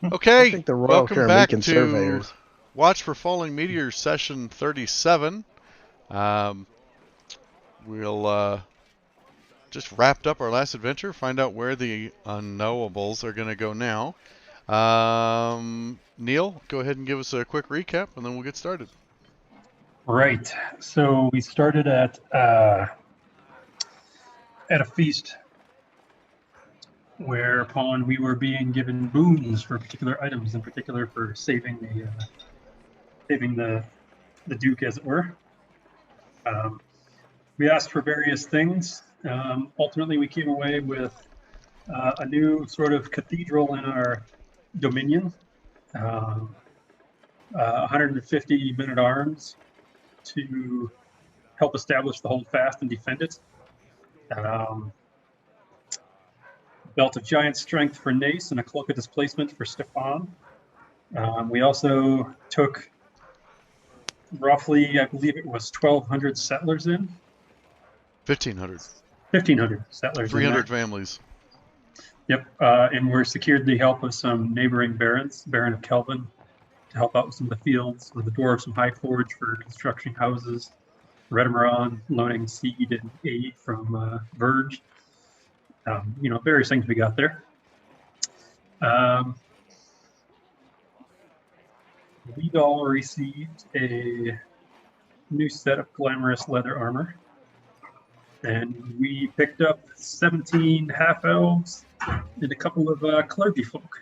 I Okay, think the Royal welcome back Karamekan to surveyors. Watch for Falling Meteors session 37. Um, we'll just wrapped up our last adventure, find out where the unknowables are going to go now. Neil, go ahead and give us a quick recap, and then we'll get started. Right. So we started at a feast whereupon we were being given boons for particular items, in particular for saving the Duke, as it were. Um, we asked for various things. Ultimately, we came away with a new sort of cathedral in our dominion, um, 150 men at arms to help establish the holdfast and defend it. Um, Belt of Giant Strength for Nace and a Cloak of Displacement for Stefan. We also took roughly, I believe it was 1,200 settlers in. 1,500. 1,500 settlers in 300 there. families. Yep. And we're secured the help of some neighboring barons, Baron of Kelvin, to help out with some of the fields, with the dwarves from High Forge for constructing houses, Redemaron loaning seed and aid from Verge. Various things we got there. We all received a new set of glamorous leather armor, and we picked up 17 half elves and a couple of clergy folk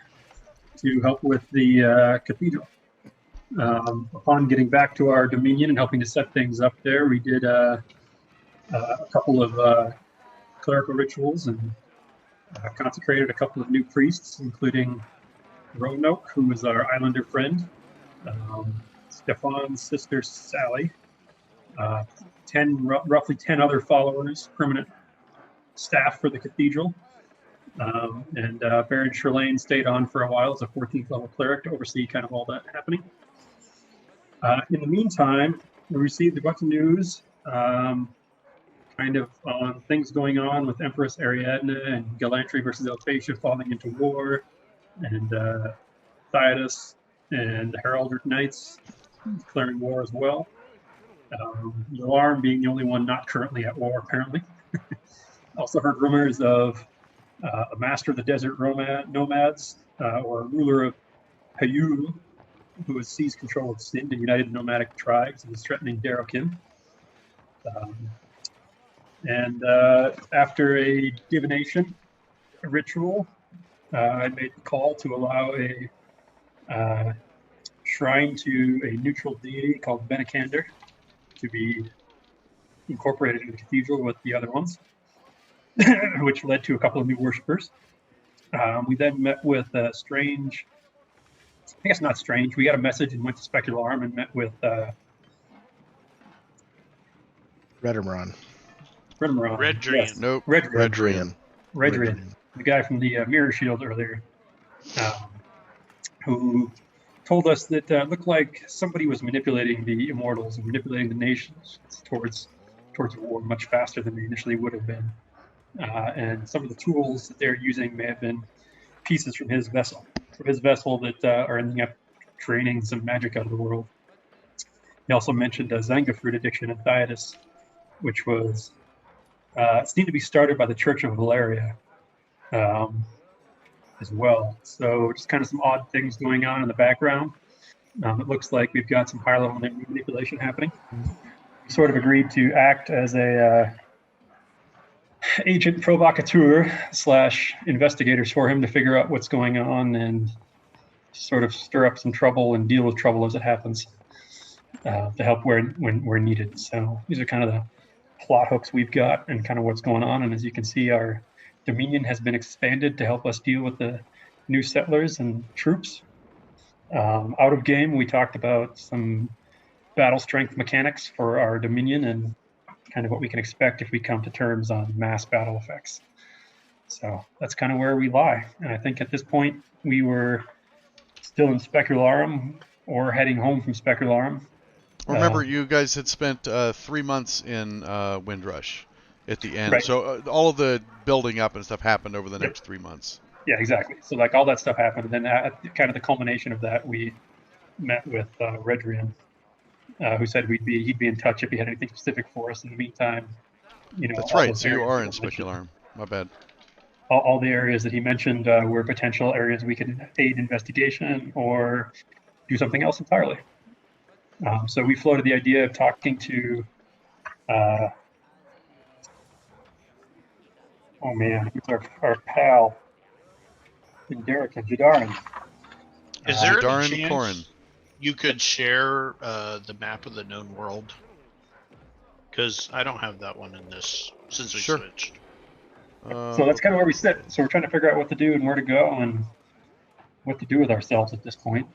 to help with the cathedral. Upon getting back to our dominion and helping to set things up there, we did a couple of clerical rituals and consecrated a couple of new priests, including Roanoke, who was our islander friend, Stefan's sister Sally, uh, roughly 10 other followers, permanent staff for the cathedral. And Baron Sherlane stayed on for a while as a 14th level cleric to oversee kind of all that happening. In the meantime, we received a bunch of news kind of on things going on with Empress Ariadne and Galantry versus Alphatia falling into war, and Theodos and the Heralded Knights declaring war as well. Yolarm being the only one not currently at war, apparently. Also heard rumors of a master of the desert nomads, or a ruler of Payul, who has seized control of Sind and united nomadic tribes and is threatening Darokin. And after a divination ritual, I made the call to allow a shrine to a neutral deity called Benikander to be incorporated into the cathedral with the other ones, which led to a couple of new worshippers. We then met with a strange, I guess not strange, we got a message and went to Specularum and met with Redemaron. Redrian. Yes. Nope. Redrian. Redrian, the guy from the Mirror Shield earlier, who told us that looked like somebody was manipulating the immortals and manipulating the nations towards a war much faster than they initially would have been. And some of the tools that they're using may have been pieces from his vessel that are ending up draining some magic out of the world. He also mentioned a Zanga fruit addiction in Theodos, which was seemed to be started by the Church of Valeria as well. So just kind of some odd things going on in the background. It looks like we've got some higher level manipulation happening. We sort of agreed to act as a agent provocateur / investigators for him to figure out what's going on and sort of stir up some trouble and deal with trouble as it happens, to help when needed. So these are kind of the plot hooks we've got and kind of what's going on. And as you can see, our dominion has been expanded to help us deal with the new settlers and troops. Out of game, we talked about some battle strength mechanics for our dominion and kind of what we can expect if we come to terms on mass battle effects. So that's kind of where we lie. And I think at this point, we were still in Specularum or heading home from Specularum. Remember, you guys had spent 3 months in Windrush at the end. Right. So all of the building up and stuff happened over the next 3 months. Yeah, exactly. So like all that stuff happened, and then at kind of the culmination of that, we met with Redrian, who said he'd be in touch if he had anything specific for us. In the meantime, That's all right. those So you areas are that in were mentioned, Specularm. My bad. all the areas that he mentioned were potential areas we could aid investigation or do something else entirely. So we floated the idea of talking to, uh, oh man, who's our pal in Derek and Jadarin. Is there any Jadarin Korin. chance you could share the map of the known world? Because I don't have that one in this since we Sure. switched. So that's kind of where we sit. So we're trying to figure out what to do and where to go and what to do with ourselves at this point.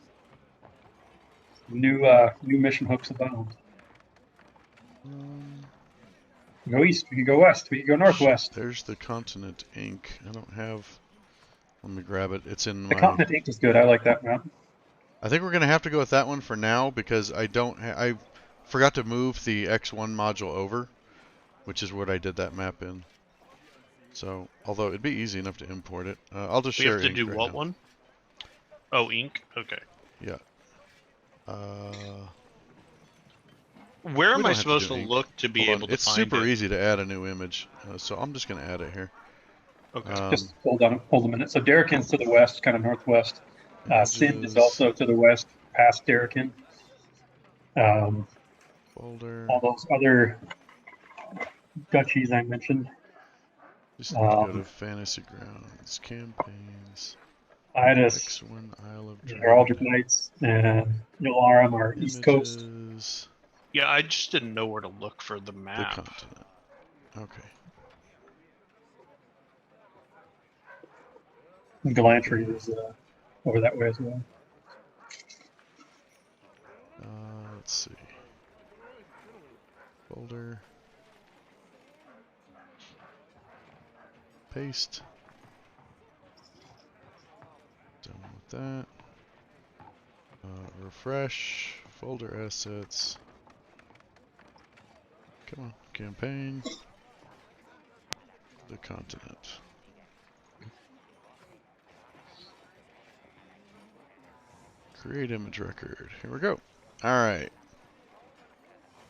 New mission hooks abound. We go east. We can go west. We can go northwest. There's the Continent ink. I don't have. Let me grab it. It's in The my. Continent Ink is good. I like that map. I think we're gonna have to go with that one for now because I don't. I forgot to move the X1 module over, which is what I did that map in. So, although it'd be easy enough to import it, I'll just We share have to ink do right what now. one? Oh, ink. Okay. Yeah. Where am don't I have to supposed do to ink. look to be Hold on. able to It's find super it? easy to add a new image, so I'm just gonna add it here. Okay. Just hold a minute. So Derrican's to the west, kind of northwest. Sind is Images, also to the west, past Derrican. folder. All those other duchies I mentioned. Just need to go to Fantasy Grounds, campaigns, Idis, X1 Isle of our Dread, Aldrich Knights, and Yularam are east coast. images, Yeah, I just didn't know where to look for the the map. continent. Okay. And Galantry is over that way as well. Let's see. Folder. Paste. Done with that. Refresh. Folder assets. Come on. Campaign. The continent. Create image record. Here we go. Alright.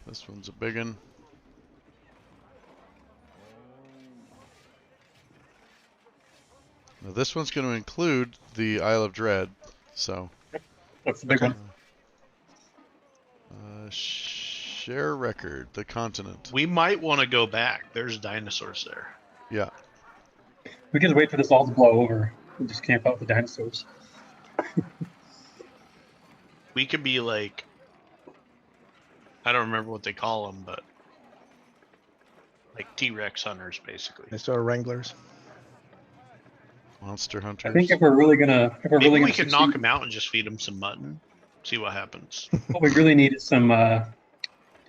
This one's a big one. Now this one's going to include the Isle of Dread, so. That's the big one. Share record, the continent. We might want to go back. There's dinosaurs there. Yeah. We can wait for this all to blow over and just camp out with the dinosaurs. We could be like, I don't remember what they call them, but like T-Rex hunters, basically. They still are Wranglers. Monster hunters. I think if we're really gonna, Maybe we could knock them out and just feed them some mutton. See what happens. What we really need is some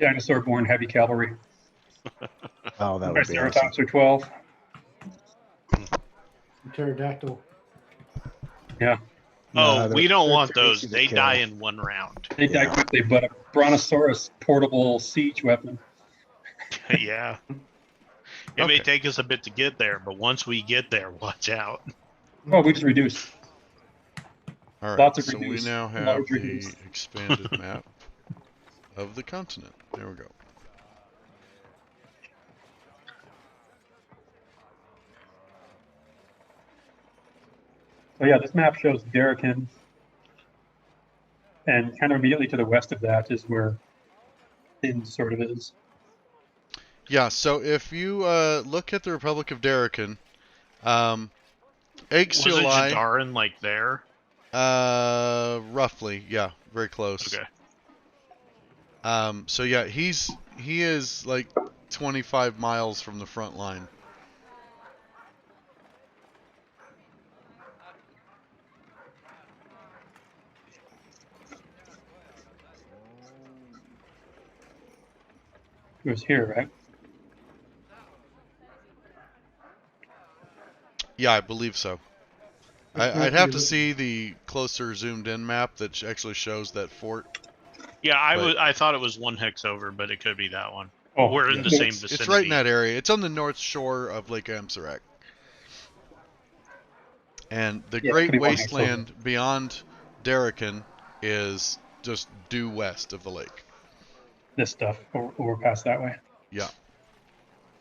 dinosaur-born heavy cavalry. Oh, that would be awesome. Triceratops or 12. Pterodactyl. Yeah, Oh, No, we don't they're want too those. easy to They kill. die in one round. they die Yeah. quickly, but a Brontosaurus portable siege weapon. Yeah. It may Okay. take us a bit to get there, but once we get there, watch out. Oh, we just reduced. Alright, Lots of so we reduce. now have Large the reduce. expanded map of the continent. There we go. So yeah, this map shows Derrican, and kind of immediately to the west of that is where Ind sort of is. Yeah, so if you look at the Republic of Derrican, Wasn't Egg-Seal-Eye, Jadarin like there? roughly, yeah, very close. Okay. So yeah, he is like 25 miles from the front line. It was here, right? Yeah, I believe so. I'd have to see the closer zoomed in map that actually shows that fort. Yeah, But- I thought it was one hex over, but it could be that one. Oh, We're in yeah. the same It's- vicinity. It's right in that area. It's on the north shore of Lake Amsarak. And the Yeah, it Great could be one hexagon. Wasteland beyond Darrican is just due west of the lake. This stuff over past that way. Yeah.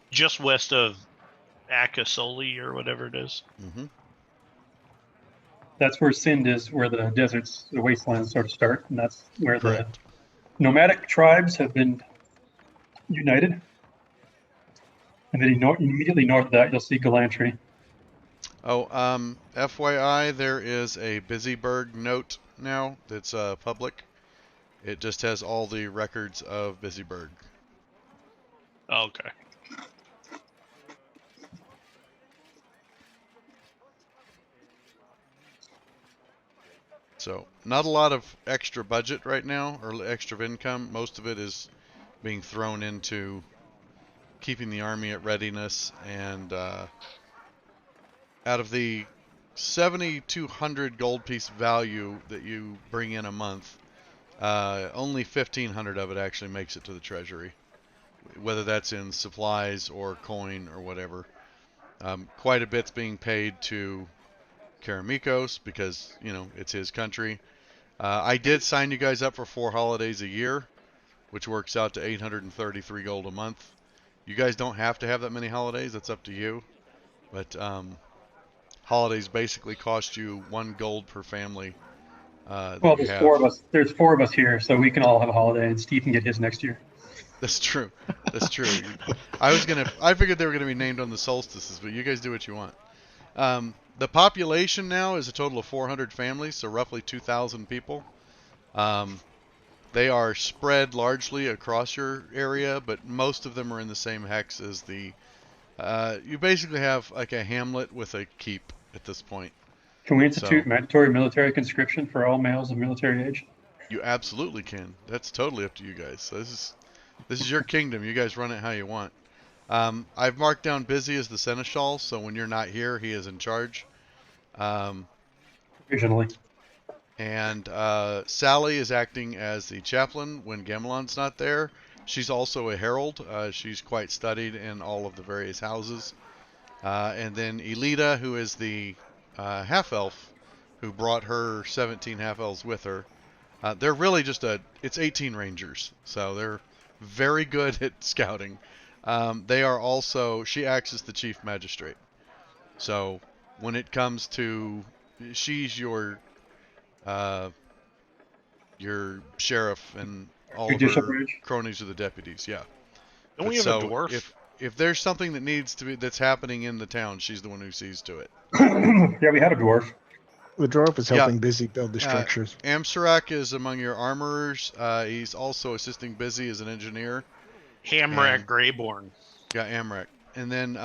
Just west of Akasoli or whatever it is. Mm-hmm. That's where Sind is, where the deserts, the wastelands sort of start, and that's where Correct. the nomadic tribes have been united. And then immediately north of that, you'll see Galantry. Oh, FYI, there is a Busyburg note now that's public. It just has all the records of Busyburg. Okay. So, not a lot of extra budget right now, or extra income. Most of it is being thrown into keeping the army at readiness, and out of the 7,200 gold piece value that you bring in a month, only 1,500 of it actually makes it to the treasury, whether that's in supplies or coin or whatever. Quite a bit's being paid to Karamikos because, you know, it's his country. I did sign you guys up for 4 holidays a year, which works out to 833 gold a month. You guys don't have to have that many holidays. That's up to you. But holidays basically cost you 1 gold per family. Well, there's 4 of us. There's 4 of us here, so we can all have a holiday, and Steve can get his next year. That's true. That's true. I figured they were gonna be named on the solstices, but you guys do what you want. The population now is a total of 400 families, so roughly 2,000 people. They are spread largely across your area, but most of them are in the same hex as the. You basically have like a hamlet with a keep at this point. Can we institute mandatory military conscription for all males of military age? You absolutely can. That's totally up to you guys. So this is your kingdom. You guys run it how you want. I've marked down Busy as the seneschal, so when you're not here, he is in charge. Occasionally. And Sally is acting as the chaplain when Gamelon's not there. She's also a herald. She's quite studied in all of the various houses. And then Elita, who is the half-elf, who brought her 17 half-elves with her. They're really just it's 18 rangers, so they're very good at scouting. They are also, she acts as the chief magistrate. So when it comes to, she's your sheriff, and all Judicial of her branch. cronies are the deputies. Yeah. Don't we have a dwarf? If there's something that needs to be that's happening in the town, she's the one who sees to it. Yeah, we had a dwarf. The dwarf is helping Busy build the structures. Amsarak is among your armorers. He's also assisting Busy as an engineer. Hamrak Greyborn. Yeah, Amrak. And then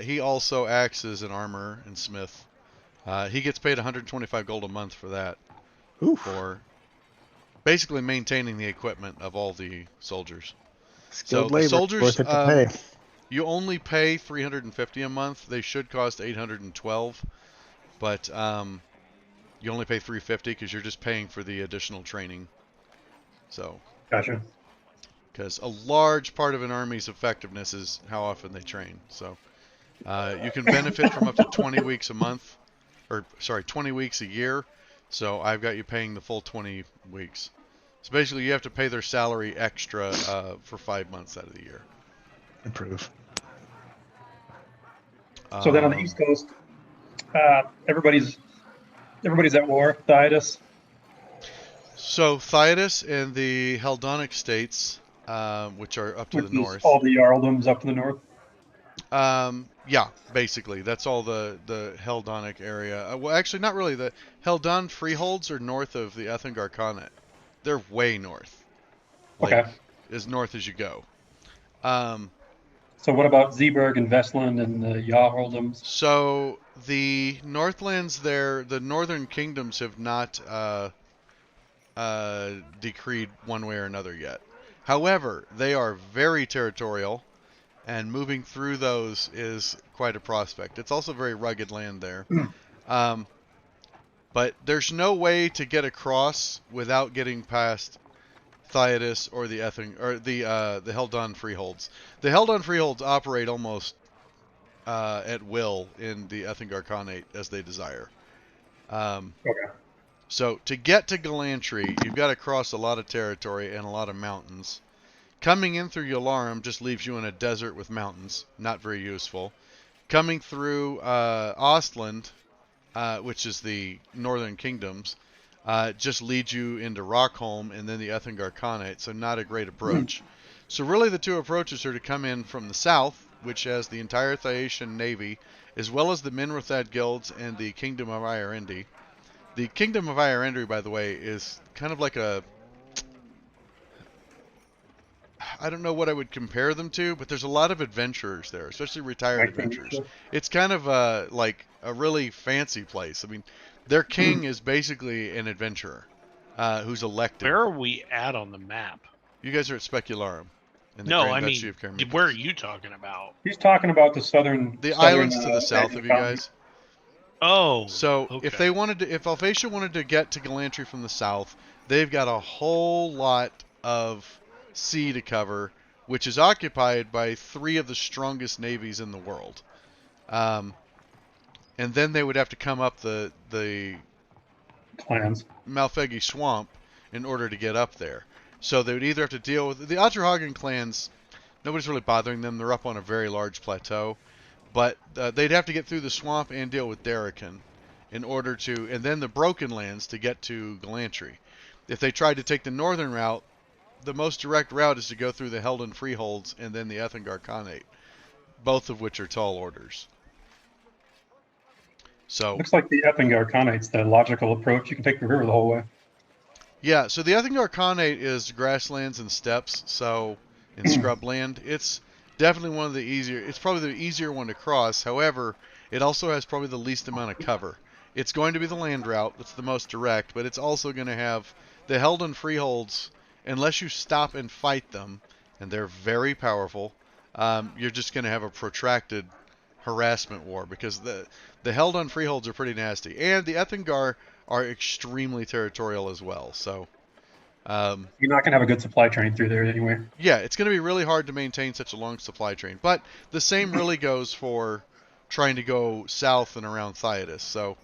he also acts as an armorer and smith. He gets paid 125 gold a month for that. Oof. For basically maintaining the equipment of all the soldiers. Skilled so labor, the soldiers, worth it to pay. you only pay 350 a month. They should cost 812, but you only pay 350 because you're just paying for the additional training. So. Gotcha. Because a large part of an army's effectiveness is how often they train. So you can benefit from up to 20 weeks a month, 20 weeks a year. So I've got you paying the full 20 weeks. So basically, you have to pay their salary extra for 5 months out of the year. Improve. So then on the East Coast, everybody's at war. Thaidas. So Thaidas and the Heldonic states, which are up to the north. All the Jarldoms up to the north. Yeah, basically. That's all the Heldonic area. Well, actually, not really. The Heldon freeholds are north of the Ethengar Khanate. They're way north. Like, as north as you go. So what about Zeeburg and Vestland and the Jarldoms? So the Northlands there, the northern kingdoms have not decreed one way or another yet. However, they are very territorial, and moving through those is quite a prospect. It's also very rugged land there. But there's no way to get across without getting past Theodas or the Heldon freeholds. The Heldon freeholds operate almost at will in the Ethingar Khanate as they desire. Okay. So to get to Galantry, you've got to cross a lot of territory and a lot of mountains. Coming in through Yularum just leaves you in a desert with mountains, not very useful. Coming through Ostland, which is the northern kingdoms, just leads you into Rockholm and then the Ethingar Khanate, so not a great approach. So really the two approaches are to come in from the south, which has the entire Thaetian navy, as well as the Minrathad guilds and the Kingdom of Ierendi. The Kingdom of Ierendi, by the way, is kind of like a... I don't know what I would compare them to, but there's a lot of adventurers there, especially retired adventurers. It's kind of like a really fancy place. I mean, their king is basically an adventurer who's elected. Where are we at on the map? You guys are at Specularum in the No, Grand I Duchy mean, of Karamitras. where are you talking about? He's talking about the southern islands to the edge south of you Fountain. guys. Oh, So okay. if Alphatia wanted to get to Galantry from the south, they've got a whole lot of sea to cover, which is occupied by 3 of the strongest navies in the world. And then they would have to come up the Clans. Malfegi Swamp in order to get up there. So they would either have to deal with the Atrahagan clans. Nobody's really bothering them. They're up on a very large plateau. But they'd have to get through the swamp and deal with Darrakan in order to, and then the Broken Lands to get to Galantry. If they tried to take the northern route, the most direct route is to go through the Helden Freeholds and then the Ethingar Khanate, both of which are tall orders. So Looks like the Ethingar Khanate's the logical approach. You can take the river the whole way. yeah, so the Ethingar Khanate is grasslands and steppes, so in scrubland, it's definitely one of the easier. It's probably the easier one to cross. However, it also has probably the least amount of cover. It's going to be the land route that's the most direct, but it's also going to have the Helden Freeholds. Unless you stop and fight them, and they're very powerful, you're just going to have a protracted harassment war because the Helden Freeholds are pretty nasty, and the Ethingar are extremely territorial as well. So You're not going to have a good supply train through there anyway. yeah, it's going to be really hard to maintain such a long supply train. But the same really goes for trying to go south and around Theodas. So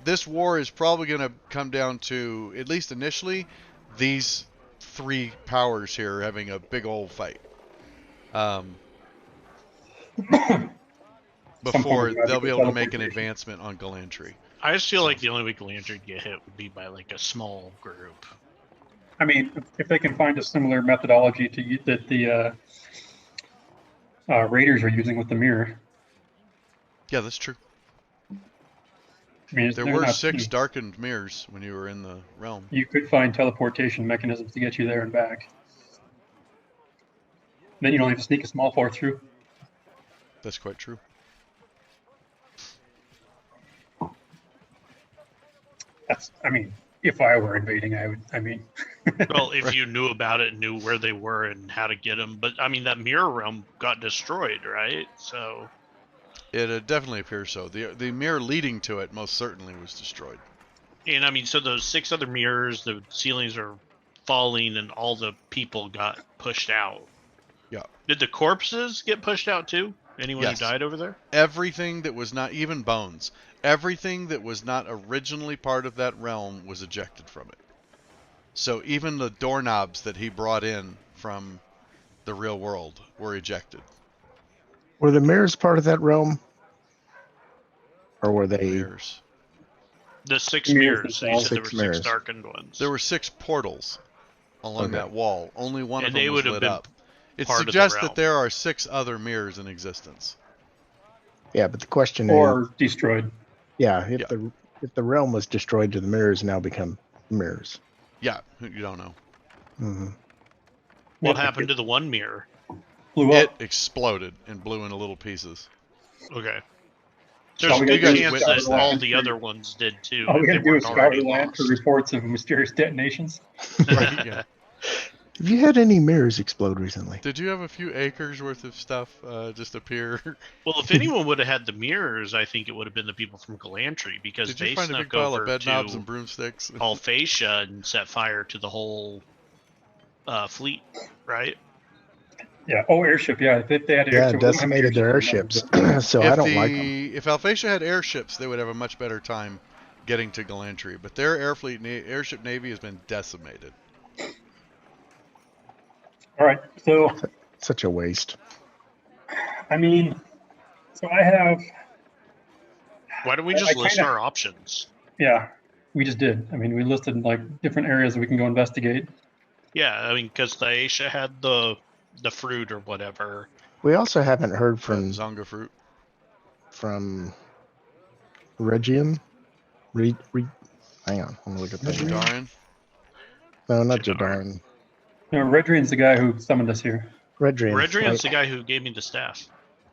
this war is probably going to come down to, at least initially, these 3 powers here having a big old fight. Before they'll be able to make an advancement on Galantry. I just feel like the only way Galantry would get hit would be by like a small group. I mean, if they can find a similar methodology to that the Raiders are using with the mirror. Yeah, that's true. I mean, There were 6 darkened mirrors when you were in the realm. You could find teleportation mechanisms to get you there and back. Then you don't have to sneak a small force through. That's quite true. I mean, if I were invading, I would, Well, if you knew about it and knew where they were and how to get them. But, I mean, that mirror realm got destroyed, right? So... It definitely appears so. The mirror leading to it most certainly was destroyed. And, I mean, so those 6 other mirrors, the ceilings are falling and all the people got pushed out. Yeah. Did the corpses get pushed out, too? Anyone Yes. who died over there? Everything that was not, even bones, everything that was not originally part of that realm was ejected from it. So even the doorknobs that he brought in from the real world were ejected. Were the mirrors part of that realm? Or were they... Mirrors. The 6 mirrors. So you said there were 6 6 mirrors. darkened ones. There were 6 portals along Okay. that wall. Only one And of them they was would have lit been up. It part of the suggests realm. that there are 6 other mirrors in existence. Yeah, but the question is... or destroyed. Yeah, if Yeah. the realm was destroyed, do the mirrors now become mirrors? Yeah, you don't know. Mm-hmm. What Yeah, happened to the one mirror? Blew It up. exploded and blew into little pieces. Okay. All There's we a gotta good do is chance witness that that. all the other ones did too. All we if gotta they do is weren't scour already the land for lost. reports of mysterious detonations. Right, yeah. Have you had any mirrors explode recently? Did you have a few acres worth of stuff just appear? Well, if anyone would have had the mirrors, I think it would have been the people from Galantry because Did they you find a big snuck pile over of bed knobs to and broomsticks? Alphatia and set fire to the whole fleet, right? Yeah. Oh, airship. Yeah. If they had Yeah, airship, we don't have an decimated their airship airships. anymore, So I don't like them. If Alphatia had airships, they would have a much better time getting to Galantry. But their airship navy has been decimated. All right. So, Such a waste. I mean, so I have, Why don't we I just list kind of, our options? yeah, we just did. I mean, we listed like different areas that we can go investigate. Yeah, I mean, because the Aisha had the fruit or whatever. We also haven't heard from Zonga fruit. Regian. Hang on, I'm gonna look at that. Jadarian. No, not Jadar. Jadarin. You know, Redrian's the guy who summoned us here. Redrian. Redrian's the guy who gave me the staff.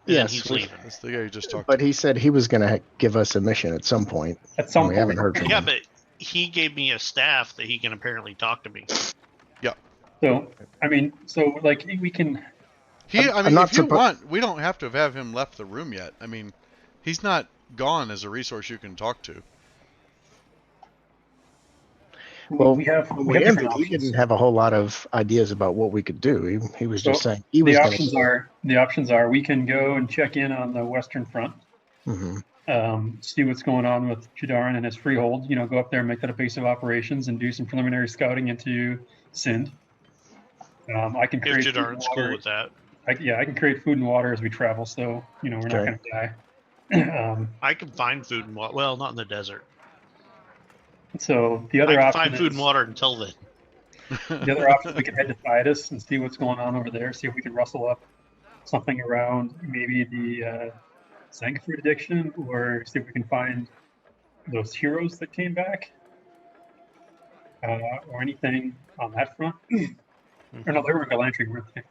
And then Yes, he's we, leaving. That's the guy you just talked but to. he said he was going to give us a mission at some point, At and some we haven't point. heard from Yeah, him. but he gave me a staff that he can apparently talk to me. So, I mean, so like we can, I I'm mean, not if you suppo- want, we don't have to have him left the room yet. I mean, he's not gone as a resource you can talk to. Well, we have when we we have different ended, he options. didn't have a whole lot of ideas about what we could do. He was just So saying he was the going options to. are we can go and check in on the Western Front, Hmm. see what's going on with Jadarin and his freehold. You know, go up there, make that a base of operations, and do some preliminary scouting into Sind. I can If create food and Jadarin's cool water. with that. I can create food and water as we travel, so you know we're not Okay. going to die. I can find food and water. Well, not in the desert. So the I other can option find food and is water until then. the other option is we can head to Thetis and see what's going on over there. See if we can rustle up something around maybe the Zangafruit addiction, or see if we can find those heroes that came back, or anything on that front. Or no, they were in Galantry, weren't they?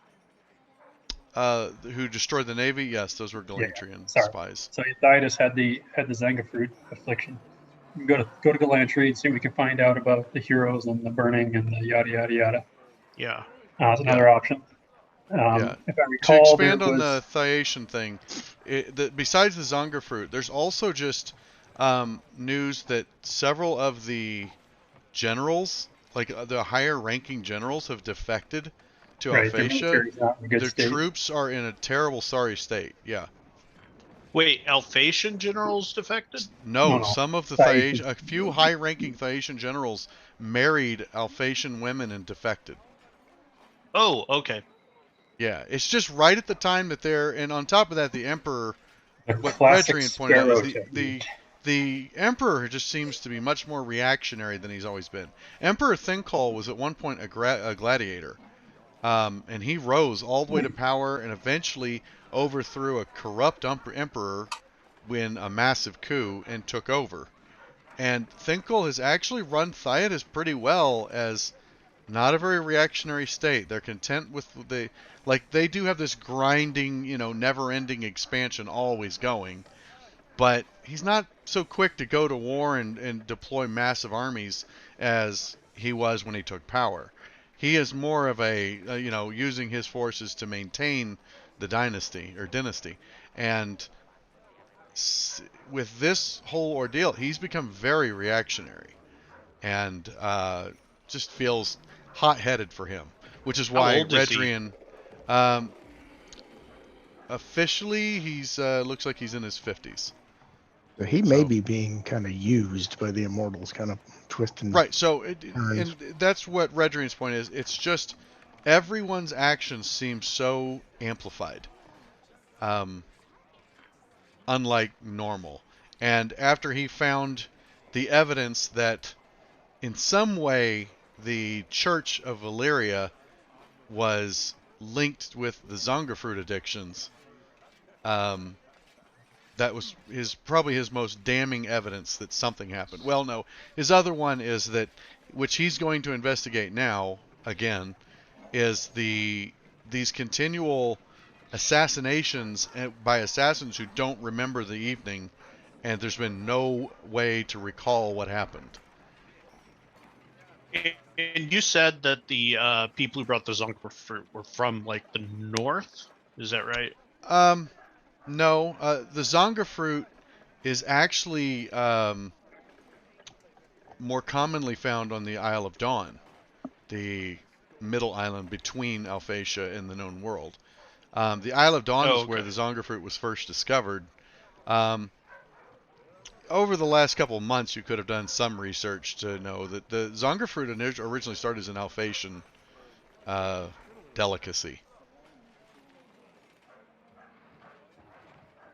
Who destroyed the navy? Yes, those were Yeah, Galantrian sorry. spies. So Thetis had the Zangafruit affliction. We can go to Galantry and see what we can find out about the heroes and the burning and the yada yada yada. Yeah. That's another option. Yeah. If I To recall, there expand on was the Thyation thing, besides the Zonga fruit, there's also just news that several of the generals, like the higher ranking generals, have defected to right. Their Alphatia. military is not in a good Their state. troops are in a terrible, sorry state. Yeah. Wait, Alphatian generals defected? No, No. some of the Thyation. a few high-ranking Thyatian generals married Alphatian women and defected. Oh, okay. Yeah, it's just right at the time that and on top of that, the Emperor, The what classic Redrian pointed out, is sparrow technique. the Emperor just seems to be much more reactionary than he's always been. Emperor Thinkol was at one point a gladiator, and he rose all the way to power and eventually overthrew a corrupt emperor in a massive coup and took over. And Thinkol has actually run Thyatis pretty well as not a very reactionary state. They're content with they do have this grinding, never-ending expansion always going, but he's not so quick to go to war and deploy massive armies as he was when he took power. He is more of using his forces to maintain the dynasty, and with this whole ordeal, he's become very reactionary, and just feels hot-headed for him, which is How why old is he? Redrian, officially, he's looks like he's in his 50s. So he may be being kind of used by the Immortals, kind of twisting. Right. So, turns. and that's what Redrian's point is. It's just everyone's actions seem so amplified, unlike normal. And after he found the evidence that in some way the Church of Valyria was linked with the Zonga fruit addictions, that was probably his most damning evidence that something happened. Well, no, his other one is that, which he's going to investigate now again, is these continual assassinations by assassins who don't remember the evening, and there's been no way to recall what happened. And you said that the people who brought the Zonk were from like the north. Is that right? No. The Zonga fruit is actually more commonly found on the Isle of Dawn, the middle island between Alphatia and the known world. The Isle of Dawn is where the Zonga fruit was first discovered. Over the last couple of months, you could have done some research to know that the Zonga fruit originally started as an Alphatian delicacy.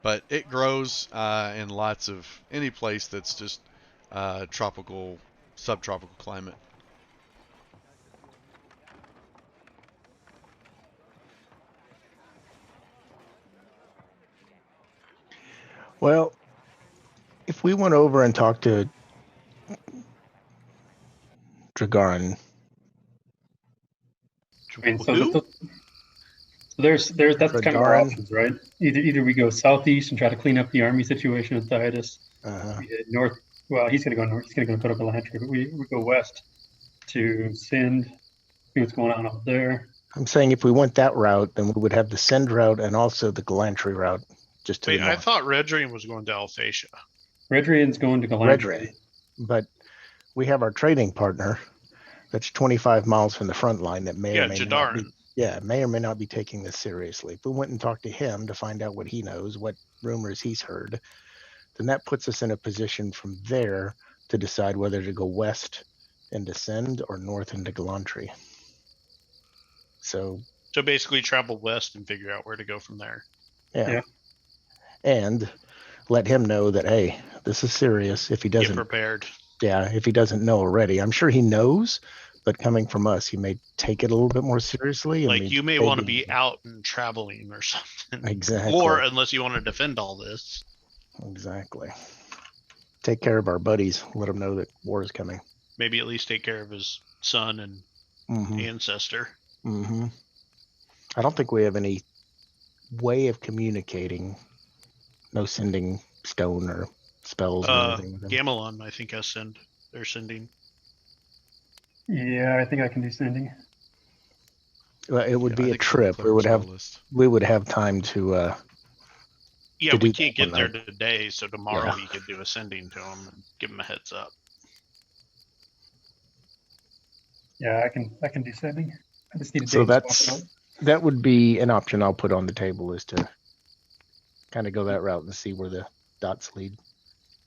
But it grows in lots of any place that's just tropical, subtropical climate. Well, if we went over and talked to Dragarin, I mean, so there's that's kind of our Dragarin. options, right? Either we go southeast and try to clean up the army situation at Thaitis. We head north. Well, he's going to go north. He's going to go put up a lantry, but we go west to Sind, see what's going on out there. I'm saying if we went that route, then we would have the Send route and also the Galantry route. Just to Wait, the north. I thought Redrian was going to Alphatia. Redrian's going to Galantry. Redrin. But we have our trading partner that's 25 miles from the front line that may or may not be, may or may not be taking this seriously. If we went and talked to him to find out what he knows, what rumors he's heard, then that puts us in a position from there to decide whether to go west and descend or north into Galantry. So basically travel west and figure out where to go from there. Yeah. And let him know that, hey, this is serious. If he doesn't, get prepared. Yeah, if he doesn't know already. I'm sure he knows, but coming from us, he may take it a little bit more seriously. Like you may want to be out and traveling or something. Exactly. Or unless you want to defend all this. Exactly. Take care of our buddies. Let them know that war is coming. Maybe at least take care of his son and ancestor. Mm-hmm. I don't think we have any way of communicating. No sending stone or spells or anything with them. Gamelon, I think, they're sending. Yeah, I think I can do sending. Well, it would be a trip. We would have time to. Yeah, to we do can't that get there today, so tomorrow we could do a sending to him and give him a heads up. Yeah, I can do sending. I just need a So date to swap it out. that would be an option I'll put on the table, is to kind of go that route and see where the dots lead.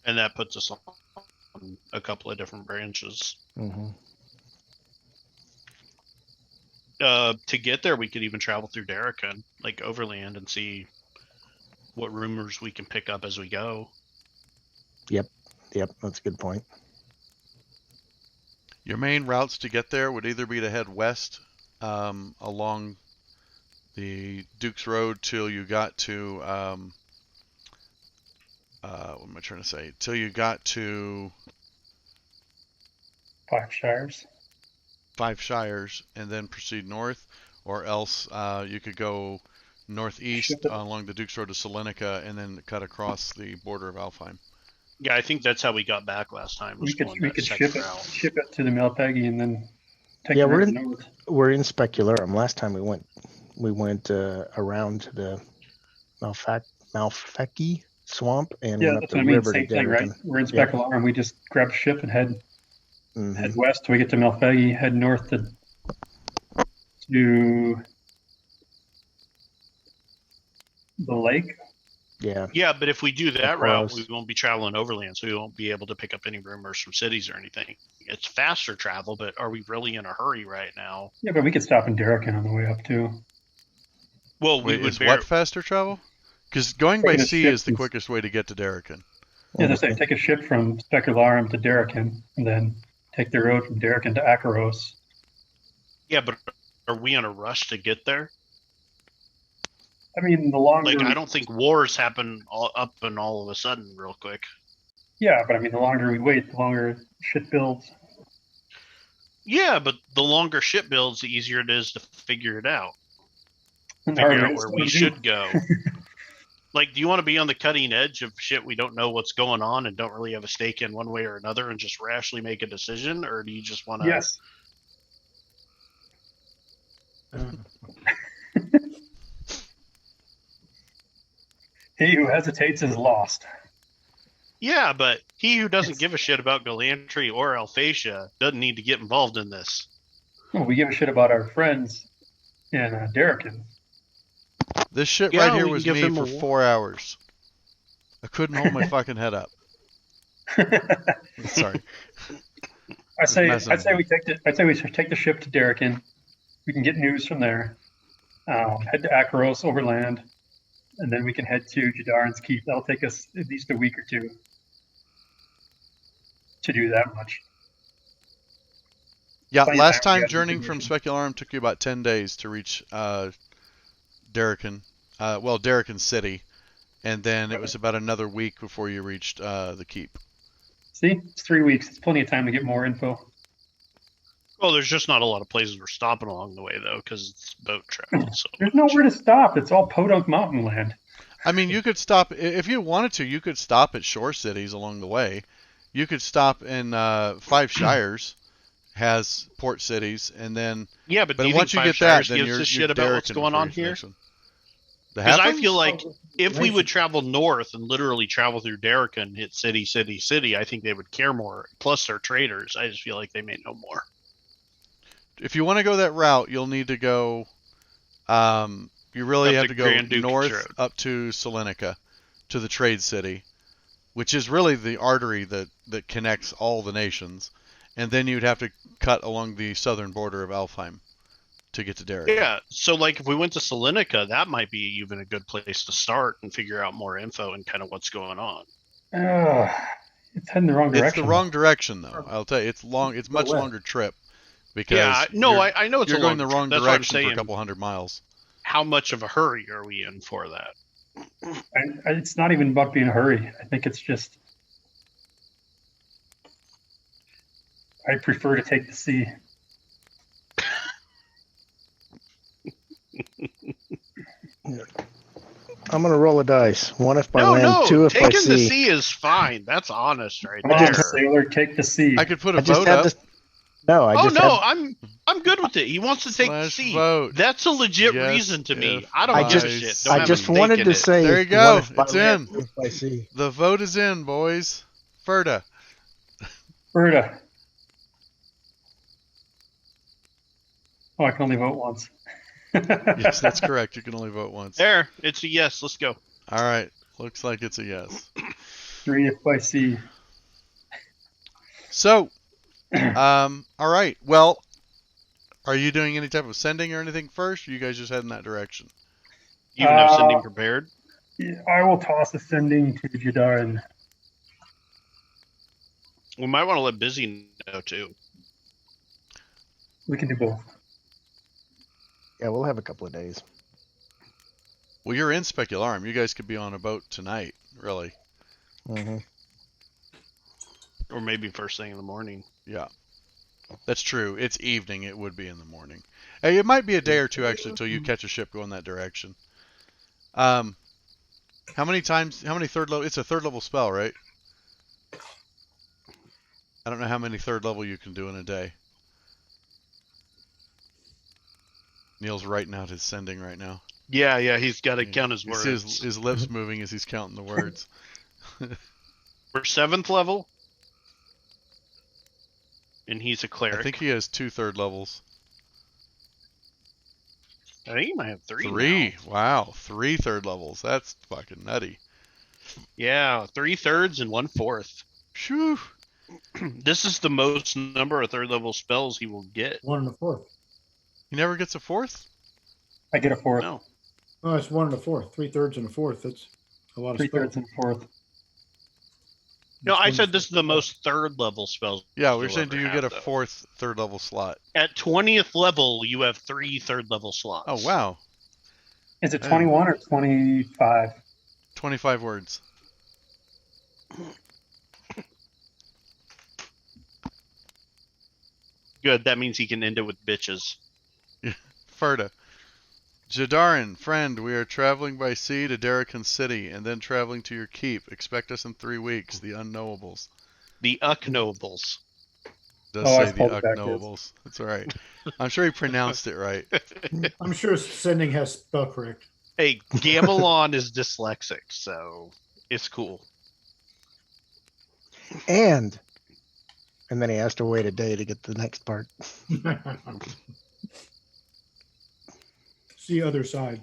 And that puts us on a couple of different branches. To get there, we could even travel through Darrican, like overland, and see what rumors we can pick up as we go. Yep, that's a good point. Your main routes to get there would either be to head west along the Duke's Road till you got to what am I trying to say? Till you got to Five Shires, and then proceed north, or else you could go northeast along the Duke's Road to Salonika and then cut across the border of Alfheim. Yeah, I think that's how we got back last time. We could ship it to the Malpeghi and then take Yeah, the road north. we're in Specularum. Last time we went around to the Malfecchi swamp and went up the river Same to thing, right? We're in Specularum. We just grab a ship and head west till we get to Malpeghi, head north to the lake. Yeah, but if we do that route, we won't be traveling overland, so we won't be able to pick up any rumors from cities or anything. It's faster travel, but are we really in a hurry right now? Yeah, but we could stop in Darrican on the way up too. Well, what faster travel? Because going by sea is the quickest way to get to Darrican. Yeah, they say take a ship from Specularum to Darrican, and then take the road from Darrican to Akaros. Yeah, but are we in a rush to get there? I mean, the longer... I don't think wars happen all of a sudden real quick. Yeah, but I mean, the longer we wait, the longer shit builds. Yeah, but the longer shit builds, the easier it is to figure it out. Figure out where we should go. Do you want to be on the cutting edge of shit we don't know what's going on and don't really have a stake in one way or another and just rashly make a decision? Or do you just want to... Yes. He who hesitates is lost. Yeah, but he who doesn't give a shit about Galantry or Alphatia doesn't need to get involved in this. Well, we give a shit about our friends in Derrican. This shit right here was me for 4 hours. I couldn't hold my fucking head up. Sorry. I'd say we take the ship to Derrican. We can get news from there. Head to Akaros overland, and then we can head to Jadaran's Keep. That'll take us at least a week or two to do that much. Yeah, last time journeying from Specularum took you about 10 days to reach Derrican. Derrican City. And then it was about another week before you reached the keep. See? It's 3 weeks. It's plenty of time to get more info. Well, there's just not a lot of places we're stopping along the way, though, because it's boat travel. So there's nowhere to stop. It's all podunk mountain land. I mean, you could stop, if you wanted to, you could stop at shore cities along the way. You could stop in Five Shires, has port cities, and then... Yeah, but once you get that, then you're shit about what's going on here? Because I feel like if we would travel north and literally travel through Derrica and hit city, I think they would care more. Plus, they're traders. I just feel like they may know more. If you want to go that route, you'll need to go. You really have to go north up to Salonika, to the trade city, which is really the artery that connects all the nations, and then you'd have to cut along the southern border of Alfheim to get to Derrica. Yeah, so like if we went to Salonika, that might be even a good place to start and figure out more info and kind of what's going on. It's heading the wrong direction. It's the wrong direction, though. I'll tell you, it's long. It's much longer trip because I know you're going the wrong direction for a couple hundred miles. How much of a hurry are we in for that? It's not even about being in a hurry. I think it's just I prefer to take the sea. I'm gonna roll a dice. One if by land, two if by sea. Taking the sea is fine. That's honest, right there. Just sailor, take the sea. I could put a boat up. I'm good with it. He wants to take the sea. Vote. That's a legit reason to me. I don't give a shit. I just wanted to say. There you go. It's land, in. The vote is in, boys. Ferda. Oh, I can only vote once. Yes, that's correct. You can only vote once. There, it's a yes. Let's go. All right. Looks like it's a yes. 3 if by sea. So, all right. Well, are you doing any type of sending or anything first? Or you guys just head in that direction? You even have sending prepared? Yeah, I will toss a sending to Jadaran. We might want to let Busy know too. We can do both. Yeah, we'll have a couple of days. Well, you're in Specularum. You guys could be on a boat tonight, really. Mm-hmm. Or maybe first thing in the morning. Yeah. That's true. It's evening. It would be in the morning. Hey, it might be a day or two, actually, until you catch a ship going that direction. How many third level? It's a third level spell, right? I don't know how many third level you can do in a day. Neil's writing out his sending right now. Yeah, he's got to count his words. His lips moving as he's counting the words. We're 7th level? And he's a cleric. I think he has 2 third levels. I think he might have 3 3. now. Wow, 3 third levels. That's fucking nutty. Yeah, 3 thirds and 1 fourth. Shoo. This is the most number of third level spells he will get. 1 1/4. He never gets a 4th? I get a 4th. No. Oh, it's 1 1/4. 3 thirds and a 4th. That's a lot of 3 spells. thirds and 4th. No, I said this is the most third level spells. Yeah, we're saying do you get a 4th third level slot? At 20th level, you have 3 third level slots. Oh, wow. Is it 21 or 25? 25 words. Good, that means he can end it with bitches. Ferda. Jadaran, friend, we are traveling by sea to Derrican City and then traveling to your keep. Expect us in 3 weeks, the unknowables. The unknowables. Does say the unknowables. That's all right. I'm sure he pronounced it right. I'm sure sending has spell correct. Hey, Gamelon is dyslexic, so it's cool. And And then he has to wait a day to get the next part. See other side.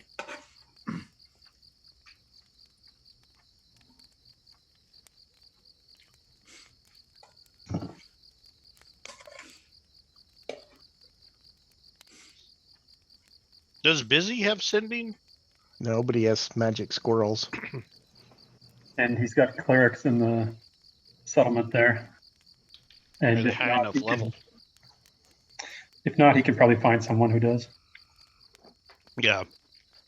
Does Busy have sending? No, but he has magic squirrels. And he's got clerics in the settlement there. And Are they high enough level? If not, he could probably find someone who does. Yeah.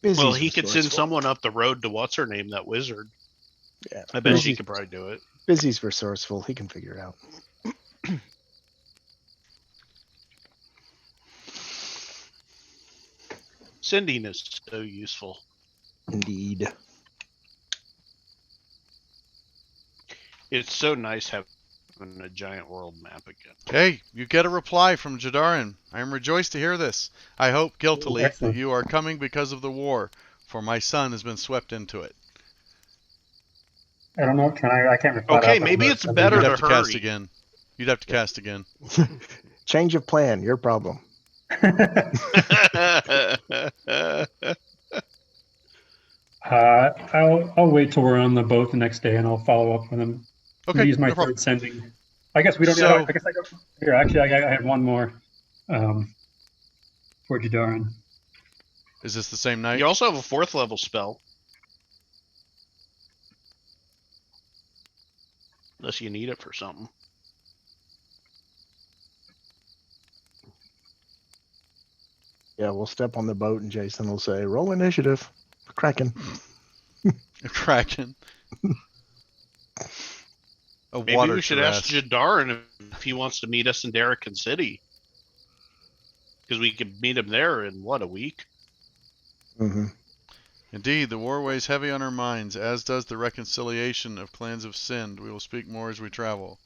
Busy's well, he could send resourceful. someone up the road to what's her name, that wizard. Yeah, I bet she could probably do it. Busy's resourceful. He can figure it out. Sending is so useful. Indeed. It's so nice having a giant world map again. Hey, you get a reply from Jadarin. I am rejoiced to hear this. I hope guiltily that you are coming because of the war, for my son has been swept into it. I don't know. I can't reply. Okay, maybe it's better You'd to have to hurry. cast again. You'd have to cast again. Change of plan. Your problem. I'll wait till we're on the boat the next day, and I'll follow up with him. Okay, Use my no problem. third sending. I guess we don't. So- I guess I go here. Actually, I had one more for Jadarin. Is this the same night? You also have a 4th level spell. Unless you need it for something. Yeah, we'll step on the boat and Jason will say, roll initiative. Kraken. Kraken. A Maybe water we should ask Jadarin if he wants to meet us in Darrican City. Because we could meet him there in, what, a week? Mm-hmm. Indeed, the war weighs heavy on our minds, as does the reconciliation of clans of Sind. We will speak more as we travel.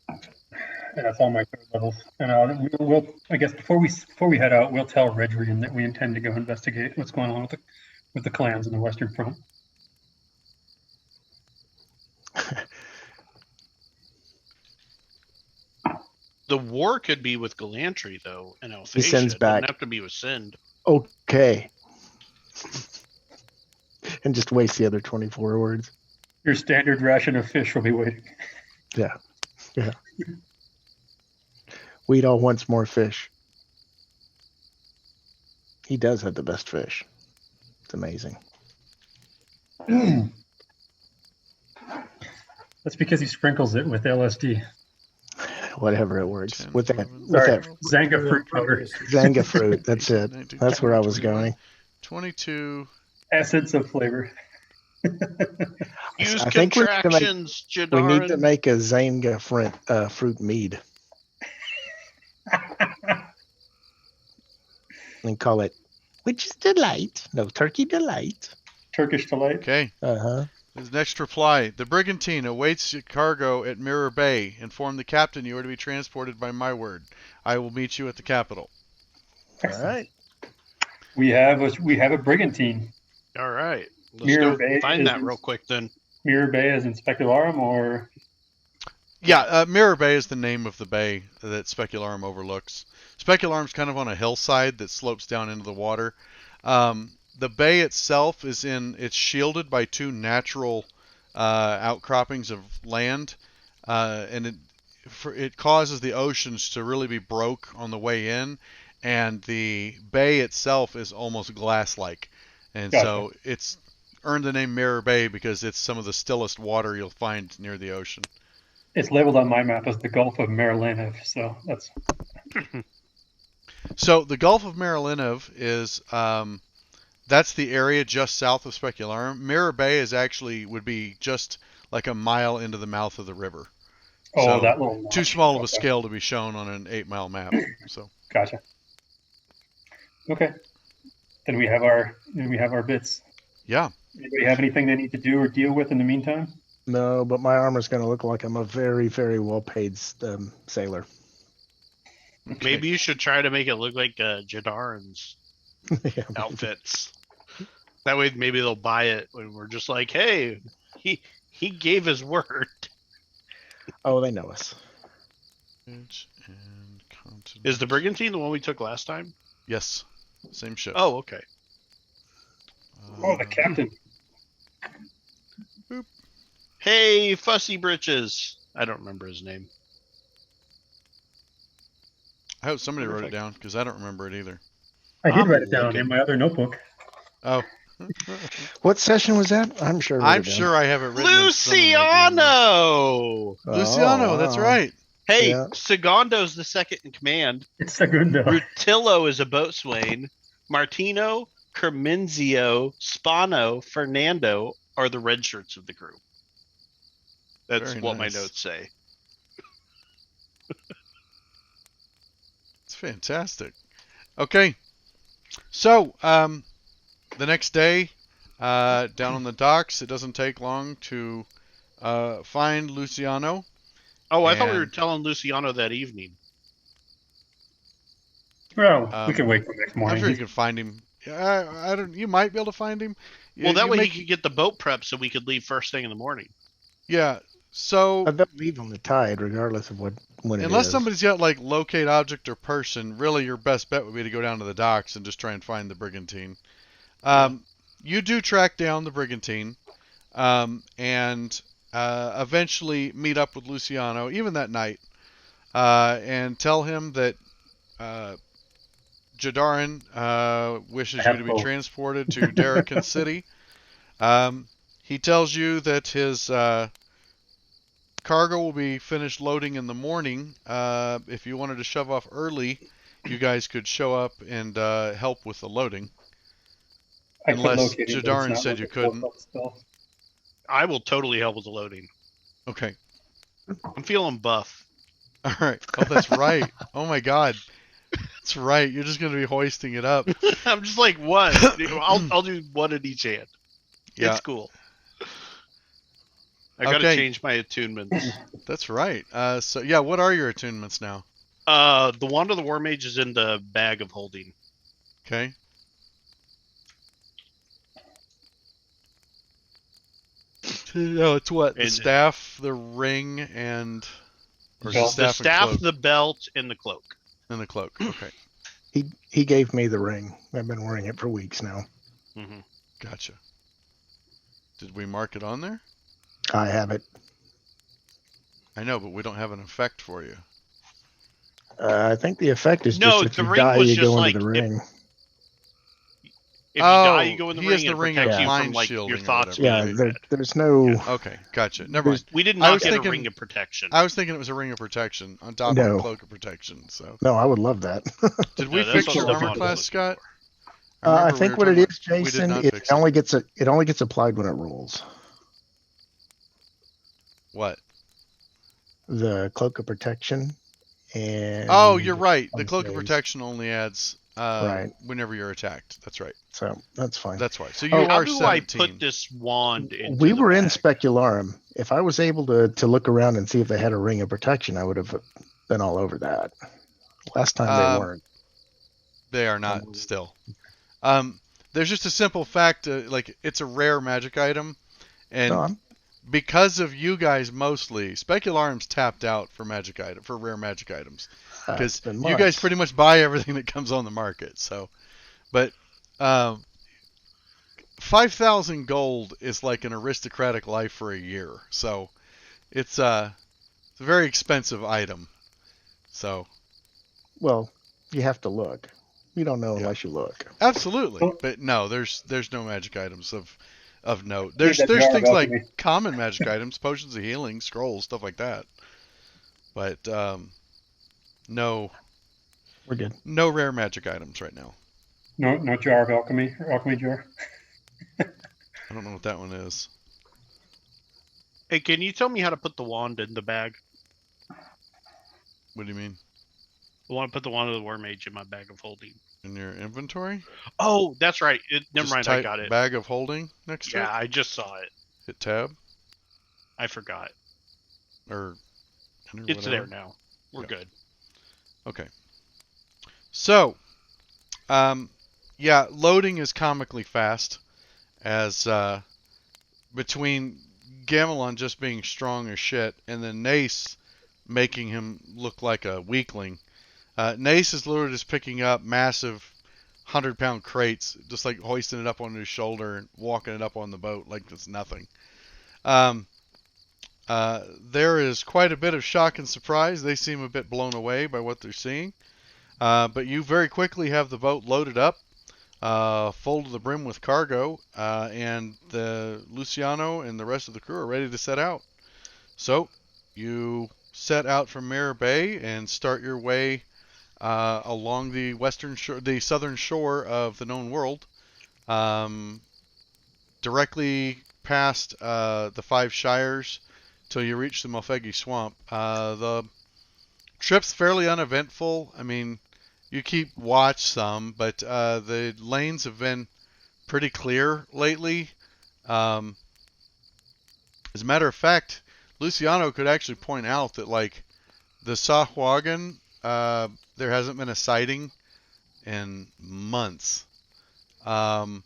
And that's all my third levels. And we'll I guess before we head out, we'll tell Redrian that we intend to go investigate what's going on with the clans in the Western Front. The war could be with Galantry, though, and Alphasia. He sends back. It doesn't have to be with Sind. Okay. And just waste the other 24 words. Your standard ration of fish will be waiting. Yeah. Yeah. Weedall wants more fish. He does have the best fish. It's amazing. That's because he sprinkles it with LSD. Whatever it works. 10, With that, 11, with that Zanga fruit powder. Zanga fruit. That's it. 19, That's where I was 21, going. 22. Essence of flavor. Use I think contractions, we Jadarin. need to make a Zanga fruit mead. And call it Witch's Delight. No, Turkey Delight. Turkish delight. Okay. Uh-huh. His next reply. The brigantine awaits your cargo at Mirror Bay. Inform the captain you are to be transported by my word. I will meet you at the capital. All right. We have a brigantine. All right. Let's Mirror go Bay find that is- real quick, then. Mirror Bay as in Specularum, or Yeah, Mirror Bay is the name of the bay that Specularum overlooks. Specularum's kind of on a hillside that slopes down into the water. The bay itself it's shielded by 2 natural outcroppings of land, and it causes the oceans to really be broke on the way in, and the bay itself is almost glass-like, and Gotcha. so it's earned the name Mirror Bay because it's some of the stillest water you'll find near the ocean. it's labeled on my map as the Gulf of Marilenev. So that's So the Gulf of Marilenev is that's the area just south of Specularum. Mirror Bay would be just like a mile into the mouth of the river. So that little notch. too small of a Okay. scale to be shown on an 8-mile map. So Gotcha. Okay. Then we have our bits. yeah. Anybody have anything they need to do or deal with in the meantime? No, but my armor's going to look like I'm a very, very well-paid sailor. Maybe you should try to make it look like Jadarin's Yeah. outfits. That way, maybe they'll buy it when we're just like, "Hey, he gave his word." Oh, they know us. Is the Brigantine the one we took last time? Yes. Same ship. Oh, okay. Oh, the captain. Boop. Hey, Fussy Britches. I don't remember his name. I hope somebody wrote it down because I don't remember it either. I did write it down in my other notebook. Oh. What session was that? I'm sure. I'm sure I have it written. Luciano. Luciano, that's right. Hey, yeah. Segundo's the second in command. It's Segundo. Rutillo is a boatswain. Martino, Kermenzio, Spano, Fernando are the red shirts of the crew. That's what my notes say. It's fantastic. Okay. So, the next day, down on the docks, it doesn't take long to find Luciano. Oh, I thought we were telling Luciano that evening. Well, we can wait till next morning. I'm sure you can find him. I don't. You might be able to find him. Well, that way he could get the boat prep so we could leave first thing in the morning. Yeah. So they'll leave on the tide, regardless of when it is. Unless somebody's got like locate object or person, really your best bet would be to go down to the docks and just try and find the Brigantine. You do track down the Brigantine, and eventually meet up with Luciano, even that night, and tell him that Jadarin wishes you to be transported to Darrakan City. He tells you that his cargo will be finished loading in the morning. If you wanted to shove off early, you guys could show up and help with the loading. Unless Jadarin said you couldn't. I will totally help with the loading. Okay. I'm feeling buff. All right. Oh, that's right. Oh my God. That's right. You're just going to be hoisting it up. I'm just like, what? I'll do one in each hand. Yeah. It's cool. I got to change my attunements. That's right. So yeah, what are your attunements now? The Wand of the War Mage is in the bag of holding. Okay. No, it's what? The staff, the ring, and... Or the staff, the belt, and the cloak. And the cloak, okay. He gave me the ring. I've been wearing it for weeks now. Mm-hmm. Gotcha. Did we mark it on there? I have it. I know, but we don't have an effect for you. I think the effect is just if you die, you go into the ring. If you die, you go in the ring and protect you from like your thoughts. Yeah, there's no... Yeah. Okay, gotcha. Never mind. We did not get a ring of protection. I was thinking it was a ring of protection on top of a cloak of protection. So no, I would love that. Did we fix your armor class, Scott? I think what it is, Jason, it only gets applied when it rolls. What? The cloak of protection. And oh, you're right. The cloak of protection only adds whenever you're attacked. That's right. So that's fine. That's why. So you are 17. How do I put this wand in? We were in Specularum. If I was able to look around and see if they had a ring of protection, I would have been all over that. Last time they weren't. They are not still. There's just a simple fact, like it's a rare magic item, and because of you guys mostly, Specularum's tapped out for rare magic items, because you guys pretty much buy everything that comes on the market. So, but 5,000 gold is like an aristocratic life for a year. So, it's a very expensive item. So, well, you have to look. You don't know unless you look. Absolutely, but no, there's no magic items of note. There's things like common magic items, potions of healing, scrolls, stuff like that. But no, we're good. No rare magic items right now. No jar of alchemy or alchemy jar. I don't know what that one is. Hey, can you tell me how to put the wand in the bag? What do you mean? I want to put the Wand of the War Mage in my bag of holding. In your inventory? Oh, that's right. Never mind, I got it. Bag of holding next to it? Yeah, I just saw it. Hit tab. I forgot. Or it's there now. We're good. Okay. So, yeah, loading is comically fast, as between Gamelon just being strong as shit, and then Nace making him look like a weakling. Nace is literally just picking up massive 100-pound crates, just like hoisting it up on his shoulder and walking it up on the boat like it's nothing. There is quite a bit of shock and surprise. They seem a bit blown away by what they're seeing. But you very quickly have the boat loaded up, full to the brim with cargo, and Luciano and the rest of the crew are ready to set out. So you set out from Mirror Bay and start your way along the southern shore of the known world, directly past the Five Shires till you reach the Mofegi Swamp. The trip's fairly uneventful. I mean, you keep watch some, but the lanes have been pretty clear lately. As a matter of fact, Luciano could actually point out that, like, the Sahuagin, there hasn't been a sighting in months. And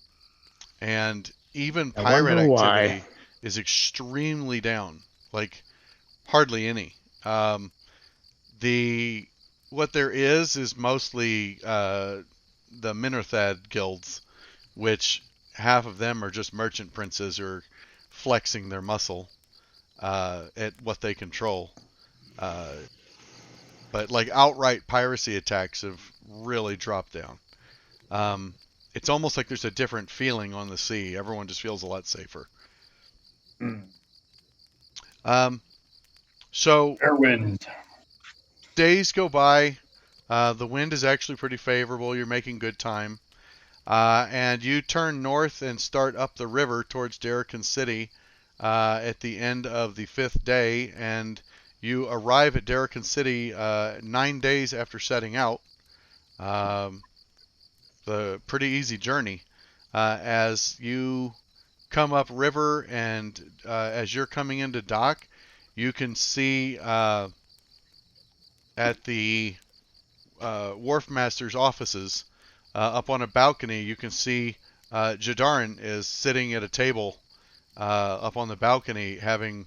even pirate activity is extremely down, like hardly any. What there is mostly the Minorthad guilds, which half of them are just merchant princes who are flexing their muscle at what they control. But like outright piracy attacks have really dropped down. It's almost like there's a different feeling on the sea. Everyone just feels a lot safer. So fair wind. Days go by. The wind is actually pretty favorable. You're making good time. And you turn north and start up the river towards Darrakan City at the end of the 5th day. And you arrive at Darrakan City 9 days after setting out. The pretty easy journey. As you come up river and as you're coming into dock, you can see at the wharf master's offices up on a balcony, you can see Jadarin is sitting at a table up on the balcony having,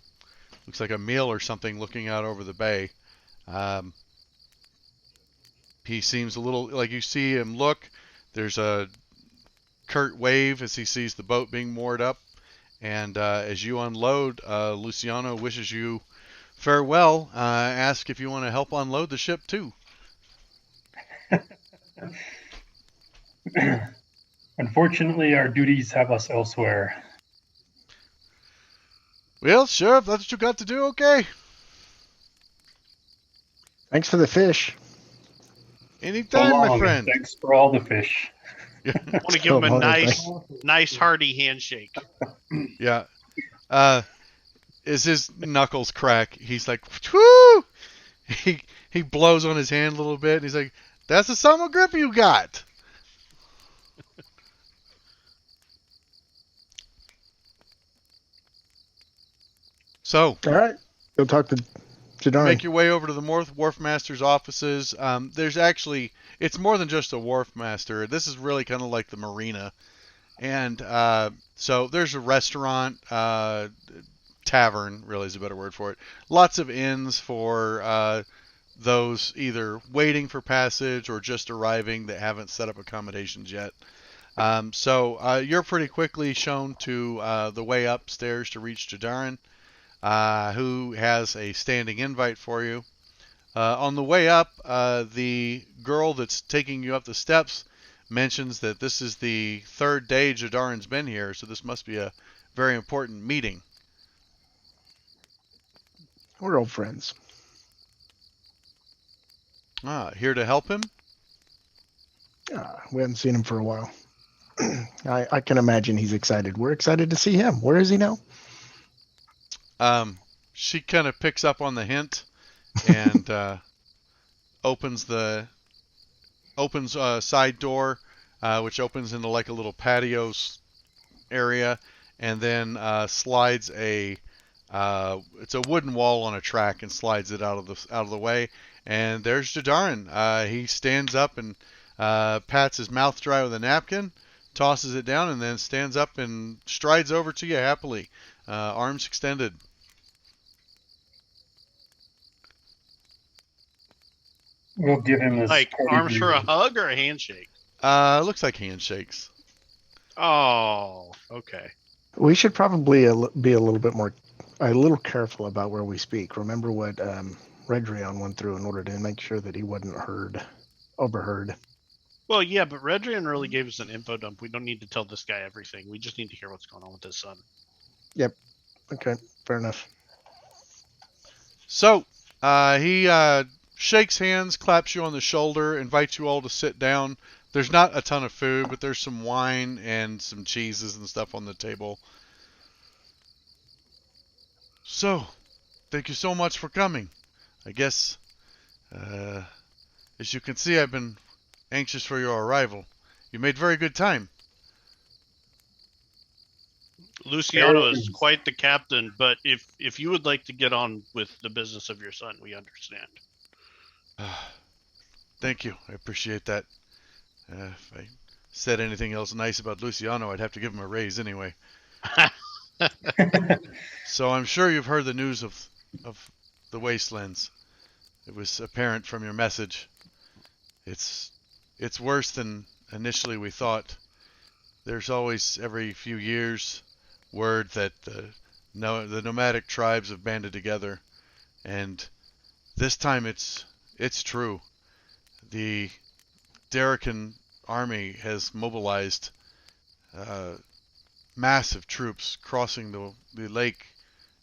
looks like a meal or something, looking out over the bay. He seems a little, like you see him look, there's a curt wave as he sees the boat being moored up, and as you unload, Luciano wishes you farewell, ask if you want to help unload the ship too. Unfortunately, our duties have us elsewhere. Well, sure, if that's what you got to do, okay. Thanks for the fish. Anytime, my friend. Thanks for all the fish. I want to give him a nice hearty handshake. Yeah. As his knuckles crack, he's like, whoo! He blows on his hand a little bit. And he's like, that's the summer grip you got. So, all right, go talk to Jadarin. Make your way over to the wharf master's offices. There's actually, it's more than just a wharf master. This is really kind of like the marina, and so there's a restaurant, tavern, really is a better word for it. Lots of inns for those either waiting for passage or just arriving that haven't set up accommodations yet. So you're pretty quickly shown to the way upstairs to reach Jadarin, who has a standing invite for you. On the way up, the girl that's taking you up the steps mentions that this is the 3rd day Jadarin's been here, so this must be a very important meeting. We're old friends. Here to help him? We haven't seen him for a while. I can imagine he's excited. We're excited to see him. Where is he now? She kind of picks up on the hint and opens a side door, which opens into like a little patio area, and then slides it's a wooden wall on a track and slides it out of the way. And there's Jadarin. He stands up and pats his mouth dry with a napkin, tosses it down, and then stands up and strides over to you happily. arms extended. We'll give him his like arms for a hug or a handshake. Looks like handshakes. Oh, okay. We should probably be a little careful about where we speak. Remember what Redrion went through in order to make sure that he wasn't overheard. Well, yeah, but Redrion really gave us an info dump. We don't need to tell this guy everything. We just need to hear what's going on with his son. Yep. Okay, fair enough. So, he shakes hands, claps you on the shoulder, invites you all to sit down. There's not a ton of food, but there's some wine and some cheeses and stuff on the table. So, thank you so much for coming. I guess, as you can see, I've been anxious for your arrival. You made very good time. Luciano is quite the captain, but if you would like to get on with the business of your son, we understand. Thank you. I appreciate that. If I said anything else nice about Luciano, I'd have to give him a raise anyway. So I'm sure you've heard the news of the wastelands. It was apparent from your message. It's worse than initially we thought. There's always, every few years, word that the nomadic tribes have banded together, and this time it's true. The Darrican army has mobilized massive troops crossing the lake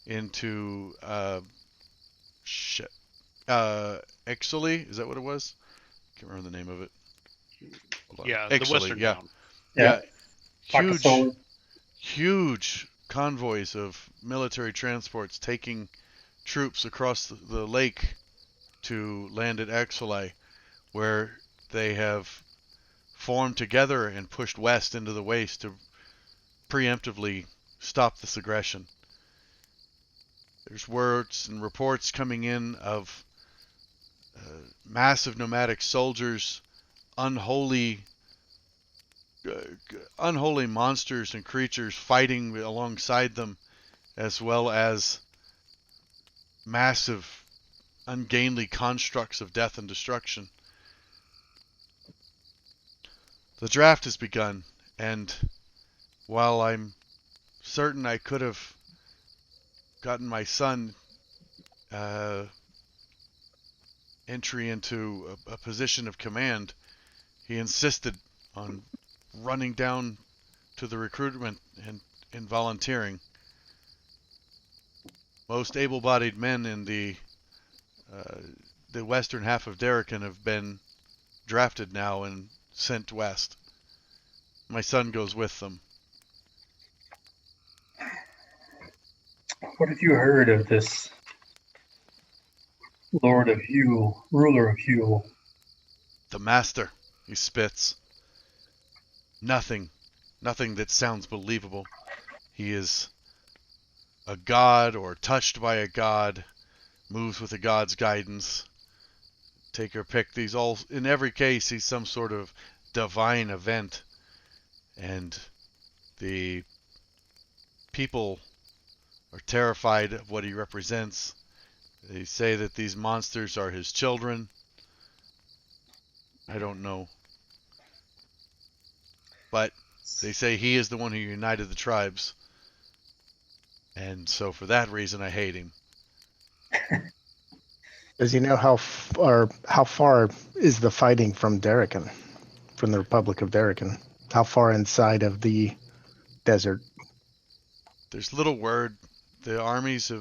into Exley. Is that what it was? Can't remember the name of it. Yeah, Exley, the western town. Yeah. Huge convoys of military transports taking troops across the lake to land at Exley, where they have formed together and pushed west into the waste to preemptively stop this aggression. There's words and reports coming in of massive nomadic soldiers, unholy monsters and creatures fighting alongside them, as well as massive, ungainly constructs of death and destruction. The draft has begun, and while I'm certain I could have gotten my son entry into a position of command, he insisted on running down to the recruitment and volunteering. Most able-bodied men in the western half of Darrican have been drafted now and sent west. My son goes with them. What have you heard of this Lord of Hule, ruler of Hule? The master, he spits. Nothing that sounds believable. He is a god or touched by a god, moves with a god's guidance. Take your pick. These all, in every case, he's some sort of divine event. And the people are terrified of what he represents. They say that these monsters are his children. I don't know. But they say he is the one who united the tribes. And so for that reason, I hate him. Does he know how far is the fighting from Darrican, from the Republic of Darrican? How far inside of the desert? There's little word. The armies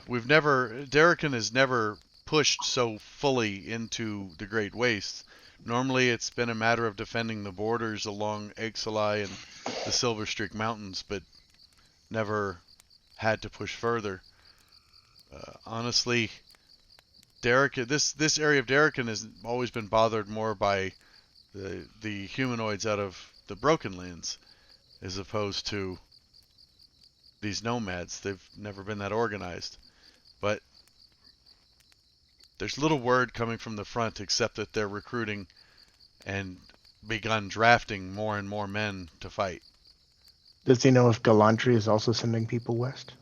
Darrican has never pushed so fully into the Great Wastes. Normally it's been a matter of defending the borders along Exley and the Silver Streak Mountains, but never had to push further. Honestly, Darrican, this area of Darrican has always been bothered more by the humanoids out of the Broken Lands, as opposed to these nomads. They've never been that organized. But there's little word coming from the front except that they're recruiting and begun drafting more and more men to fight. Does he know if Galantry is also sending people west?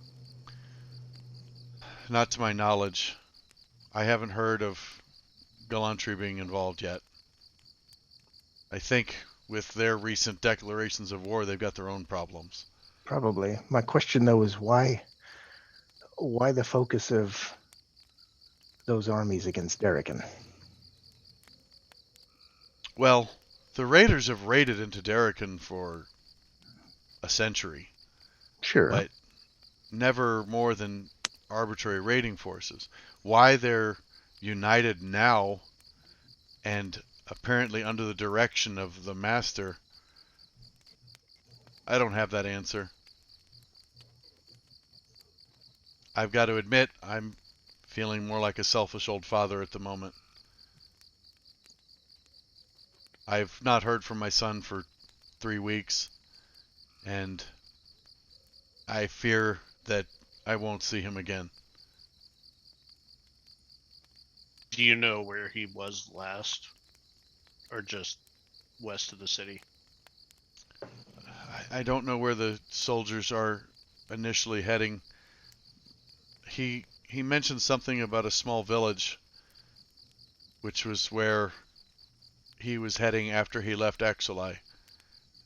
Not to my knowledge. I haven't heard of Galantry being involved yet. I think with their recent declarations of war, they've got their own problems. Probably. My question, though, is why the focus of those armies against Darrican? Well, the raiders have raided into Darrican for a century. Sure. But never more than arbitrary raiding forces. Why they're united now and apparently under the direction of the master, I don't have that answer. I've got to admit, I'm feeling more like a selfish old father at the moment. I've not heard from my son for 3 weeks, and I fear that I won't see him again. Do you know where he was last? Or just west of the city? I don't know where the soldiers are initially heading. He mentioned something about a small village, which was where he was heading after he left Exili.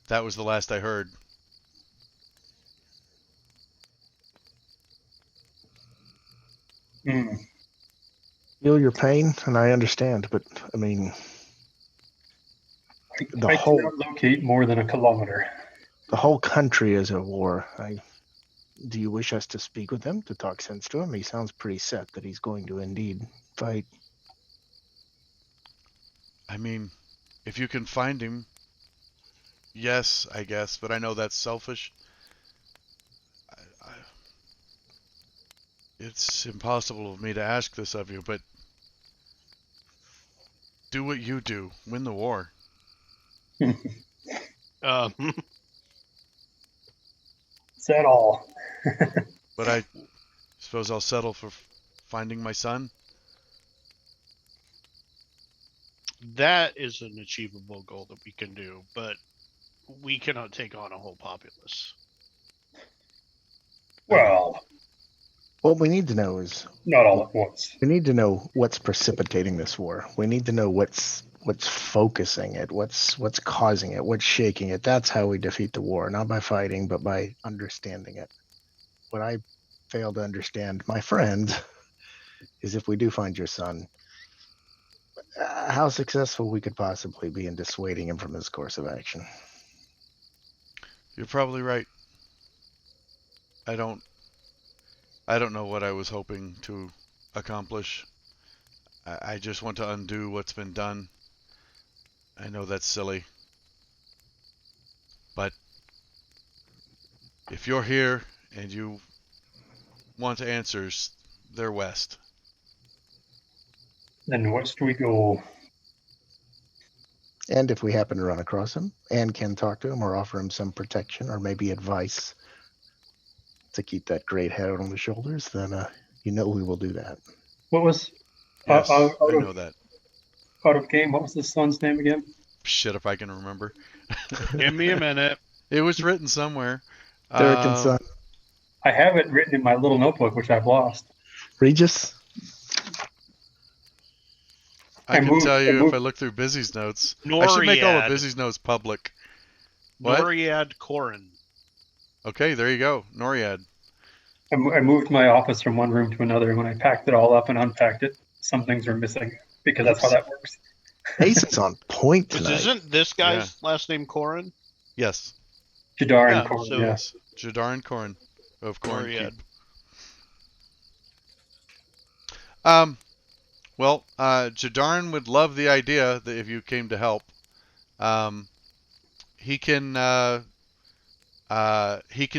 That was the last I heard. Feel your pain, and I understand, but I mean, I cannot locate more than a kilometer. The whole country is at war. Do you wish us to speak with him, to talk sense to him? He sounds pretty set that he's going to indeed fight. I mean, if you can find him, yes, I guess, but I know that's selfish. It's impossible of me to ask this of you, but do what you do. Win the war. Said all. But I suppose I'll settle for finding my son. That is an achievable goal that we can do, but we cannot take on a whole populace. Well, what we need to know is not all at once. We need to know what's precipitating this war. We need to know what's focusing it, what's causing it, what's shaking it. That's how we defeat the war, not by fighting, but by understanding it. What I fail to understand, my friend, is if we do find your son, how successful we could possibly be in dissuading him from his course of action. You're probably right. I don't know what I was hoping to accomplish. I just want to undo what's been done. I know that's silly. But if you're here and you want answers, they're west. Then west we go. And if we happen to run across him and can talk to him or offer him some protection or maybe advice to keep that great head on the shoulders, then we will do that. What was... Yes, I know that. Out of game, what was the son's name again? Shit, if I can remember. Give me a minute. It was written somewhere. Darrican's son. I have it written in my little notebook, which I've lost. Regis? I can tell you if I look through Busy's notes. Noriad. I should make all of Busy's notes public. What? Noriad Corin. Okay, there you go. Noriad. I moved my office from one room to another, and when I packed it all up and unpacked it, some things were missing, because that's how that works. Ace is on point tonight. Isn't this guy's last name Corin? Yes. Jadar and Corin, so yes. Jadar and Corin of Corin Noriad. Keep. Well, Jadarn would love the idea that if you came to help. He can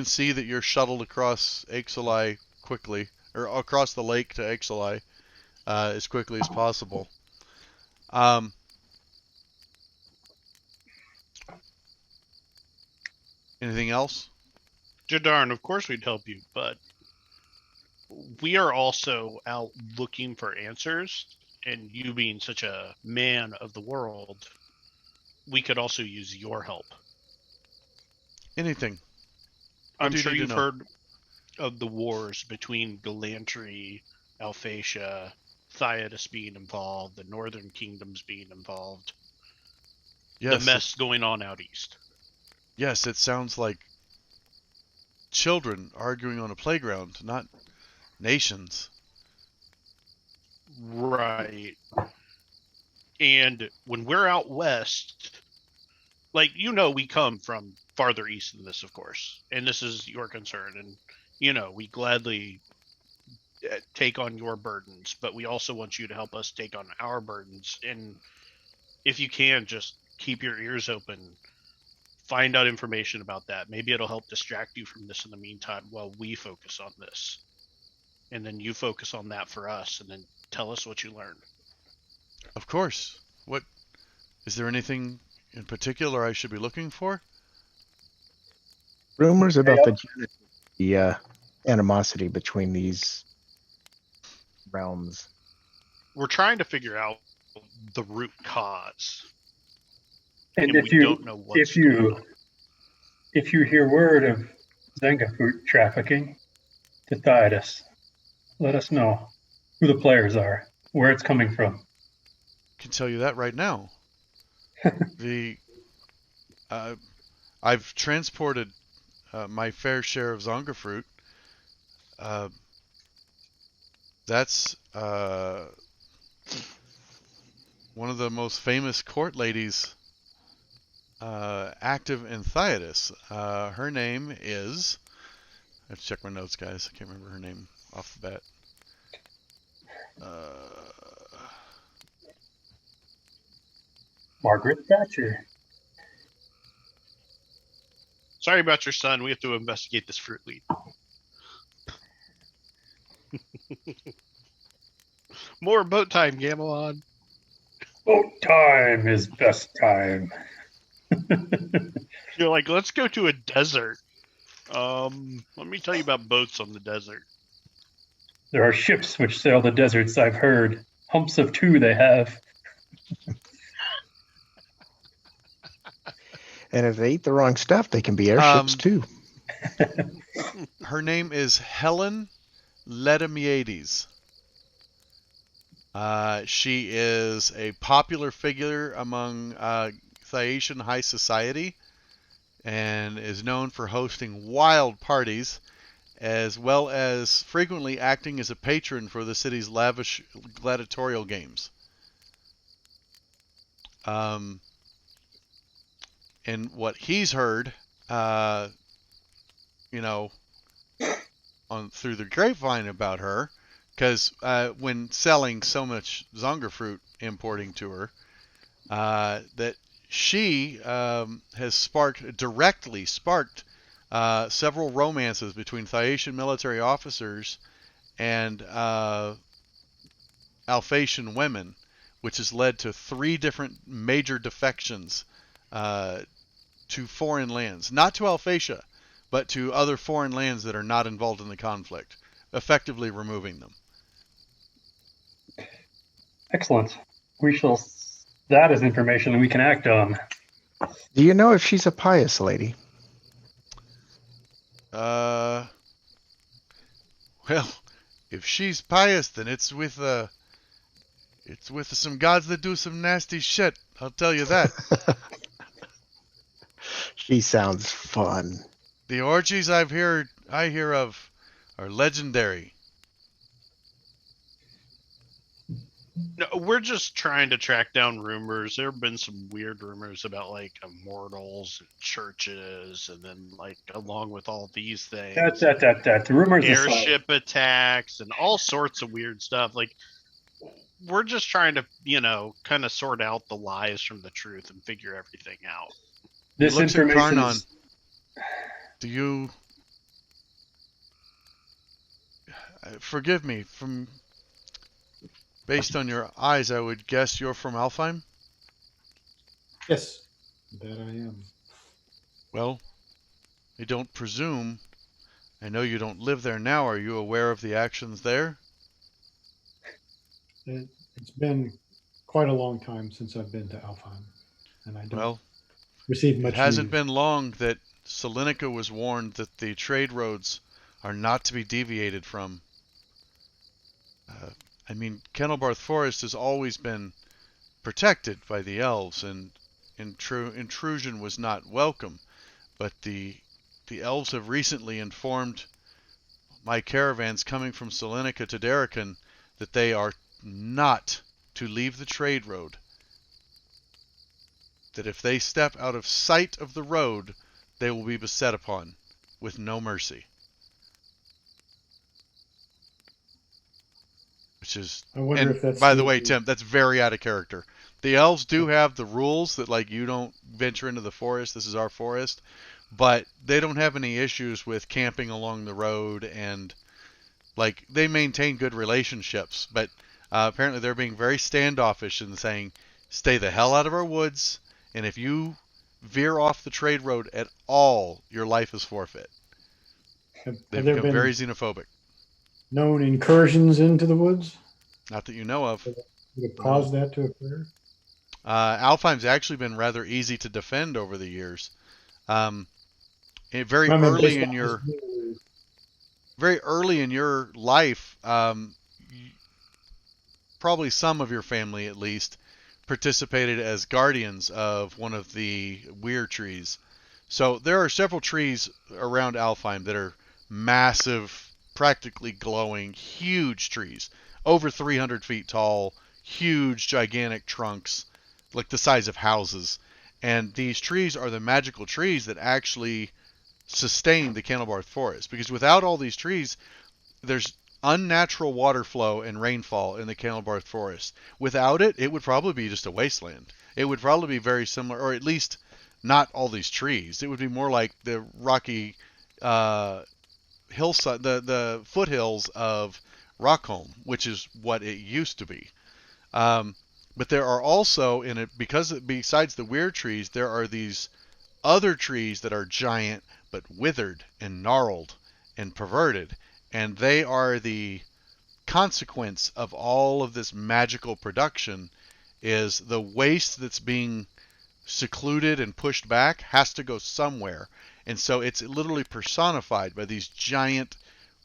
see that you're shuttled across Ixali quickly, or across the lake to Ixali as quickly as possible. Anything else? Jadarn, of course we'd help you, but we are also out looking for answers, and you being such a man of the world, we could also use your help. Anything. I'm sure you've heard of the wars between Galantry, Alphatia, Theodos being involved, the Northern Kingdoms being involved. Yes, the mess going on out east. Yes, it sounds like children arguing on a playground, not nations. Right. And when we're out west, like, we come from farther east than this, of course, and this is your concern, and we gladly take on your burdens, but we also want you to help us take on our burdens. And if you can, just keep your ears open, find out information about that. Maybe it'll help distract you from this in the meantime while we focus on this, and then you focus on that for us, and then tell us what you learned. Of course. What is there anything in particular I should be looking for? Rumors about the animosity between these realms. We're trying to figure out the root cause, and if you hear word of Zenga fruit trafficking to Theodos, let us know who the players are, where it's coming from. I can tell you that right now. I've transported my fair share of Zonga fruit. That's one of the most famous court ladies active in Theodos. Her name is... I have to check my notes, guys. I can't remember her name off the bat. Margaret Thatcher. Sorry about your son. We have to investigate this fruit lead. More boat time, Gamelon. Boat time is best time. You're like, let's go to a desert. Let me tell you about boats on the desert. There are ships which sail the deserts, I've heard. Humps of 2 they have. And if they eat the wrong stuff, they can be airships too. Her name is Helen Ledimiades. She is a popular figure among Thaetian high society and is known for hosting wild parties, as well as frequently acting as a patron for the city's lavish gladiatorial games. And what he's heard, through the grapevine about her, because when selling so much Zonga fruit importing to her, that she has directly sparked several romances between Thaetian military officers and Alphatian women, which has led to 3 different major defections to foreign lands. Not to Alphatia, but to other foreign lands that are not involved in the conflict, effectively removing them. Excellent. That is information that we can act on. Do you know if she's a pious lady? Well, if she's pious, then it's with some gods that do some nasty shit. I'll tell you that. She sounds fun. The orgies I hear of are legendary. No, we're just trying to track down rumors. There have been some weird rumors about like immortals and churches, and then like along with all these things, the rumors, airship attacks, and all sorts of weird stuff. Like, we're just trying to, kind of sort out the lies from the truth and figure everything out. This information. Karnan, do you forgive me from? Based on your eyes, I would guess you're from Alfheim? Yes, that I am. Well, I don't presume. I know you don't live there now. Are you aware of the actions there? It's been quite a long time since I've been to Alfheim, and I don't receive much. It hasn't been long that Salonika was warned that the trade roads are not to be deviated from. I mean, Kenilbarth Forest has always been protected by the elves, and intrusion was not welcome. But the elves have recently informed my caravans coming from Salonika to Darrican that they are not to leave the trade road. That if they step out of sight of the road, they will be beset upon with no mercy. Which is, I wonder if that's by the way, Tim, that's very out of character. The elves do have the rules that, like, you don't venture into the forest. This is our forest. But they don't have any issues with camping along the road, and, like, they maintain good relationships. But apparently they're being very standoffish and saying, stay the hell out of our woods, and if you veer off the trade road at all, your life is forfeit. They've become very xenophobic. Known incursions into the woods? Not that you know of. Would it cause that to occur? Alfheim's actually been rather easy to defend over the years. Very early in your life, probably some of your family at least participated as guardians of one of the weir trees. So there are several trees around Alfheim that are massive, practically glowing, huge trees, over 300 feet tall, huge, gigantic trunks, like the size of houses. And these trees are the magical trees that actually sustain the Kenilbarth Forest. Because without all these trees, there's unnatural water flow and rainfall in the Kenilbarth Forest. Without it, it would probably be just a wasteland. It would probably be very similar, or at least not all these trees. It would be more like the rocky hillside, the foothills of Rockholm, which is what it used to be. But there are also in it, because besides the weird trees, there are these other trees that are giant but withered and gnarled and perverted, and they are the consequence of all of this magical production. Is the waste that's being secluded and pushed back has to go somewhere, and so it's literally personified by these giant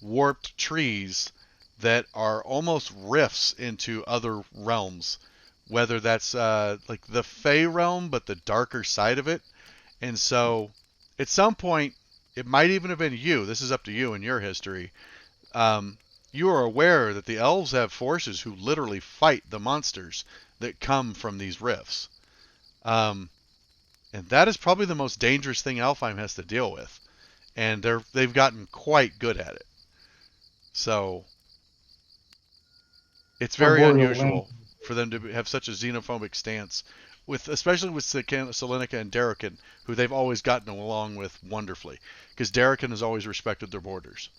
warped trees that are almost rifts into other realms, whether that's like the Fey realm but the darker side of it. And so at some point, it might even have been you, this is up to you in your history, you are aware that the elves have forces who literally fight the monsters that come from these rifts. And that is probably the most dangerous thing Alfheim has to deal with. And they've gotten quite good at it. So it's very unusual for them to have such a xenophobic stance, especially with Salonika and Darrican, who they've always gotten along with wonderfully, because Darrican has always respected their borders.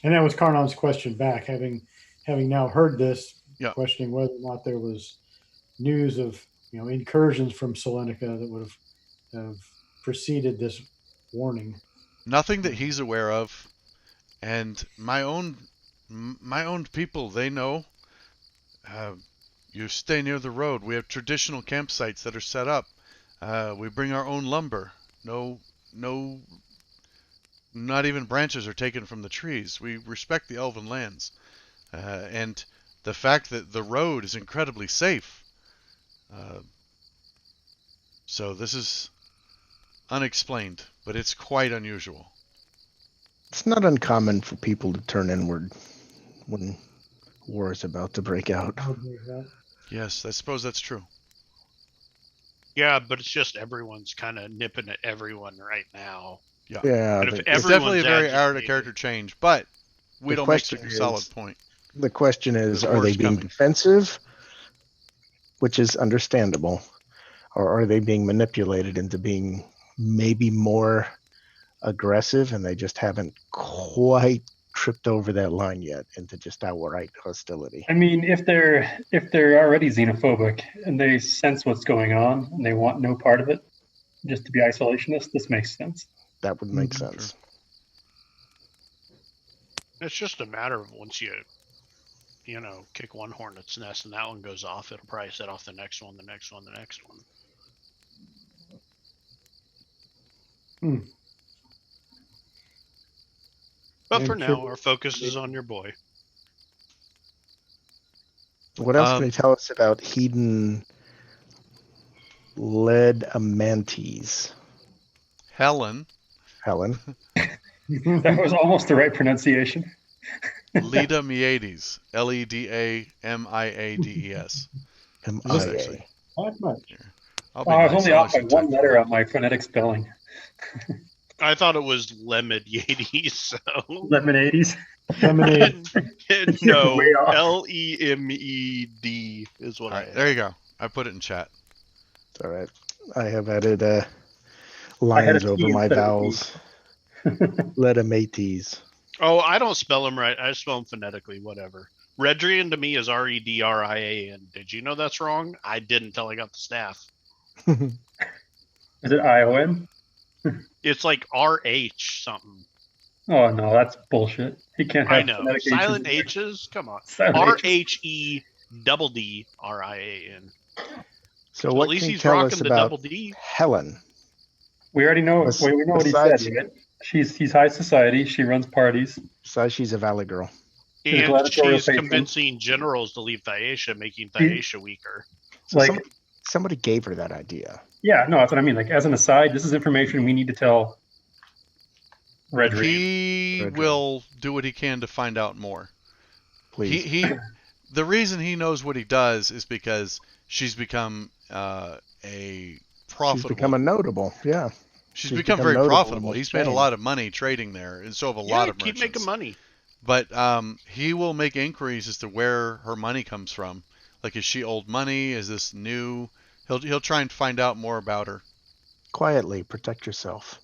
And that was Karnon's question back, having now heard this, questioning whether or not there was news of incursions from Salonika that would have preceded this warning. Nothing that he's aware of, and my own people, they know. You stay near the road. We have traditional campsites that are set up. We bring our own lumber. No, not even branches are taken from the trees. We respect the elven lands. And the fact that the road is incredibly safe. So this is unexplained, but it's quite unusual. It's not uncommon for people to turn inward when war is about to break out. Yes, I suppose that's true. Yeah, but it's just everyone's kind of nipping at everyone right now. Yeah. It's definitely a very out of character change, but we don't make such a solid point. The question is, are they being defensive, which is understandable, or are they being manipulated into being maybe more aggressive, and they just haven't quite tripped over that line yet into just outright hostility? I mean, if they're already xenophobic and they sense what's going on and they want no part of it, just to be isolationist, this makes sense. That would make sense. It's just a matter of once you kick one hornet's nest and that one goes off, it'll probably set off the next one, the next one, the next one. But for now, our focus is on your boy. What else can you tell us about Hedon Ledamantes? Helen. That was almost the right pronunciation. Ledamiades. Ledamiades. M-I-A. Not much. I was only off by one letter on my phonetic spelling. I thought it was Lemoniades. So. Lemonades? Lemonade. No, Lemed is what I have. There you go. I put it in chat. All right. I have added lines over my vowels. Ledamates. Oh, I don't spell them right. I spell them phonetically, whatever. Redrian to me is Redrian. Did you know that's wrong? I didn't until I got the staff. Is it ION? It's like RH something. Oh, no, that's bullshit. He can't have silent H's. Come on. RHEDDRIAN. So what at least he's rocking the double D. Helen. We already know. We know what he said. Right? He's high society. She runs parties. Besides, she's a valley girl. And she's convincing generals to leave Thaisha, making Thaisha weaker. So somebody gave her that idea. Yeah, no, that's what I mean. Like, as an aside, this is information we need to tell Redrian. He will do what he can to find out more. Please. The reason he knows what he does is because she's become a profitable. She's become a notable, yeah. She's become very profitable. He's made a lot of money trading there, and so have a lot of merchants. Keep making money. But he will make inquiries as to where her money comes from. Like, is she old money? Is this new? He'll try and find out more about her. Quietly, protect yourself.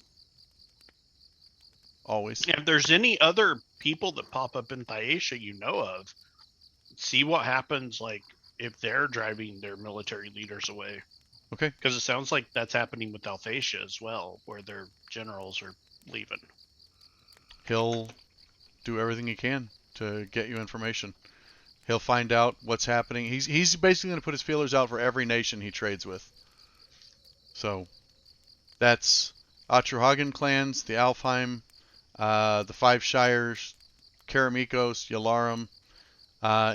Always. If there's any other people that pop up in Thaisha you know of, see what happens, like, if they're driving their military leaders away. Okay. Because it sounds like that's happening with Alphatia as well, where their generals are leaving. He'll do everything he can to get you information. He'll find out what's happening. He's basically going to put his feelers out for every nation he trades with. So that's Atrahagan clans, the Alfheim, the Five Shires, Karamikos, Yalarum.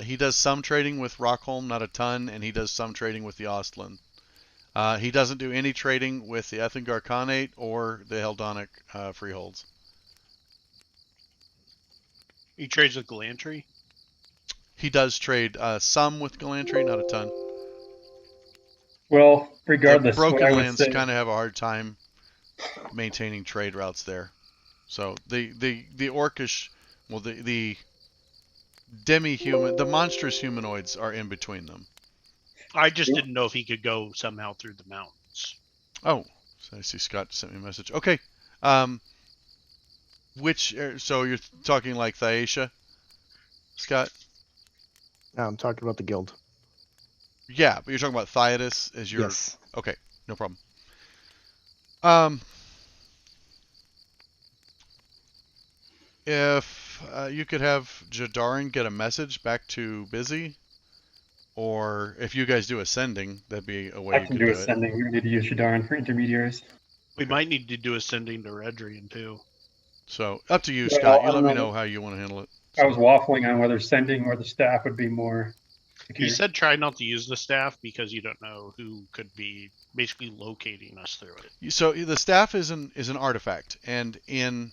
He does some trading with Rockholm, not a ton, and he does some trading with the Ostland. He doesn't do any trading with the Ethingar Khanate or the Heldonic freeholds. He trades with Galantry? He does trade some with Galantry, not a ton. Well, regardless, the Broken Lands kind of have a hard time maintaining trade routes there. So the orcish, well, the demi-human, the monstrous humanoids are in between them. I just didn't know if he could go somehow through the mountains. Oh, so I see Scott sent me a message. Okay. So you're talking like Thaisha, Scott? No, I'm talking about the guild. Yeah, but you're talking about Theodos as your... Yes. Okay, no problem. If you could have Jadarin get a message back to Busy, or if you guys do ascending, that'd be a way you could do it. I can do ascending. We need to use Jadarin for intermediaries. We might need to do ascending to Redrian too. So up to you, Scott. You let me know how you want to handle it. I was waffling on whether sending or the staff would be more secure. You said try not to use the staff because you don't know who could be basically locating us through it. So the staff is an artifact, and in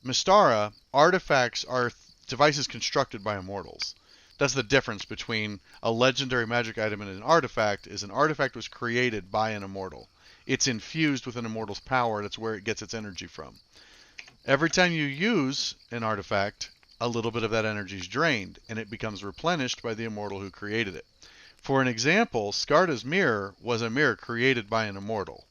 Mystara, artifacts are devices constructed by immortals. That's the difference between a legendary magic item and an artifact. Is an artifact was created by an immortal. It's infused with an immortal's power. That's where it gets its energy from. Every time you use an artifact, a little bit of that energy is drained, and it becomes replenished by the immortal who created it. For an example, Skarta's mirror was a mirror created by an immortal.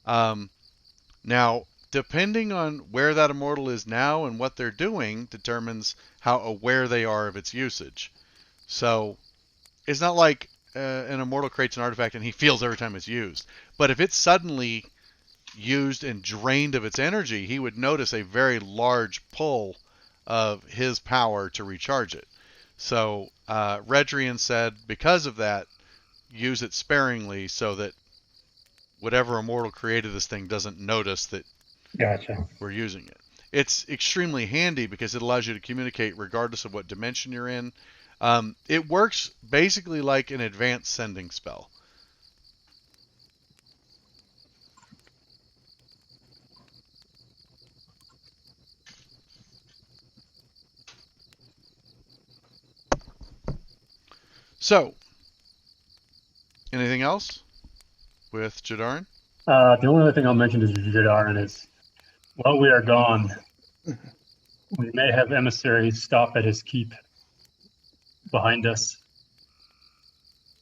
Now, depending on where that immortal is now and what they're doing determines how aware they are of its usage. So, it's not like an immortal creates an artifact and he feels every time it's used. But if it's suddenly used and drained of its energy, he would notice a very large pull of his power to recharge it. So Redrian said, because of that, use it sparingly so that whatever immortal created this thing doesn't notice that we're using it. It's extremely handy because it allows you to communicate regardless of what dimension you're in. It works basically like an advanced sending spell. So, anything else with Jadarin? The only other thing I'll mention is Jadarin is, while we are gone, we may have emissaries stop at his keep behind us.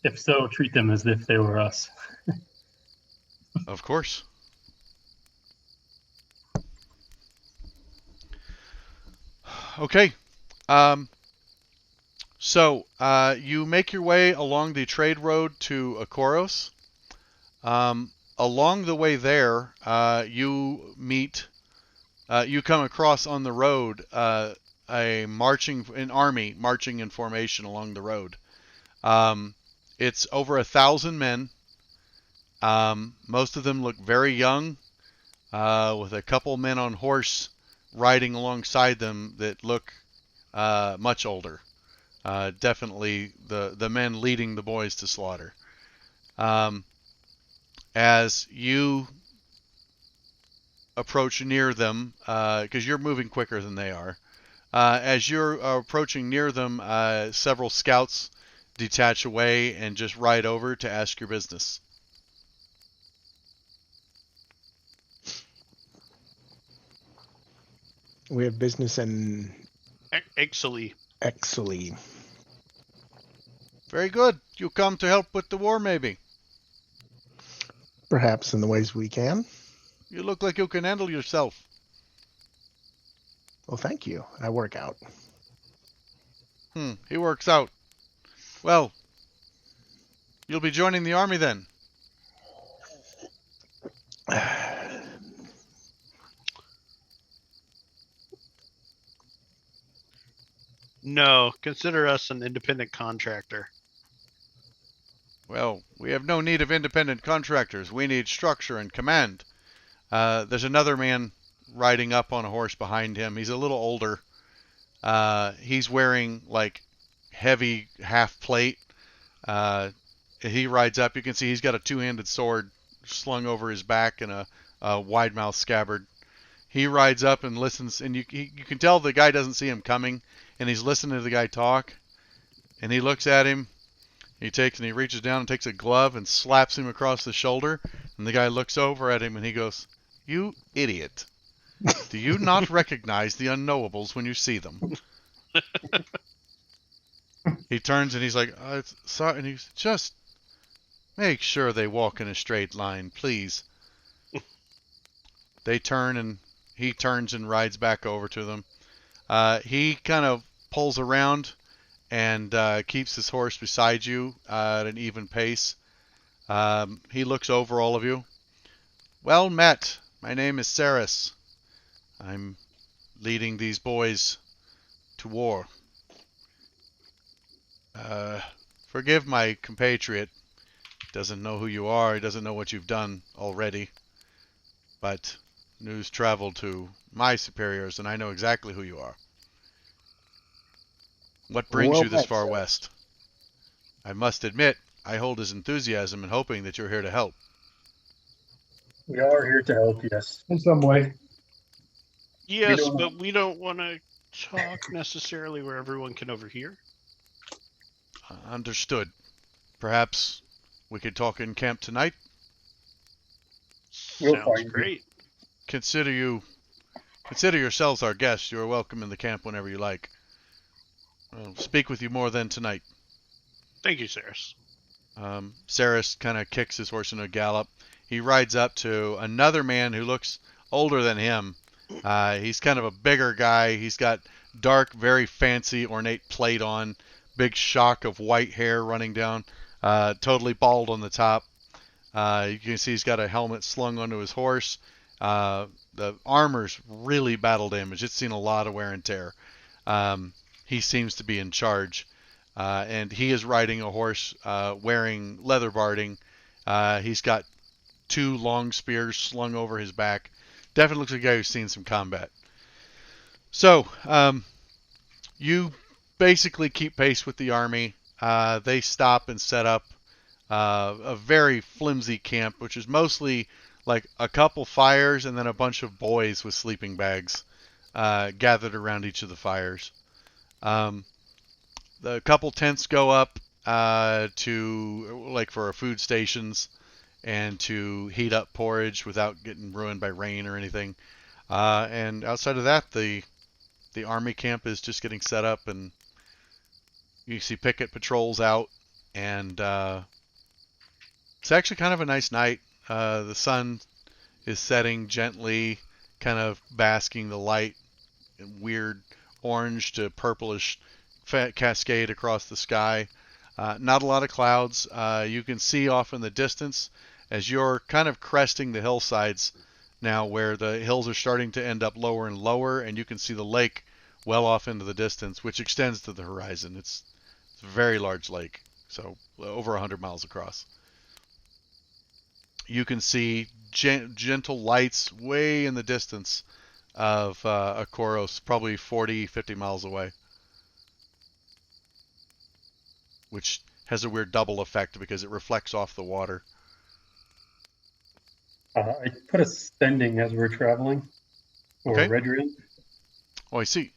If so, treat them as if they were us. Of course. Okay. So you make your way along the trade road to Akoros. Along the way there, you come across on the road an army marching in formation along the road. It's over 1,000 men. Most of them look very young, with a couple men on horse riding alongside them that look much older. Definitely the men leading the boys to slaughter. As you approach near them, because you're moving quicker than they are, as you're approaching near them, several scouts detach away and just ride over to ask your business. We have business in Exley. Very good. You come to help with the war, maybe? Perhaps in the ways we can. You look like you can handle yourself. Well, thank you. I work out. He works out. Well, you'll be joining the army then. No, consider us an independent contractor. Well, we have no need of independent contractors. We need structure and command. There's another man riding up on a horse behind him. He's a little older. He's wearing like heavy half plate. He rides up. You can see he's got a two-handed sword slung over his back and a wide-mouth scabbard. He rides up and listens, and you can tell the guy doesn't see him coming, and he's listening to the guy talk. And he looks at him. He reaches down and takes a glove and slaps him across the shoulder. And the guy looks over at him and he goes, "You idiot. Do you not recognize the unknowables when you see them?" He turns and he's like, "Sorry," and he's just make sure they walk in a straight line, please. They turn and he turns and rides back over to them. He kind of pulls around and keeps his horse beside you at an even pace. He looks over all of you. "Well met. My name is Saris. I'm leading these boys to war. Forgive my compatriot. He doesn't know who you are. He doesn't know what you've done already. But news traveled to my superiors, and I know exactly who you are. What brings you this far west? I must admit, I hold his enthusiasm in hoping that you're here to help." We are here to help, yes. In some way. Yes, but we don't want to talk necessarily where everyone can overhear. Understood. Perhaps we could talk in camp tonight? Sounds great. Consider yourselves our guests. You are welcome in the camp whenever you like. I'll speak with you more then tonight. Thank you, Saris. Saris kind of kicks his horse into a gallop. He rides up to another man who looks older than him. He's kind of a bigger guy. He's got dark, very fancy, ornate plate on, big shock of white hair running down, totally bald on the top. You can see he's got a helmet slung onto his horse. The armor's really battle damaged. It's seen a lot of wear and tear. He seems to be in charge. And he is riding a horse wearing leather barding. He's got 2 long spears slung over his back. Definitely looks like a guy who's seen some combat. So, you basically keep pace with the army. They stop and set up a very flimsy camp, which is mostly like a couple fires and then a bunch of boys with sleeping bags gathered around each of the fires. The couple tents go up to like for our food stations and to heat up porridge without getting ruined by rain or anything. And outside of that, the army camp is just getting set up, and you see picket patrols out, and it's actually kind of a nice night. The sun is setting gently, kind of basking the light, weird orange to purplish cascade across the sky. Not a lot of clouds. You can see off in the distance as you're kind of cresting the hillsides now, where the hills are starting to end up lower and lower, and you can see the lake well off into the distance, which extends to the horizon. It's a very large lake, so over 100 miles across. You can see gentle lights way in the distance of Akoros, probably 40, 50 miles away, which has a weird double effect because it reflects off the water. I put a sending as we're traveling, or okay. Redrian. Oh, I see.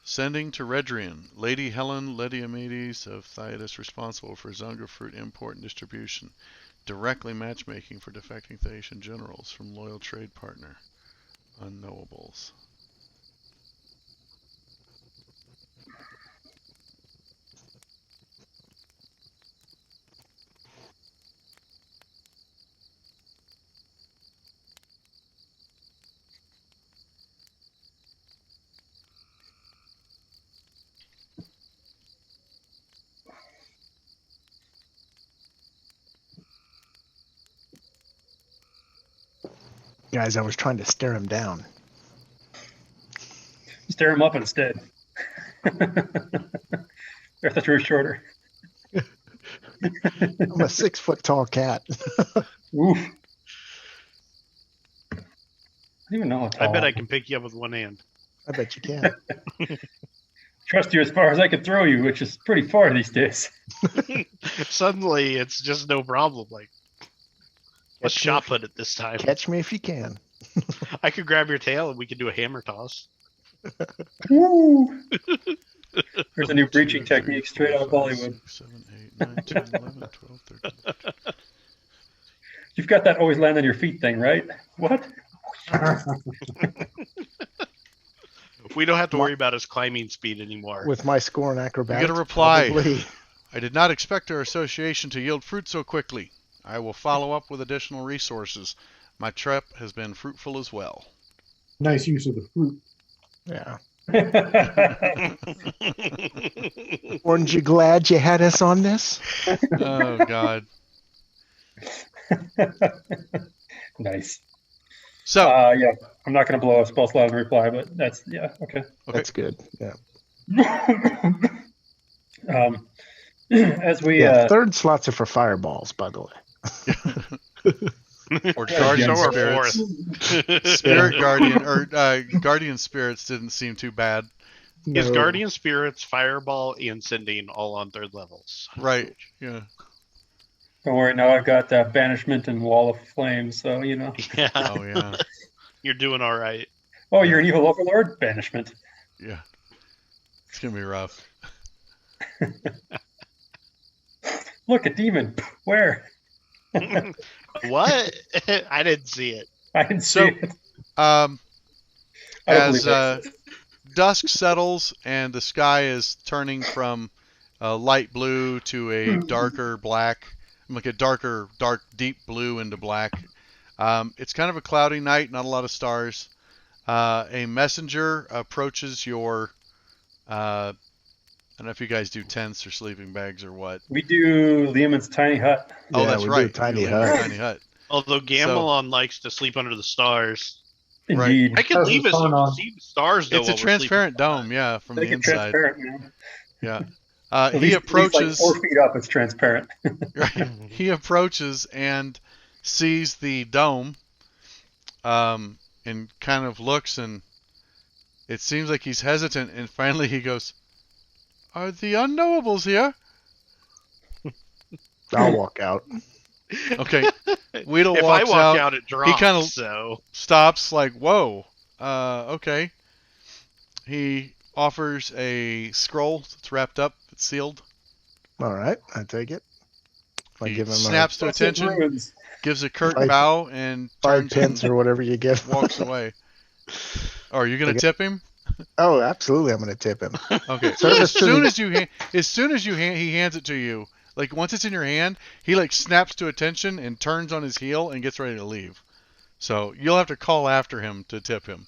Sending to Redrian. Lady Helen Lediomedes of Thaidas responsible for Zunga fruit import and distribution. Directly matchmaking for defecting Thasian generals from loyal trade partner. Unknowables. Guys, I was trying to stare him down. Stare him up instead. I thought you were shorter. I'm a 6 foot tall cat. Oof. I don't even know how tall. I bet I can pick you up with one hand. I bet you can. Trust you as far as I can throw you, which is pretty far these days. Suddenly, it's just no problem. Like, let's shot put it this time. Catch me if you can. I could grab your tail and we could do a hammer toss. Woo! There's a new breaching technique straight out of Bollywood. 7, 8, 9, 10, 11, 12, 13. You've got that always land on your feet thing, right? What? We don't have to worry about his climbing speed anymore. With my score in acrobatics. You get a reply. Probably. I did not expect our association to yield fruit so quickly. I will follow up with additional resources. My trip has been fruitful as well. Nice use of the fruit. Yeah. Weren't you glad you had us on this? Oh, God. Nice. So, yeah, I'm not going to blow a spell slot in reply, but that's, yeah, okay. That's good. Yeah. As we third slots are for fireballs, by the way. or guardian spirits. Spirit guardian or guardian spirits didn't seem too bad. No. Is guardian spirits, fireball, and sending all on third levels? Right. Yeah. Don't worry, now I've got banishment and wall of flame, so you know. Yeah. Oh yeah. You're doing all right. Oh, you're an evil overlord? Banishment. Yeah. It's gonna be rough. Look, a demon. Where? What? I didn't see it. I didn't see it. As dusk settles and the sky is turning from light blue to a darker black, like a dark, deep blue into black. It's kind of a cloudy night, not a lot of stars. A messenger approaches your. I don't know if you guys do tents or sleeping bags or what. We do Lehman's tiny hut. Oh, yeah, that's right. Tiny hut. Tiny hut. Although Gamelon likes to sleep under the stars. Indeed. Right. I could leave it so you can see the stars. Though, it's a transparent dome, yeah, from the inside. Transparent, man. Yeah. He approaches. Like 4 feet up, it's transparent. Right. He approaches and sees the dome, and kind of looks and It seems like he's hesitant, and finally he goes, "Are the unknowables here?" I'll walk out. Okay. Weedle if walks I walk out. it drops. He kind of so stops, like, "Whoa, okay." He offers a scroll. It's wrapped up. It's sealed. All right, I take it. He snaps to attention, gives a curt bow, and 5 pence or whatever you give. Walks away. Oh, are you going to tip him? Oh, absolutely, I'm going to tip him. Okay. As soon as he hands it to you, like once it's in your hand, he like snaps to attention and turns on his heel and gets ready to leave. So you'll have to call after him to tip him.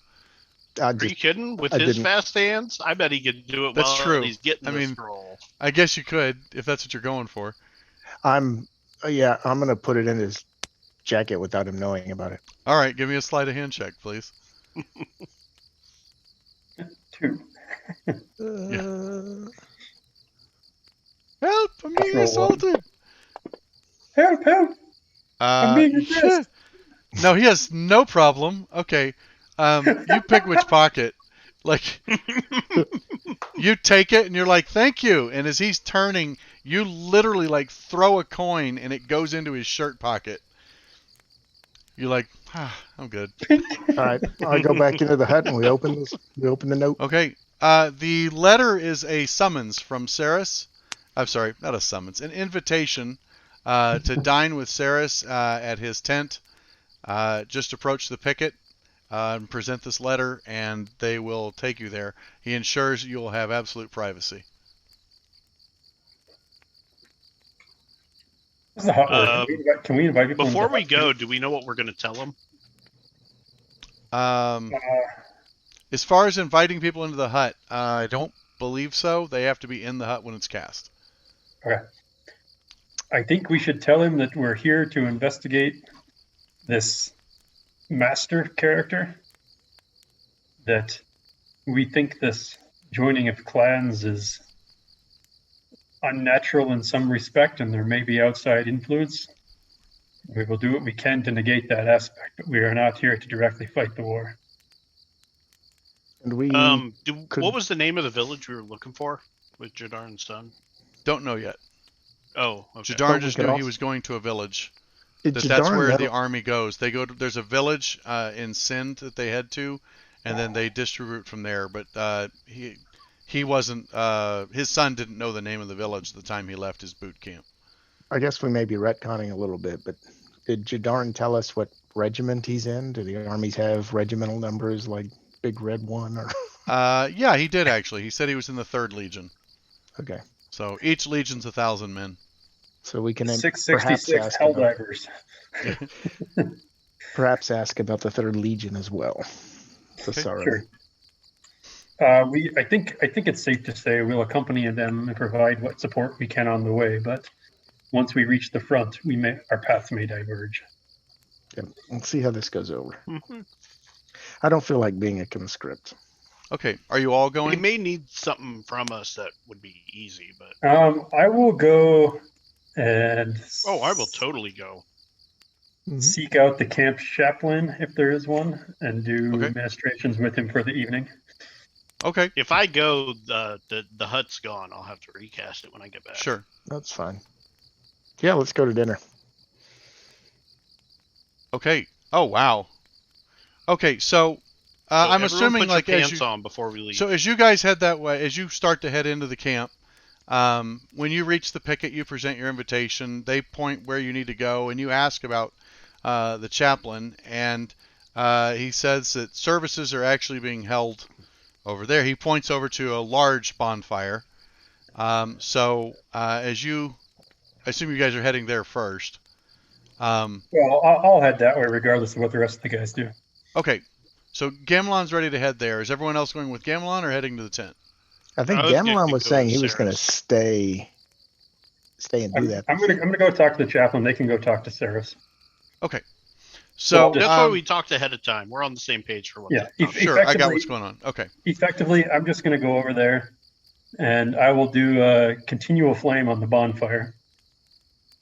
Are you kidding? With his fast hands, I bet he could do it while he's getting the scroll. I guess you could if that's what you're going for. I'm going to put it in his jacket without him knowing about it. All right, give me a sleight of hand check, please. 2. Help! I'm being assaulted. Help! I'm being addressed. No, he has no problem. Okay, you pick which pocket. Like, you take it and you're like, "Thank you." And as he's turning, you literally like throw a coin and it goes into his shirt pocket. You're like, I'm good. All right, I go back into the hut and we open the note. Okay. The letter is a summons from Saris. I'm sorry, not a summons, an invitation to dine with Saris at his tent. Just approach the picket and present this letter, and they will take you there. He ensures you will have absolute privacy. This is a hot word. Can we invite people? Before we go, do we know what we're going to tell them? As far as inviting people into the hut, I don't believe so. They have to be in the hut when it's cast. Okay. I think we should tell him that we're here to investigate this master character. That we think this joining of clans is unnatural in some respect, and there may be outside influence. We will do what we can to negate that aspect, but we are not here to directly fight the war. And we what was the name of the village we were looking for with Jadarn's son? Don't know yet. Oh, okay. Jadarn just knew he was going to a village. That's where the army goes. They go to, there's a village in Sind that they head to, and then they distribute from there. But he wasn't. His son didn't know the name of the village at the time he left his boot camp. I guess we may be retconning a little bit, but did Jadarn tell us what regiment he's in? Do the armies have regimental numbers like Big Red One? Or yeah, he did actually. He said he was in the 3rd Legion. Okay. So each legion's 1,000 men. So we can 666 Helldivers. Perhaps ask about the 3rd Legion as well. So sorry. Sure. I think it's safe to say we'll accompany them and provide what support we can on the way. But once we reach the front, our paths may diverge. Yeah, we'll see how this goes over. I don't feel like being a conscript. Okay, are you all going? He may need something from us that would be easy, but I will go and I will totally go. Seek out the camp chaplain if there is one, and do administrations with him for the evening. Okay. If I go, the hut's gone. I'll have to recast it when I get back. Sure, that's fine. Yeah, let's go to dinner. Okay. Oh wow. Okay, so I'm assuming like as you on before we leave. So as you guys head that way, as you start to head into the camp, when you reach the picket, you present your invitation. They point where you need to go, and you ask about the chaplain, and he says that services are actually being held over there. He points over to a large bonfire. So as you, I assume you guys are heading there first. Well, I'll head that way regardless of what the rest of the guys do. Okay. So Gamlon's ready to head there. Is everyone else going with Gamlon or heading to the tent? I think Gamlon was saying he was going to stay and do that. I'm going to go talk to the chaplain. They can go talk to Saris. Okay. So that's why we talked ahead of time. We're on the same page for what. Yeah, sure. I got what's going on. Okay. Effectively, I'm just going to go over there, and I will do a continual flame on the bonfire.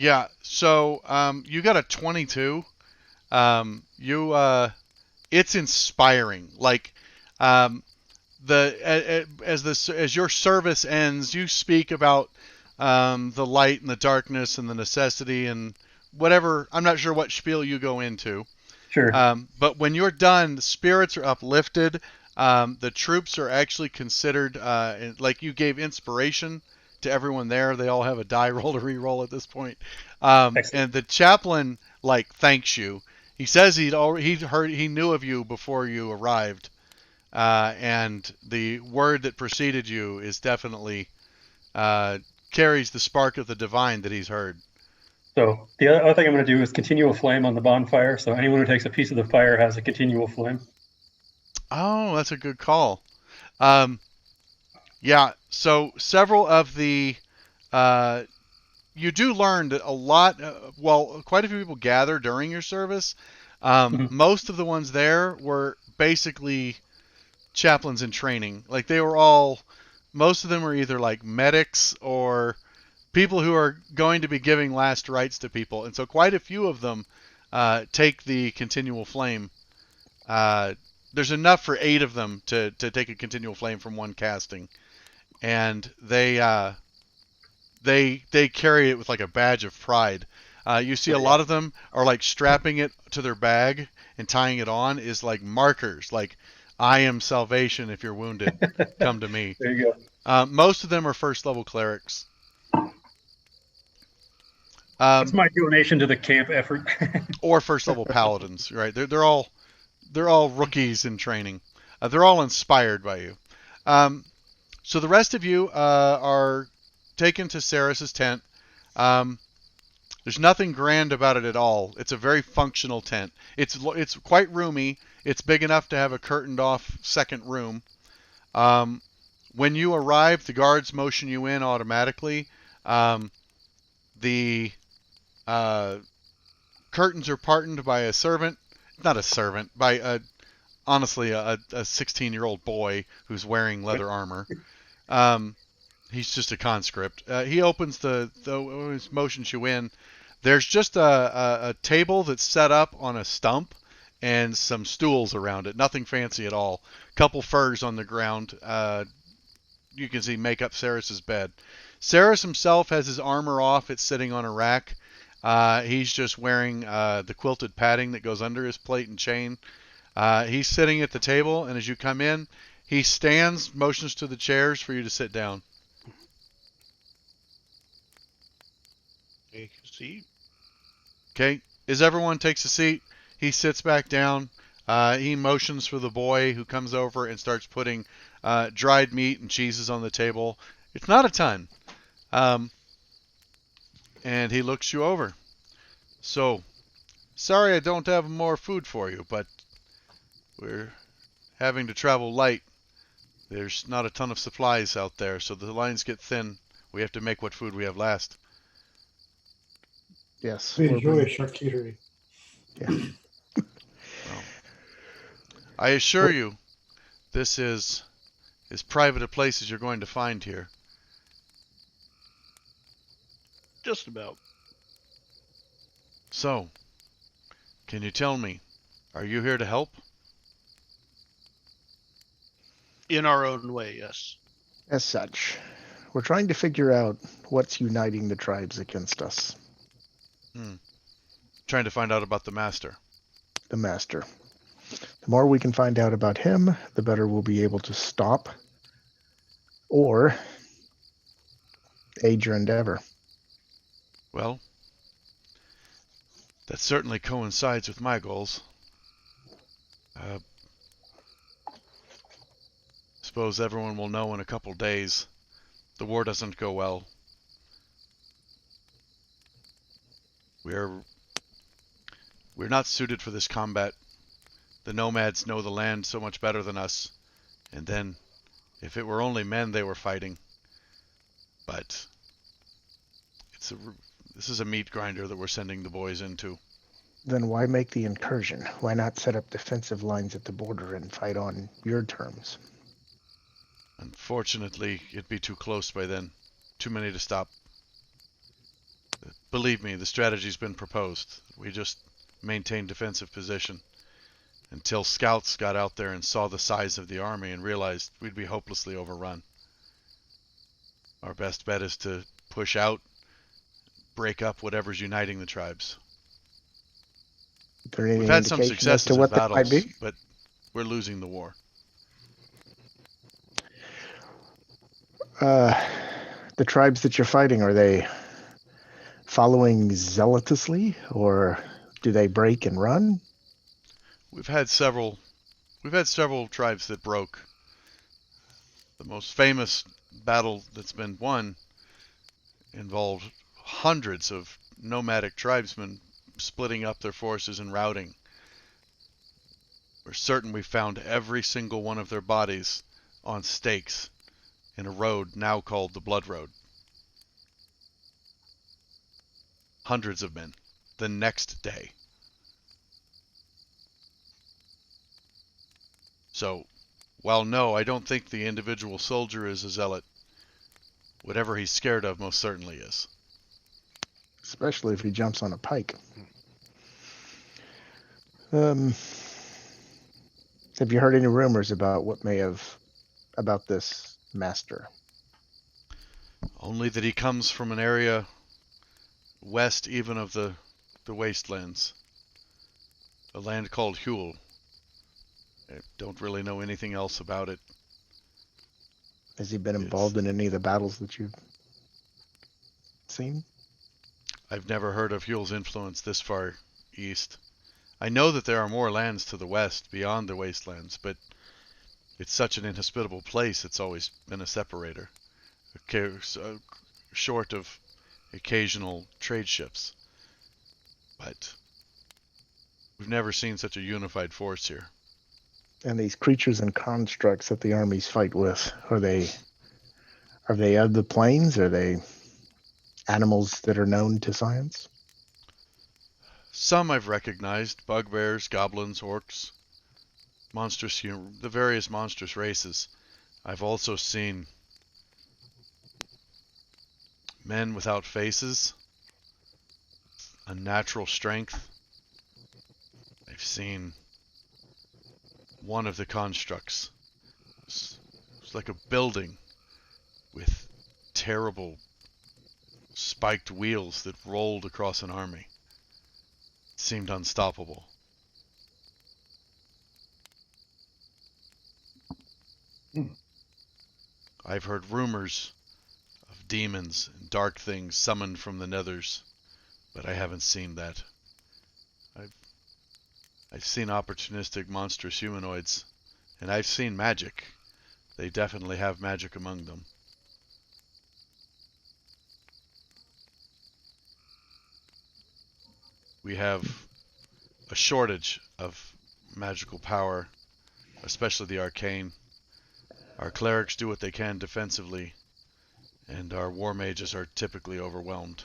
Yeah. So you got a 22. It's inspiring. Like as your service ends, you speak about the light and the darkness and the necessity and whatever. I'm not sure what spiel you go into. Sure. But when you're done, the spirits are uplifted. The troops are actually considered like you gave inspiration to everyone there. They all have a die roll to re-roll at this point. And the chaplain thanks you. He says he knew of you before you arrived, and the word that preceded you is definitely carries the spark of the divine that he's heard. So the other thing I'm going to do is continual flame on the bonfire. So anyone who takes a piece of the fire has a continual flame. Oh, that's a good call. Yeah, so several of the you do learn that a lot, quite a few people gather during your service. Most of the ones there were basically chaplains in training. Like most of them were either like medics or people who are going to be giving last rites to people. And so quite a few of them take the continual flame. There's enough for 8 of them to take a continual flame from one casting. And they carry it with like a badge of pride. You see a lot of them are like strapping it to their bag and tying it on is like markers, like I am salvation. If you're wounded, come to me. There you go. Most of them are first level clerics. That's my donation to the camp effort. Or first level paladins, right? They're all rookies in training. They're all inspired by you. So the rest of you are taken to Saris's tent. There's nothing grand about it at all. It's a very functional tent. It's quite roomy. It's big enough to have a curtained off second room. When you arrive, the guards motion you in automatically. The curtains are parted by a servant. Not a servant, by honestly a 16-year-old boy who's wearing leather armor. He's just a conscript. He opens motions you in. There's just a table that's set up on a stump and some stools around it. Nothing fancy at all. Couple furs on the ground. You can see make up Saris's bed. Saris himself has his armor off. It's sitting on a rack. He's just wearing the quilted padding that goes under his plate and chain. He's sitting at the table, and as you come in, he stands, motions to the chairs for you to sit down. Take a seat. Okay, as everyone takes a seat, he sits back down. He motions for the boy who comes over and starts putting dried meat and cheeses on the table. It's not a ton. And he looks you over. So, sorry I don't have more food for you, but we're having to travel light. There's not a ton of supplies out there, so the lines get thin. We have to make what food we have last. Yes. We enjoy charcuterie. Yeah. Well, I assure you, this is as private a place as you're going to find here. Just about. So, can you tell me, are you here to help? In our own way, yes. As such, we're trying to figure out what's uniting the tribes against us. Trying to find out about the Master. The Master. The more we can find out about him, the better we'll be able to stop or aid your endeavor. Well, that certainly coincides with my goals. Suppose everyone will know in a couple days. The war doesn't go well. We're not suited for this combat. The nomads know the land so much better than us. And then, if it were only men they were fighting. But this is a meat grinder that we're sending the boys into. Then why make the incursion? Why not set up defensive lines at the border and fight on your terms? Unfortunately, it'd be too close by then. Too many to stop. Believe me, the strategy's been proposed. We just maintain defensive position. until scouts got out there and saw the size of the army and realized we'd be hopelessly overrun. Our best bet is to push out, break up whatever's uniting the tribes. We've had some successes in battles, but we're losing the war. The tribes that you're fighting, are they following zealotously, or do they break and run? We've had several tribes that broke. The most famous battle that's been won involved hundreds of nomadic tribesmen splitting up their forces and routing. We're certain we found every single one of their bodies on stakes in a road now called the Blood Road. Hundreds of men the next day. So, while no, I don't think the individual soldier is a zealot, whatever he's scared of most certainly is. Especially if he jumps on a pike. Have you heard any rumors about about this master? Only that he comes from an area west even of the wastelands. A land called Huel. I don't really know anything else about it. Has he been involved in any of the battles that you've seen? I've never heard of Huel's influence this far east. I know that there are more lands to the west beyond the wastelands, but it's such an inhospitable place, it's always been a separator. Short of occasional trade ships. But we've never seen such a unified force here. And these creatures and constructs that the armies fight with, are they of the plains? Are they animals that are known to science? Some I've recognized: bugbears, goblins, orcs, the various monstrous races. I've also seen men without faces, unnatural strength. I've seen one of the constructs. It's like a building with terrible spiked wheels that rolled across an army. It seemed unstoppable. I've heard rumors of demons and dark things summoned from the nethers, but I haven't seen that. I've seen opportunistic monstrous humanoids, and I've seen magic. They definitely have magic among them. We have a shortage of magical power, especially the arcane. Our clerics do what they can defensively, and our war mages are typically overwhelmed.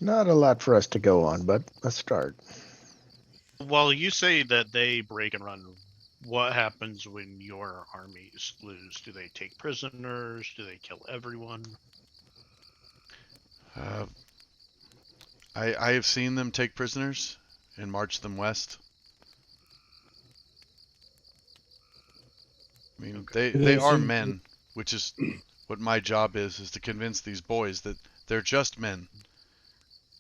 Not a lot for us to go on, but let's start. Well, you say that they break and run. What happens when your armies lose? Do they take prisoners? Do they kill everyone? I have seen them take prisoners and march them west. I mean, they are men, which is what my job is to convince these boys that they're just men.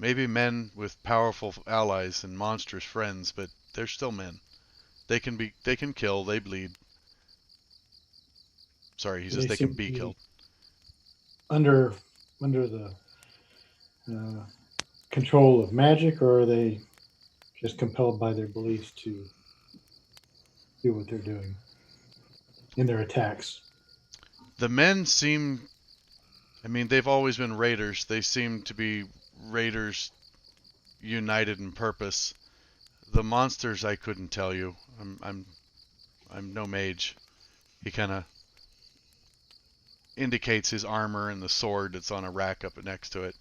Maybe men with powerful allies and monstrous friends, but they're still men. They can kill, they bleed. Sorry, he says they can be killed. Under the control of magic, or are they just compelled by their beliefs to do what they're doing in their attacks? The men seem, they've always been raiders. They seem to be raiders united in purpose. The monsters, I couldn't tell you. I'm no mage. He kind of indicates his armor and the sword that's on a rack up next to it.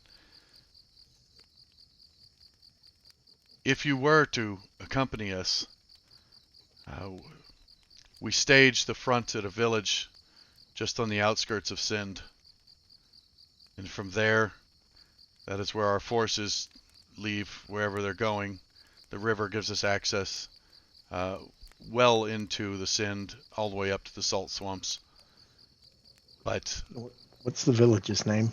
If you were to accompany us, we stage the front at a village just on the outskirts of Sind. And from there, That is where our forces leave wherever they're going. The river gives us access well into the Sind, all the way up to the salt swamps. But what's the village's name?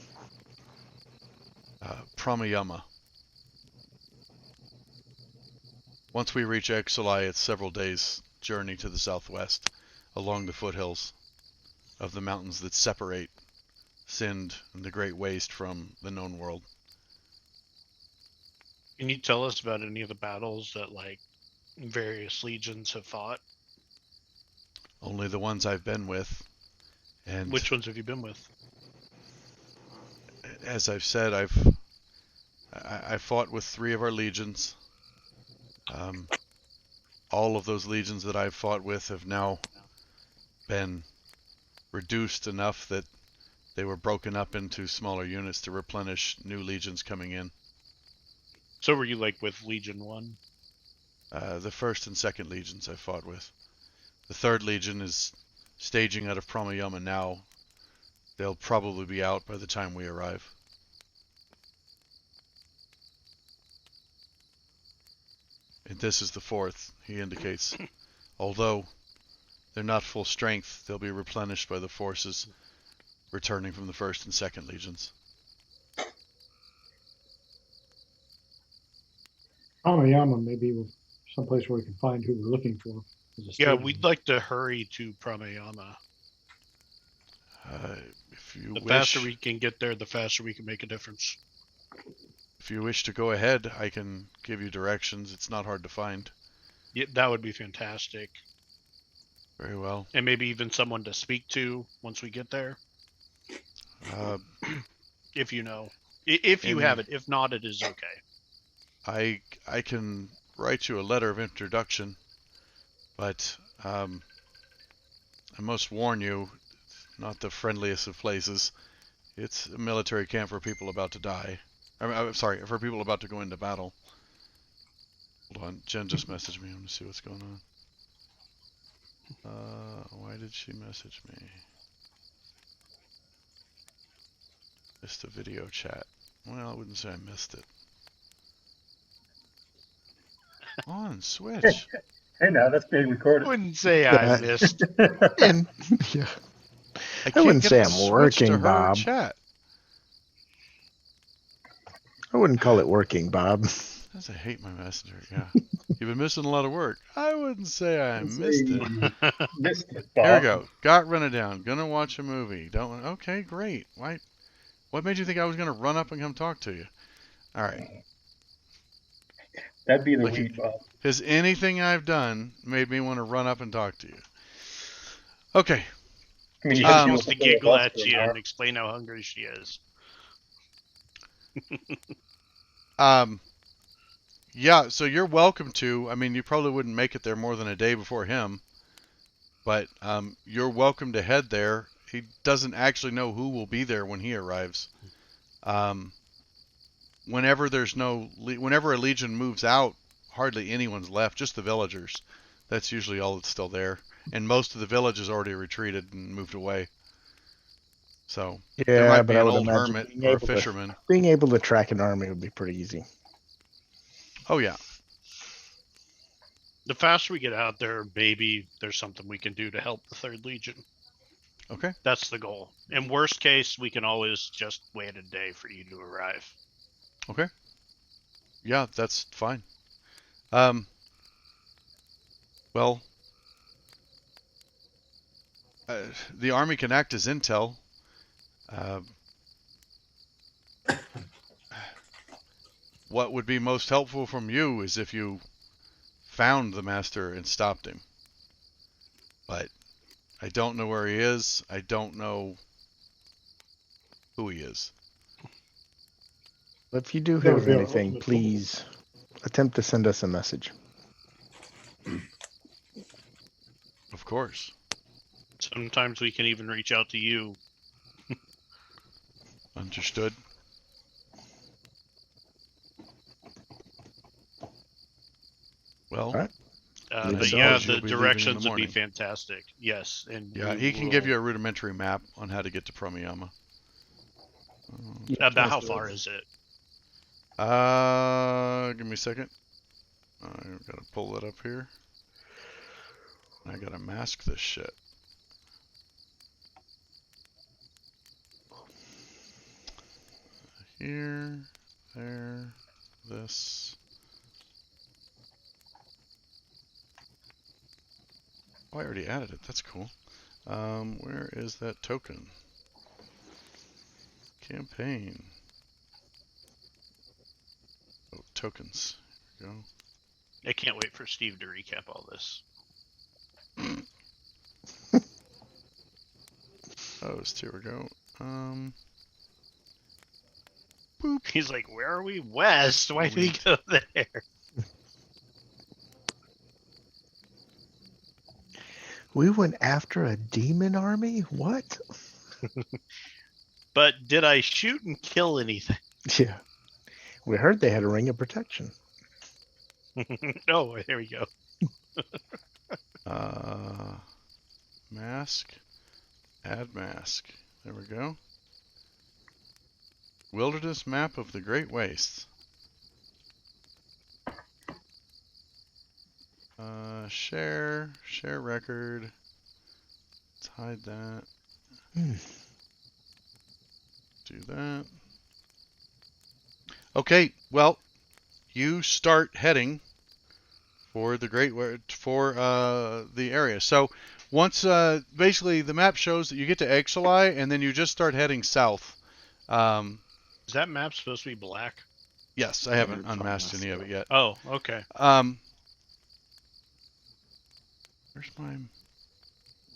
Pramayama. Once we reach Exolai, it's several days' journey to the southwest, along the foothills of the mountains that separate Sind and the Great Waste from the known world. Can you tell us about any of the battles that, like, various legions have fought? Only the ones I've been with. And which ones have you been with? As I've said, I fought with 3 of our legions. All of those legions that I've fought with have now been reduced enough that they were broken up into smaller units to replenish new legions coming in. So were you like with Legion 1? The 1st and 2nd legions I fought with. The 3rd legion is staging out of Pramayama now. They'll probably be out by the time we arrive. And this is the 4th, he indicates. Although they're not full strength, they'll be replenished by the forces returning from the 1st and 2nd legions. Pramayama may be someplace where we can find who we're looking for. Yeah, we'd like to hurry to Pramayama. If you the wish, faster we can get there, the faster we can make a difference. If you wish to go ahead, I can give you directions. It's not hard to find. Yeah, that would be fantastic. Very well. And maybe even someone to speak to once we get there. If you know. If you have it. If not, it is okay. I can write you a letter of introduction, but I must warn you, not the friendliest of places. It's a military camp for people about to die. I'm sorry, for people about to go into battle. Hold on, Jen just messaged me. I'm gonna see what's going on. Why did she message me? Missed a video chat. Well, I wouldn't say I missed it. On Switch. Hey, now that's being recorded. I wouldn't say I missed. And, yeah. I wouldn't say I'm working, Bob. Chat. I wouldn't call it working, Bob. I hate my messenger. Yeah, you've been missing a lot of work. I wouldn't say I missed it. Missed it, Bob. Here we go. Got running down. Gonna watch a movie. Don't. Okay, great. Why? What made you think I was gonna run up and come talk to you? All right. That'd be the week, Bob. Has anything I've done made me want to run up and talk to you? Okay. I mean, she wants to giggle at you and explain how hungry she is. Yeah, so you're welcome to. I mean, you probably wouldn't make it there more than a day before him, but you're welcome to head there. He doesn't actually know who will be there when he arrives. Whenever a legion moves out, hardly anyone's left, just the villagers. That's usually all that's still there, and most of the village has already retreated and moved away. So yeah, there might be but an old hermit or a fisherman. Being able to track an army would be pretty easy. Oh yeah. The faster we get out there, maybe there's something we can do to help the 3rd Legion. Okay. That's the goal. In worst case, we can always just wait a day for you to arrive. Okay. Yeah, that's fine. Well, the army can act as intel. What would be most helpful from you is if you found the master and stopped him. But I don't know where he is. I don't know who he is. If you do have anything, please attempt to send us a message. Of course. Sometimes we can even reach out to you. Understood. Well, right. But yeah, the directions would be fantastic. Yes, and yeah, he can give you a rudimentary map on how to get to Pramayama. About how far is it? Give me a second. I've got to pull it up here. I got to mask this shit. Here, there, this. Oh, I already added it. That's cool. Where is that token? Campaign. Oh, tokens. Here we go. I can't wait for Steve to recap all this. Post. Here we go. Boop. He's like, where are we? West. Why did we go there? We went after a demon army? What? But did I shoot and kill anything? Yeah. We heard they had a ring of protection. Oh, there we go. Mask. Add mask. There we go. Wilderness map of the Great Wastes. Share record. Let's hide that. Do that. Okay, well, you start heading for the the area. So once basically the map shows that you get to Exelai, and then you just start heading south. Is that map supposed to be black? Yes, I haven't unmasked any of it yet. Oh, okay. Where's my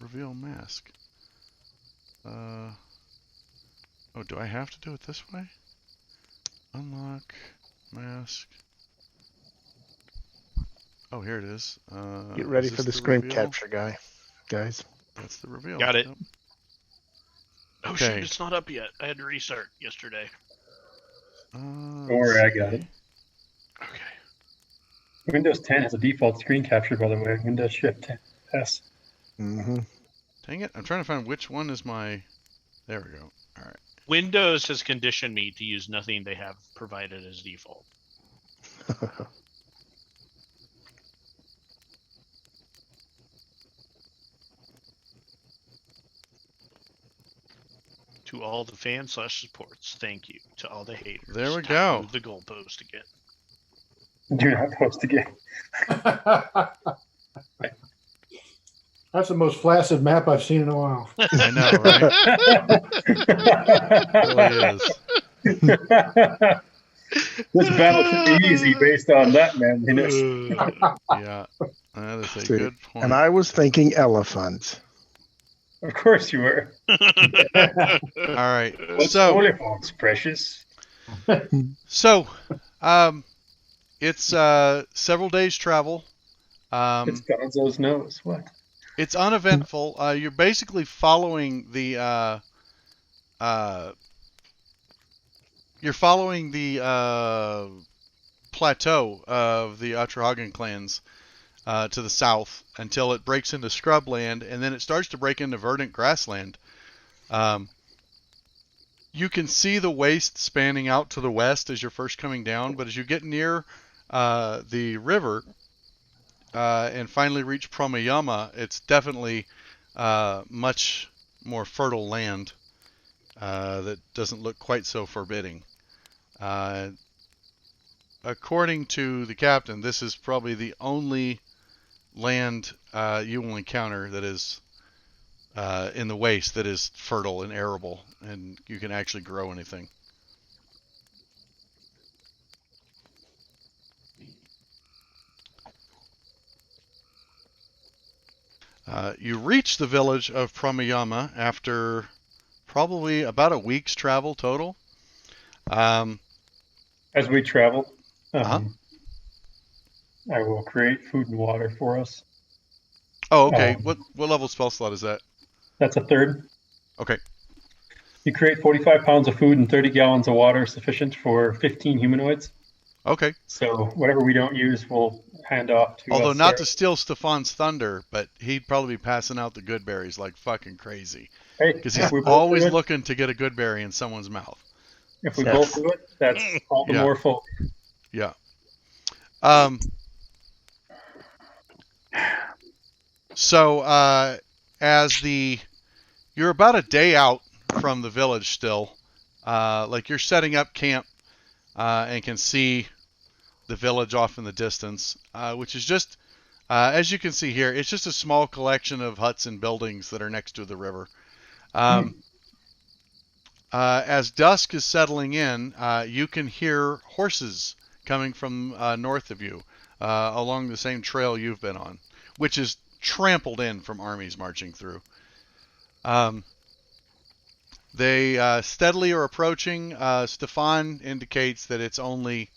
reveal mask? Oh, do I have to do it this way? Unlock mask. Oh, here it is. Get ready for the screen capture, guys. That's the reveal. Got it. Yep. Oh, Okay. shoot, it's not up yet. I had to restart yesterday. Don't worry, I got it. Okay. Windows 10 has a default screen capture, by the way. Windows Shift S. Mm-hmm. Dang it. I'm trying to find which one is my... There we go. All right. Windows has conditioned me to use nothing they have provided as default. To all the fans/supports, thank you. To all the haters, there we go. Move the goalpost again. Do not post again. That's the most flaccid map I've seen in a while. I know, right? It really is. This battle should be easy based on that manliness. Yeah, that is a good point. And I was thinking elephants. Of course you were. All right. What's elephants, precious? So, it's several days travel. It's Gonzo's nose. What? It's uneventful. You're basically following the plateau of the Atrahagan clans to the south until it breaks into scrubland, and then it starts to break into verdant grassland. You can see the waste spanning out to the west as you're first coming down, but as you get near the river and finally reach Promayama, it's definitely much more fertile land that doesn't look quite so forbidding. According to the captain, this is probably the only land you will encounter that is in the waste that is fertile and arable, and you can actually grow anything. You reach the village of Promayama after probably about a week's travel total. As we travel, I will create food and water for us. Oh, okay. What level spell slot is that? That's a third. Okay. You create 45 pounds of food and 30 gallons of water, sufficient for 15 humanoids. Okay. So whatever we don't use, we'll hand off to Although us not there. to steal Stefan's thunder, but he'd probably be passing out the good berries like fucking crazy. Because he's always looking to get a good berry in someone's mouth. If we both do it, that's all the more folk. Yeah. So you're about a day out from the village still, like you're setting up camp and can see the village off in the distance, which is just, as you can see here, it's just a small collection of huts and buildings that are next to the river. As dusk is settling in, you can hear horses coming from north of you along the same trail you've been on, which is trampled in from armies marching through. They steadily are approaching. Stefan indicates that it's only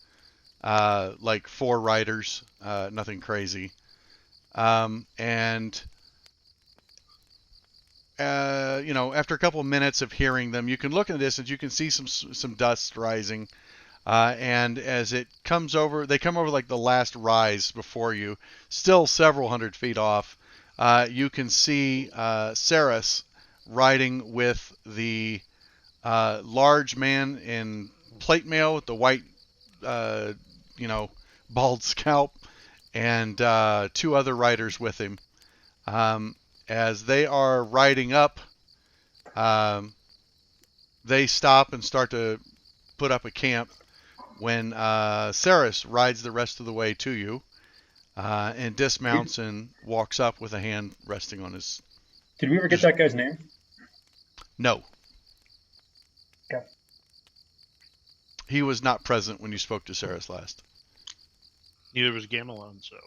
like 4 riders, nothing crazy. After a couple of minutes of hearing them, you can look in the distance. You can see some dust rising, and as it comes over, they come over like the last rise before you, still several hundred feet off. You can see Saris riding with the large man in plate mail with the white, bald scalp, and 2 other riders with him. As they are riding up, they stop and start to put up a camp when Saris rides the rest of the way to you and dismounts and walks up with a hand resting on his... Did we ever get that guy's name? No. Okay. He was not present when you spoke to Saris last. Neither was Gamelon, so...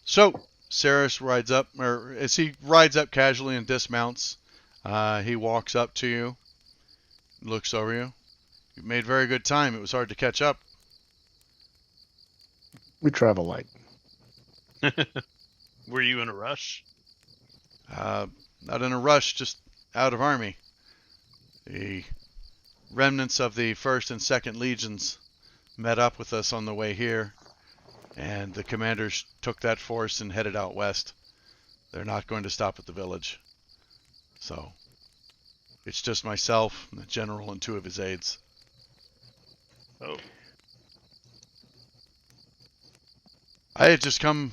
So Saris rides up, or as he rides up casually and dismounts, he walks up to you, looks over you. You made very good time. It was hard to catch up. We travel light. Were you in a rush? Not in a rush, just out of army. The remnants of the 1st and 2nd Legions met up with us on the way here, and the commanders took that force and headed out west. They're not going to stop at the village. So, it's just myself, the general, and 2 of his aides. Oh. I had just come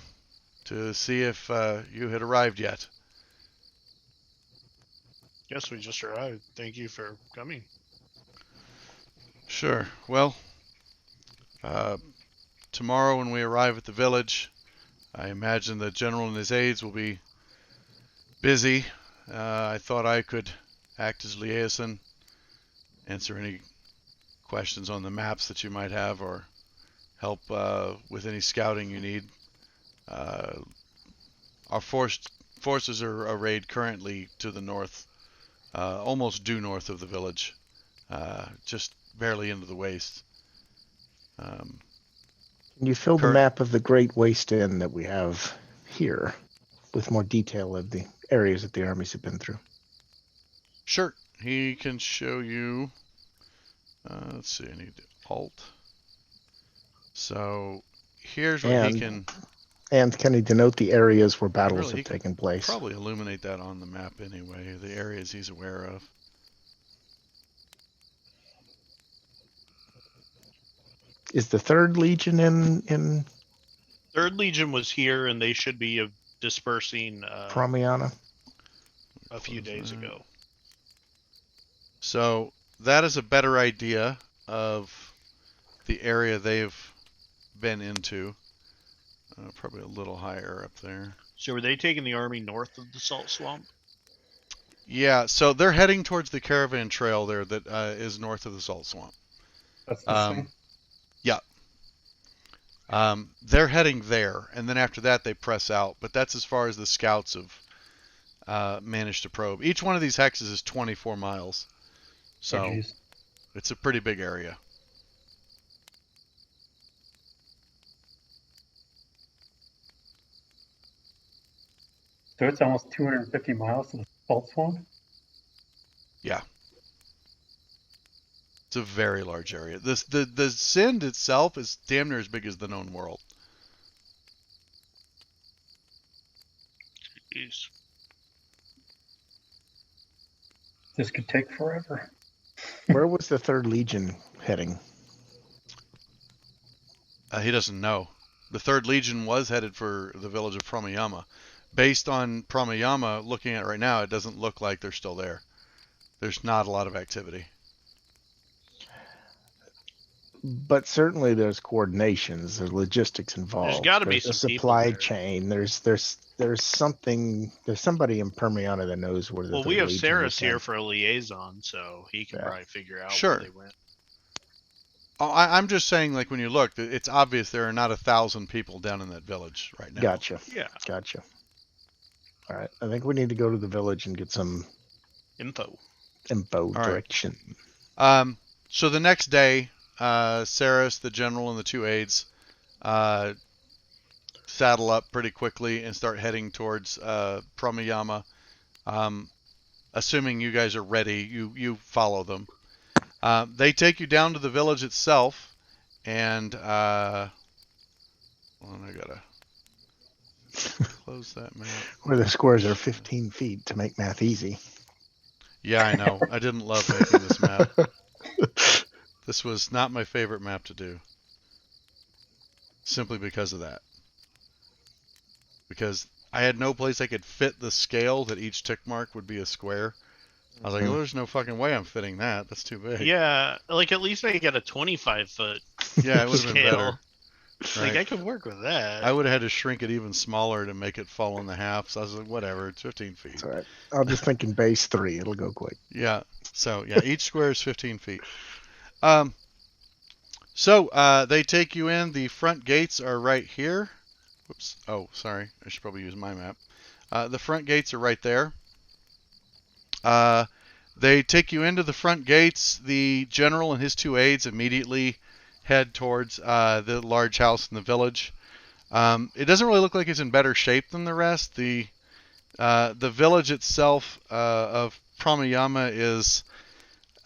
to see if you had arrived yet. Yes, we just arrived. Thank you for coming. Sure. Well, tomorrow when we arrive at the village, I imagine the general and his aides will be busy. I thought I could act as liaison, answer any questions on the maps that you might have, or help with any scouting you need. Our forces are arrayed currently to the north, almost due north of the village, just barely into the waste. Can you fill the map of the Great Waste Inn that we have here with more detail of the areas that the armies have been through? Sure. He can show you. Let's see. I need Alt. So here's what he can. And can he denote the areas where battles have taken place? Probably illuminate that on the map anyway. The areas he's aware of. Is the 3rd Legion in? 3rd Legion was here, and they should be dispersing Promiana a few days ago. So that is a better idea of the area they've been into. Probably a little higher up there. So are they taking the army north of the Salt Swamp? Yeah, so they're heading towards the caravan trail there that is north of the Salt Swamp. That's the same. Yeah. They're heading there, and then after that they press out. But that's as far as the scouts have managed to probe. Each one of these hexes is 24 miles. So it's a pretty big area. So it's almost 250 miles to the Salt Swamp? Yeah. It's a very large area. The Sind itself is damn near as big as the known world. Jeez. This could take forever. Where was the 3rd Legion heading? He doesn't know. The 3rd Legion was headed for the village of Pramayama. Based on Pramayama, looking at it right now, it doesn't look like they're still there. There's not a lot of activity. But certainly there's coordinations, there's logistics involved. There's got to be some a supply chain. There's something. There's somebody in Permiana that knows where the. Well, we have Saris here for a liaison, so he can probably figure out where they went. Oh, I'm just saying, like, when you look, it's obvious there are not 1,000 people down in that village right now. Gotcha. Yeah. Gotcha. All right. I think we need to go to the village and get some info direction. So the next day, Saris, the general, and the 2 aides saddle up pretty quickly and start heading towards Pramayama. Assuming you guys are ready, you follow them. They take you down to the village itself, and I gotta close that map. Where the squares are 15 feet to make math easy. Yeah, I know. I didn't love making this map. This was not my favorite map to do. Simply because of that. Because I had no place I could fit the scale that each tick mark would be a square. I was like, oh, there's no fucking way I'm fitting that. That's too big. Yeah, like at least make it a 25-foot Yeah, it would have been better. Right? Like I could work with that. I would have had to shrink it even smaller to make it fall in the half. So I was like, whatever, it's 15 feet. That's all right. I'll just think in base 3. It'll go quick. Yeah. So yeah, each square is 15 feet. So they take you in. The front gates are right here. Whoops. Oh, sorry. I should probably use my map. The front gates are right there. They take you into the front gates. The general and his 2 aides immediately head towards the large house in the village. It doesn't really look like it's in better shape than the rest. The village itself of Pramayama is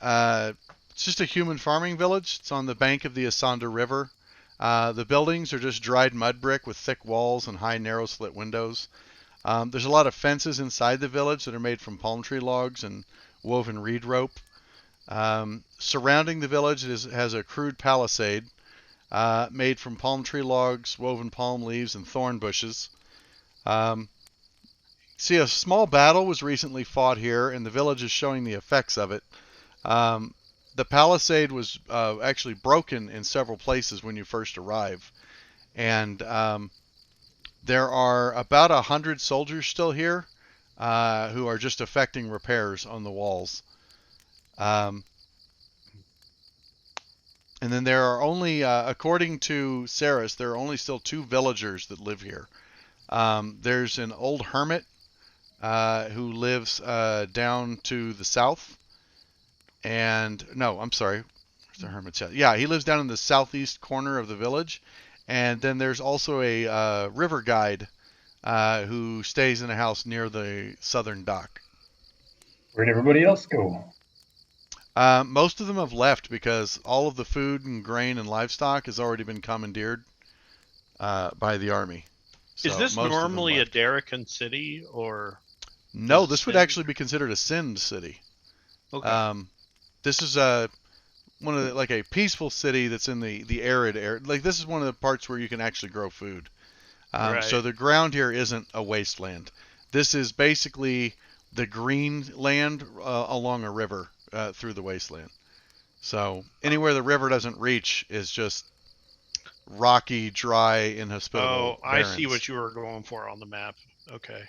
it's just a human farming village. It's on the bank of the Asanda River. The buildings are just dried mud brick with thick walls and high narrow slit windows. There's a lot of fences inside the village that are made from palm tree logs and woven reed rope. Surrounding the village has a crude palisade made from palm tree logs, woven palm leaves, and thorn bushes. See, a small battle was recently fought here, and the village is showing the effects of it. The palisade was actually broken in several places when you first arrive, and there are about 100 soldiers still here who are just effecting repairs on the walls. And then there are only, according to Saris, there are only still 2 villagers that live here. There's an old hermit who lives down to the south. And, no, I'm sorry. Where's the hermit's house? Yeah, he lives down in the southeast corner of the village. And then there's also a river guide who stays in a house near the southern dock. Where'd everybody else go? Most of them have left because all of the food and grain and livestock has already been commandeered by the army. So is this normally a Darrican city, or? No, this would actually be considered a Sind city. Okay. This is one of like a peaceful city that's in the arid area. Like this is one of the parts where you can actually grow food. Right. So the ground here isn't a wasteland. This is basically the green land along a river through the wasteland. So anywhere the river doesn't reach is just rocky, dry, inhospitable. Oh, barrens. I see what you were going for on the map. Okay.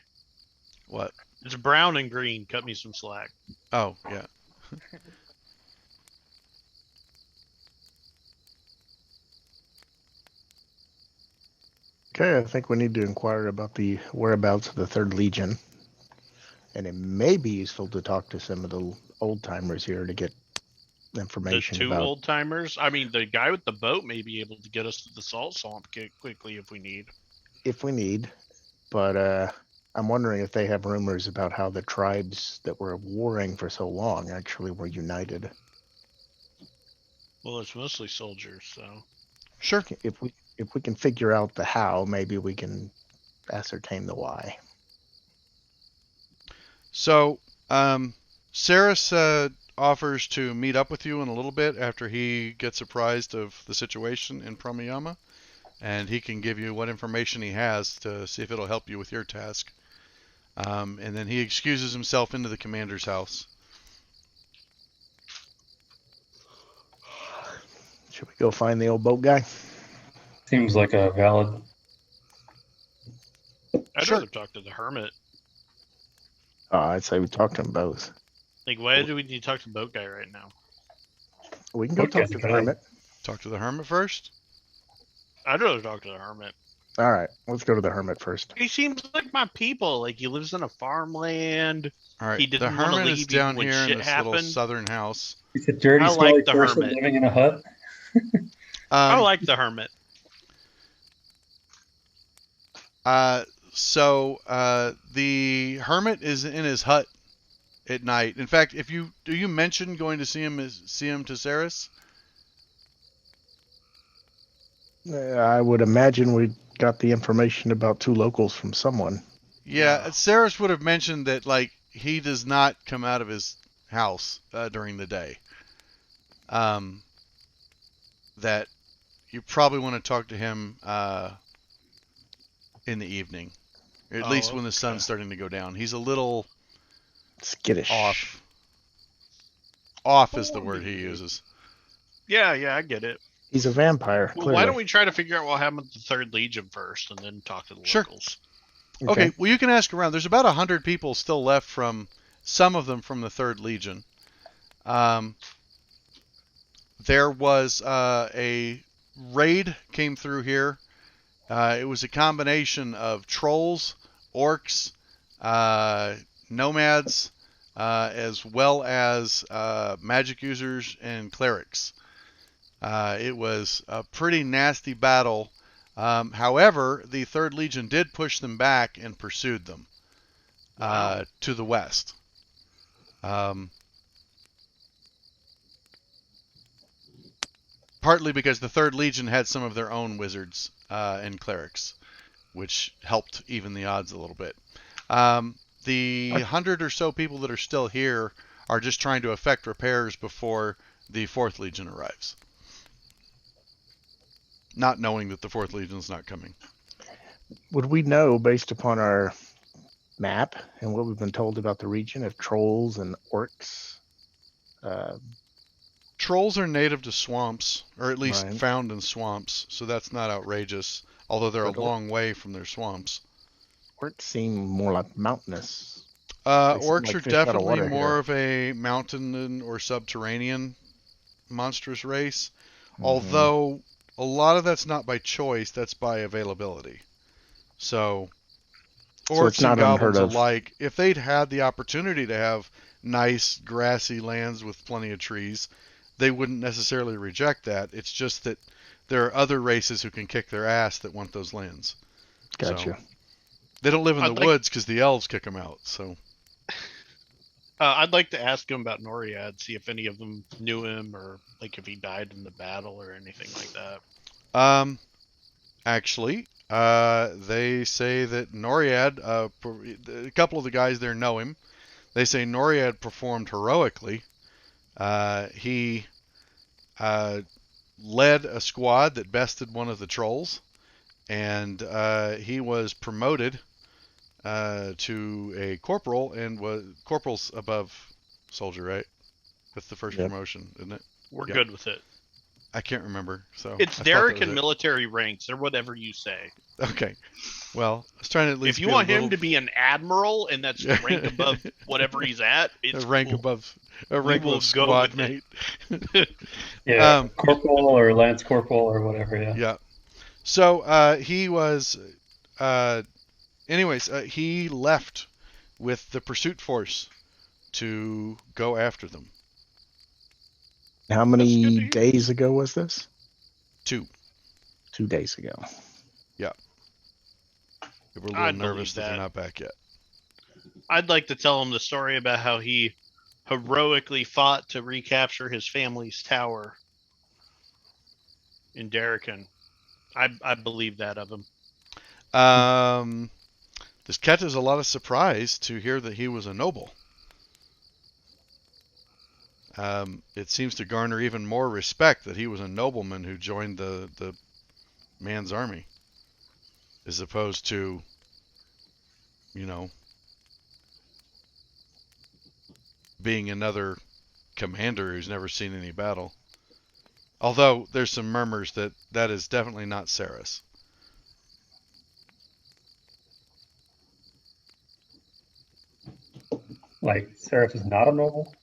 What? It's brown and green. Cut me some slack. Oh, yeah. Okay, I think we need to inquire about the whereabouts of the 3rd Legion. And it may be useful to talk to some of the old-timers here to get information about... The 2 old-timers? I mean, the guy with the boat may be able to get us to the salt swamp quickly if we need. If we need. But I'm wondering if they have rumors about how the tribes that were warring for so long actually were united. Well, it's mostly soldiers, so... Sure. If we can figure out the how, maybe we can ascertain the why. So, Saris offers to meet up with you in a little bit after he gets apprised of the situation in Promiyama, and he can give you what information he has to see if it'll help you with your task. And then he excuses himself into the commander's house. Should we go find the old boat guy? Seems like a valid. I'd rather talk to the hermit. I'd say we talk to them both. Like, why do we need to talk to the boat guy right now? We can go talk to the hermit. Talk to the hermit first? I'd rather talk to the hermit. All right, let's go to the hermit first. He seems like my people. Like, he lives in a farmland. All right, he didn't the hermit leave is down when here in shit this happened. little southern house. He's a dirty, smelly person living in a hut. I like the hermit. So the hermit is in his hut at night. In fact, do you mention going to see him to Saris? I would imagine we got the information about 2 locals from someone. Yeah, Saris would have mentioned that like he does not come out of his house during the day. That you probably want to talk to him in the evening, or at least when the sun's starting to go down. He's a little skittish. Off is the word he uses. Yeah, I get it. He's a vampire. Well, why don't we try to figure out what happened to the 3rd Legion first, and then talk to the locals? Okay. Well, you can ask around. There's about 100 people still left from some of them from the 3rd Legion. There was a raid came through here. It was a combination of trolls, orcs, nomads, as well as magic users and clerics. It was a pretty nasty battle. However, the 3rd Legion did push them back and pursued them to the west. Partly because the 3rd Legion had some of their own wizards and clerics, which helped even the odds a little bit. The 100 or so people that are still here are just trying to effect repairs before the 4th Legion arrives, not knowing that the 4th Legion is not coming. Would we know, based upon our map and what we've been told about the region, if trolls and orcs... Trolls are native to swamps, or at least found in swamps, so that's not outrageous, although they're a long way from their swamps. Orcs seem more like mountainous. Orcs are definitely more of a mountain or subterranean monstrous race, although a lot of that's not by choice, that's by availability. So orcs and goblins alike, if they'd had the opportunity to have nice grassy lands with plenty of trees, they wouldn't necessarily reject that. It's just that there are other races who can kick their ass that want those lands. Gotcha. So, they don't live in the woods because the elves kick them out. So, I'd like to ask him about Noriad, see if any of them knew him, or like if he died in the battle or anything like that. Actually, they say that Noriad, a couple of the guys there know him. They say Noriad performed heroically. He led a squad that bested one of the trolls, and he was promoted to a corporal, and corporal's above soldier, right? That's the first promotion, isn't it? We're good with it. I can't remember. So it's Derek in military ranks, or whatever you say. Okay. Well, I was trying to at least. If you want him to be an admiral, and that's the rank above whatever he's at, it's a rank above squad mate. Yeah, corporal or lance corporal or whatever. Yeah. Yeah. So he was. Anyways, he left with the pursuit force to go after them. How many days ago was this? 2. 2 days ago. Yeah. They were a little nervous that they're not back yet. I'd like to tell him the story about how he heroically fought to recapture his family's tower in Darrakan. I believe that of him. This catches a lot of surprise to hear that he was a noble. it seems to garner even more respect that he was a nobleman who joined the man's army, as opposed to, being another commander who's never seen any battle. Although there's some murmurs that is definitely not Saris. Like Saris is not a noble?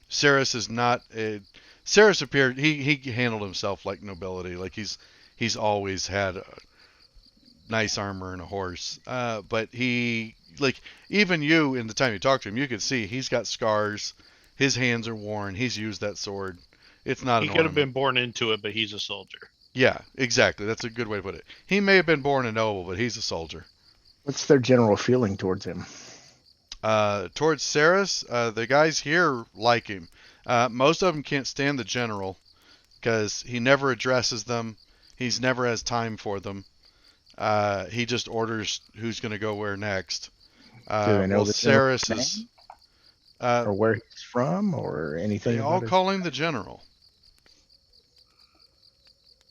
Saris is not a. Saris appeared. He handled himself like nobility. Like he's always had nice armor and a horse. But he, like, even you, in the time you talked to him, you could see he's got scars. His hands are worn. He's used that sword. It's not. He could have been born into it, but he's a soldier. Yeah, exactly. That's a good way to put it. He may have been born a noble, but he's a soldier. What's their general feeling towards him? Towards Saris, the guys here like him. Most of them can't stand the general because he never addresses them. He's never has time for them. He just orders who's going to go where next. Do they know well, Saris is, or where he's from, or anything? They all call him the general.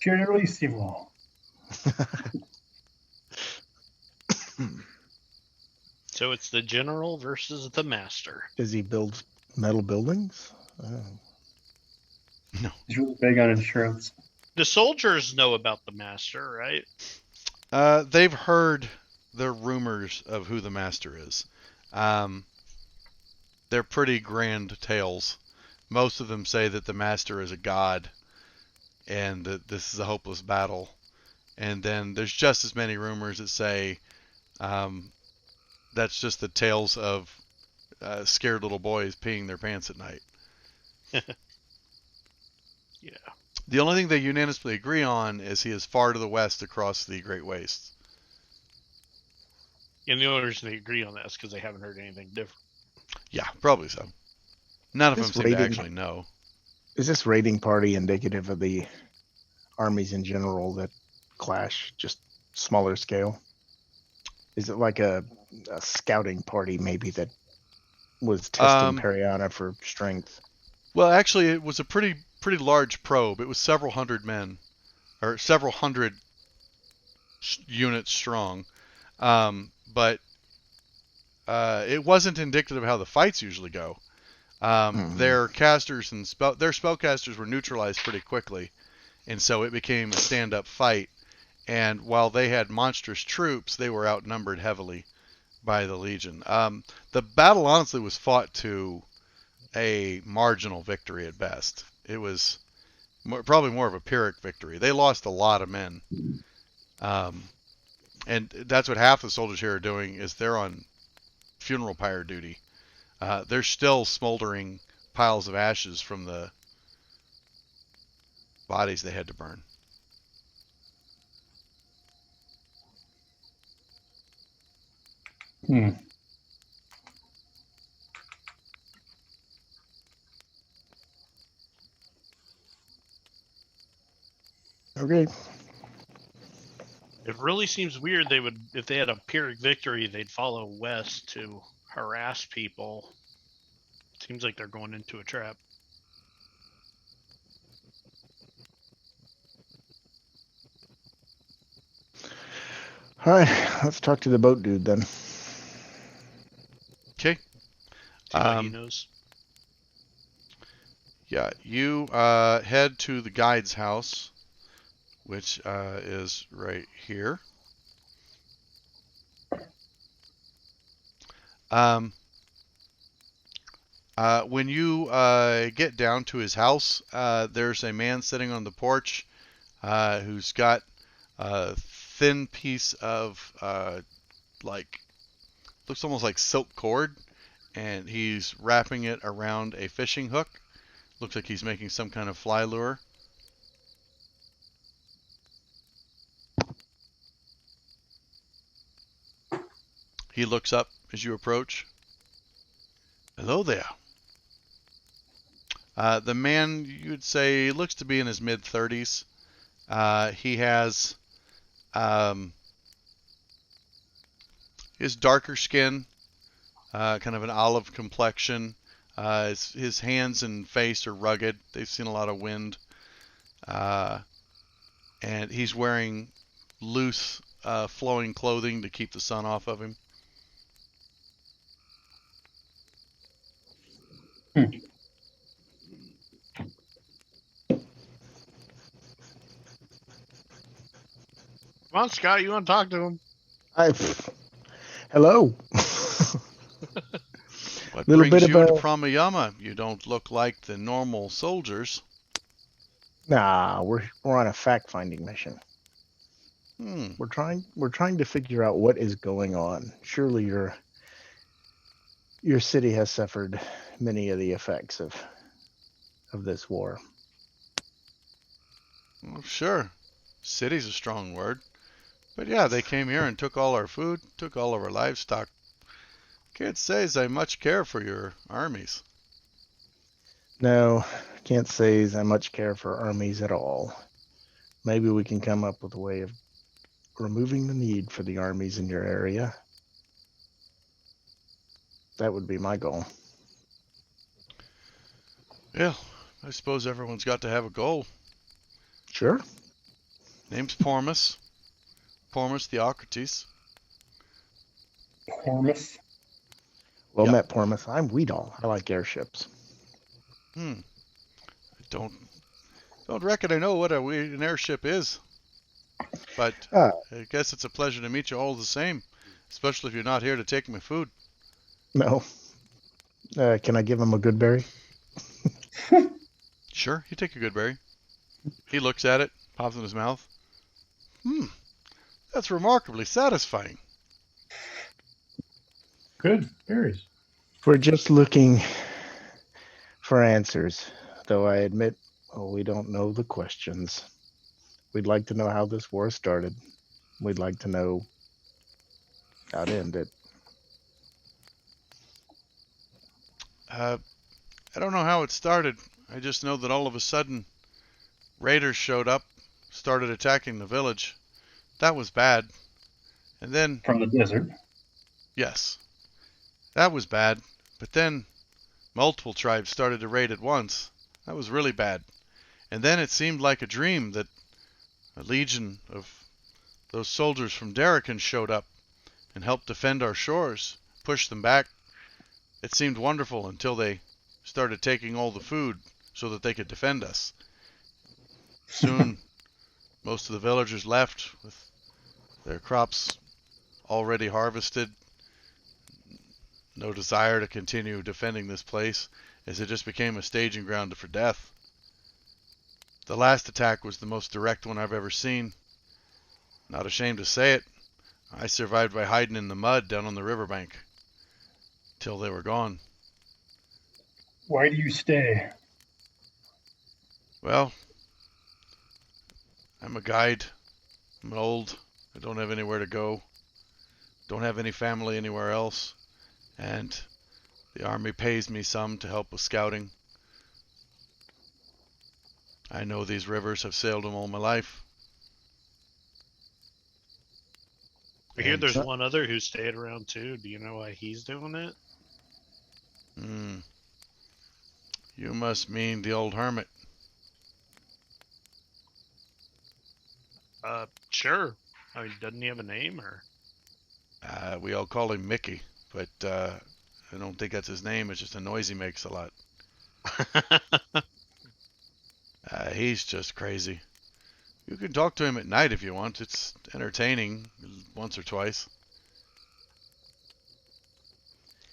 Generalissimo. So it's the general versus the master. Does he build metal buildings? No. He's really big on insurance. The soldiers know about the master, right? They've heard the rumors of who the master is. They're pretty grand tales. Most of them say that the master is a god and that this is a hopeless battle. And then there's just as many rumors that say that's just the tales of scared little boys peeing their pants at night. Yeah. The only thing they unanimously agree on is he is far to the west across the Great Wastes. And the only reason they agree on that is because they haven't heard anything different. Yeah, probably so. None of them seem to actually know. Is this raiding party indicative of the armies in general that clash, just smaller scale? Is it like a scouting party maybe that was testing Periana for strength? Well, actually, it was a pretty large probe. It was several hundred men, or several hundred units strong. But it wasn't indicative of how the fights usually go. Their casters and their spellcasters were neutralized pretty quickly, and so it became a stand-up fight. And while they had monstrous troops, they were outnumbered heavily by the Legion. The battle honestly was fought to a marginal victory at best. It was probably more of a Pyrrhic victory. They lost a lot of men. And that's what half the soldiers here are doing, is they're on funeral pyre duty. They're still smoldering piles of ashes from the bodies they had to burn. Okay. It really seems weird they would, if they had a Pyrrhic victory, they'd follow west to harass people. Seems like they're going into a trap. All right, let's talk to the boat dude then. Okay. He knows. Yeah, you head to the guide's house, which is right here. When you get down to his house, there's a man sitting on the porch who's got a thin piece of looks almost like silk cord, and he's wrapping it around a fishing hook. Looks like he's making some kind of fly lure. He looks up as you approach. Hello there. The man, you'd say, looks to be in his mid-30s. He has his darker skin, kind of an olive complexion, His hands and face are rugged. They've seen a lot of wind. And he's wearing loose, flowing clothing to keep the sun off of him. Come on, Scott, you want to talk to him? Hello. What brings you to Pramayama? You don't look like the normal soldiers. Nah, we're on a fact-finding mission. We're trying to figure out what is going on. Surely your city has suffered many of the effects of this war. Well, sure. City's a strong word. But yeah, they came here and took all our food, took all of our livestock. Can't say as I much care for your armies. No, can't say as I much care for armies at all. Maybe we can come up with a way of removing the need for the armies in your area. That would be my goal. Yeah, I suppose everyone's got to have a goal. Sure. Name's Pormus. Pormus Theocrates. Pormus? Well met, Pormus. I'm Weedall. I like airships. I don't reckon I know what an airship is. But I guess it's a pleasure to meet you all the same, especially if you're not here to take my food. No. Can I give him a good berry? Sure, you take a good berry. He looks at it, pops in his mouth. That's remarkably satisfying. Good berries. We're just looking for answers, though I admit we don't know the questions. We'd like to know how this war started. We'd like to know how to end it. I don't know how it started. I just know that all of a sudden, raiders showed up, started attacking the village. That was bad. And then... From the desert? Yes. That was bad. But then, multiple tribes started to raid at once. That was really bad. And then it seemed like a dream that a legion of those soldiers from Darrakan showed up and helped defend our shores, pushed them back. It seemed wonderful until they started taking all the food so that they could defend us. Soon, most of the villagers left with their crops already harvested. No desire to continue defending this place, as it just became a staging ground for death. The last attack was the most direct one I've ever seen. Not ashamed to say it, I survived by hiding in the mud down on the riverbank till they were gone. Why do you stay? Well, I'm a guide. I'm old. I don't have anywhere to go. Don't have any family anywhere else. And the army pays me some to help with scouting. I know these rivers. Have sailed them all my life. I hear there's one other who stayed around too. Do you know why he's doing it? You must mean the old hermit. Sure. I mean, doesn't he have a name or? We all call him Mickey, but I don't think that's his name. It's just a noise he makes a lot. He's just crazy. You can talk to him at night if you want. It's entertaining once or twice.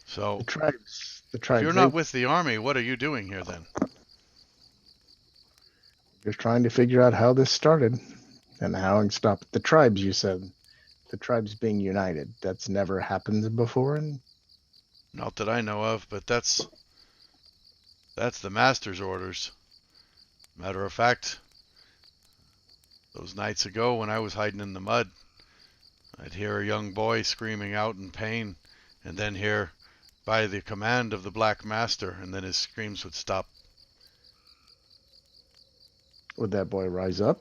So, the tribes. If you're not with the army, what are you doing here then? Just trying to figure out how this started and how and stop the tribes. You said the tribes being united. That's never happened before, and not that I know of. But that's the master's orders. Matter of fact, those nights ago when I was hiding in the mud, I'd hear a young boy screaming out in pain, and then hear, by the command of the Black Master, and then his screams would stop. Would that boy rise up?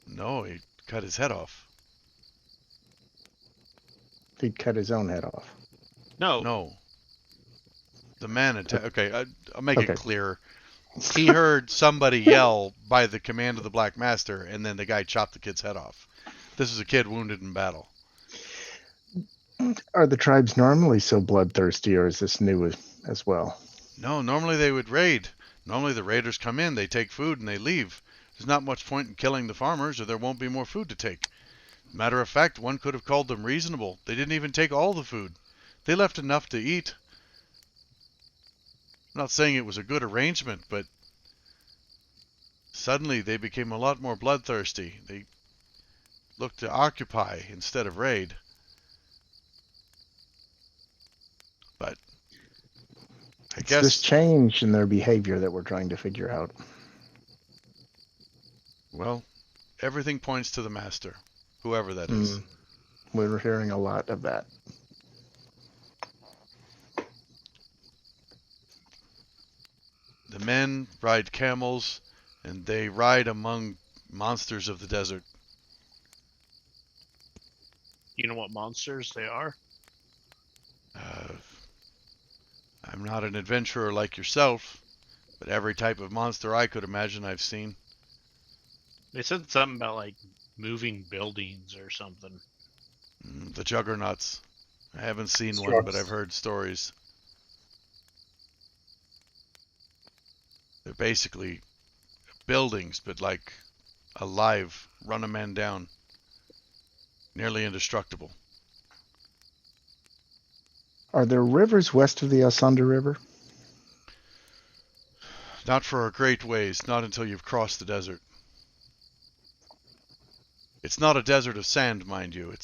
No, he'd cut his head off. He'd cut his own head off. No. The man attacked. Okay, I'll make it clear. He heard somebody yell by the command of the Black Master, and then the guy chopped the kid's head off. This is a kid wounded in battle. Are the tribes normally so bloodthirsty, or is this new as well? No, normally they would raid. Normally the raiders come in, they take food, and they leave. There's not much point in killing the farmers, or there won't be more food to take. Matter of fact, one could have called them reasonable. They didn't even take all the food. They left enough to eat. I'm not saying it was a good arrangement, but suddenly they became a lot more bloodthirsty. They looked to occupy instead of raid. But I guess this change in their behavior that we're trying to figure out. Well, everything points to the master, whoever that is. We're hearing a lot of that. The men ride camels, and they ride among monsters of the desert. You know what monsters they are? I'm not an adventurer like yourself, but every type of monster I could imagine I've seen. They said something about, like, moving buildings or something. The juggernauts. I haven't seen one, but I've heard stories. They're basically buildings, but like alive, run a man down. Nearly indestructible. Are there rivers west of the Asanda River? Not for a great ways, not until you've crossed the desert. It's not a desert of sand, mind you.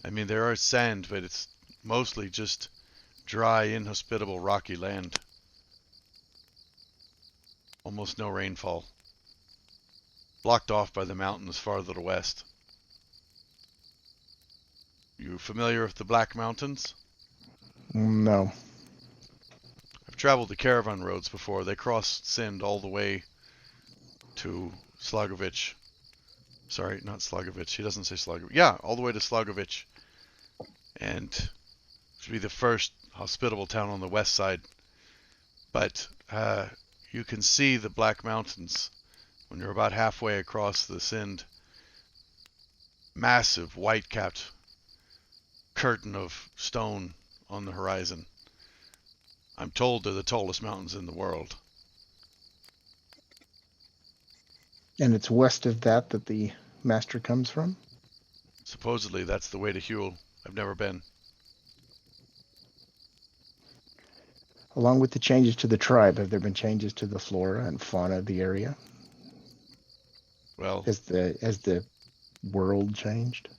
There is sand, but it's mostly just dry, inhospitable, rocky land. Almost no rainfall. Blocked off by the mountains farther to west. You familiar with the Black Mountains? No. I've traveled the caravan roads before. They cross Sind all the way to Slagovich. Sorry, not Slagovich. He doesn't say Slagovich. Yeah, all the way to Slagovich. And it should be the first hospitable town on the west side. But you can see the Black Mountains when you're about halfway across the Sind. Massive, white-capped curtain of stone on the horizon. I'm told they're the tallest mountains in the world. And it's west of that the master comes from? Supposedly that's the way to Huel. I've never been. Along with the changes to the tribe, have there been changes to the flora and fauna of the area? Well, has the world changed?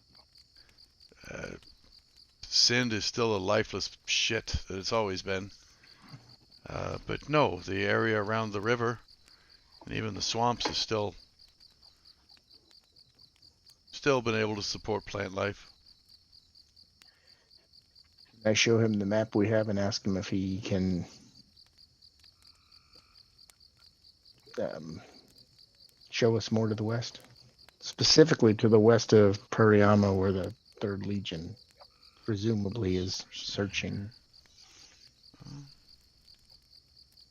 Sind is still a lifeless shit that it's always been. But no, the area around the river and even the swamps is still been able to support plant life. I show him the map we have and ask him if he can show us more to the west, specifically to the west of Pariama, where the 3rd Legion presumably is searching.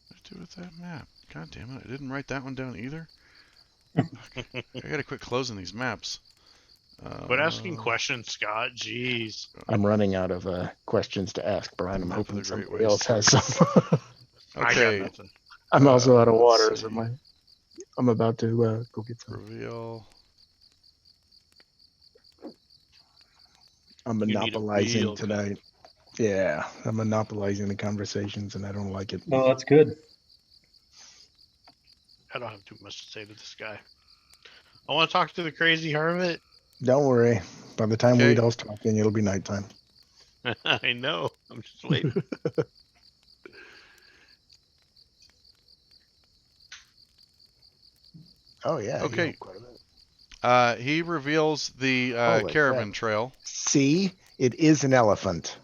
What do with that map? God damn it, I didn't write that one down either. I gotta quit closing these maps. Quit asking questions, Scott. Jeez. I'm running out of questions to ask, Brian. I'm hoping somebody else has some. Okay. I got nothing. I'm also out of water, so I'm about to go get some. Reveal. I'm monopolizing tonight. Yeah, I'm monopolizing the conversations, and I don't like it. No, that's good. I don't have too much to say to this guy. I want to talk to the crazy hermit. Don't worry. By the time Weedall's talking, it'll be nighttime. I know. I'm just waiting. Oh, yeah. Okay. He reveals the caravan trail. See? It is an elephant.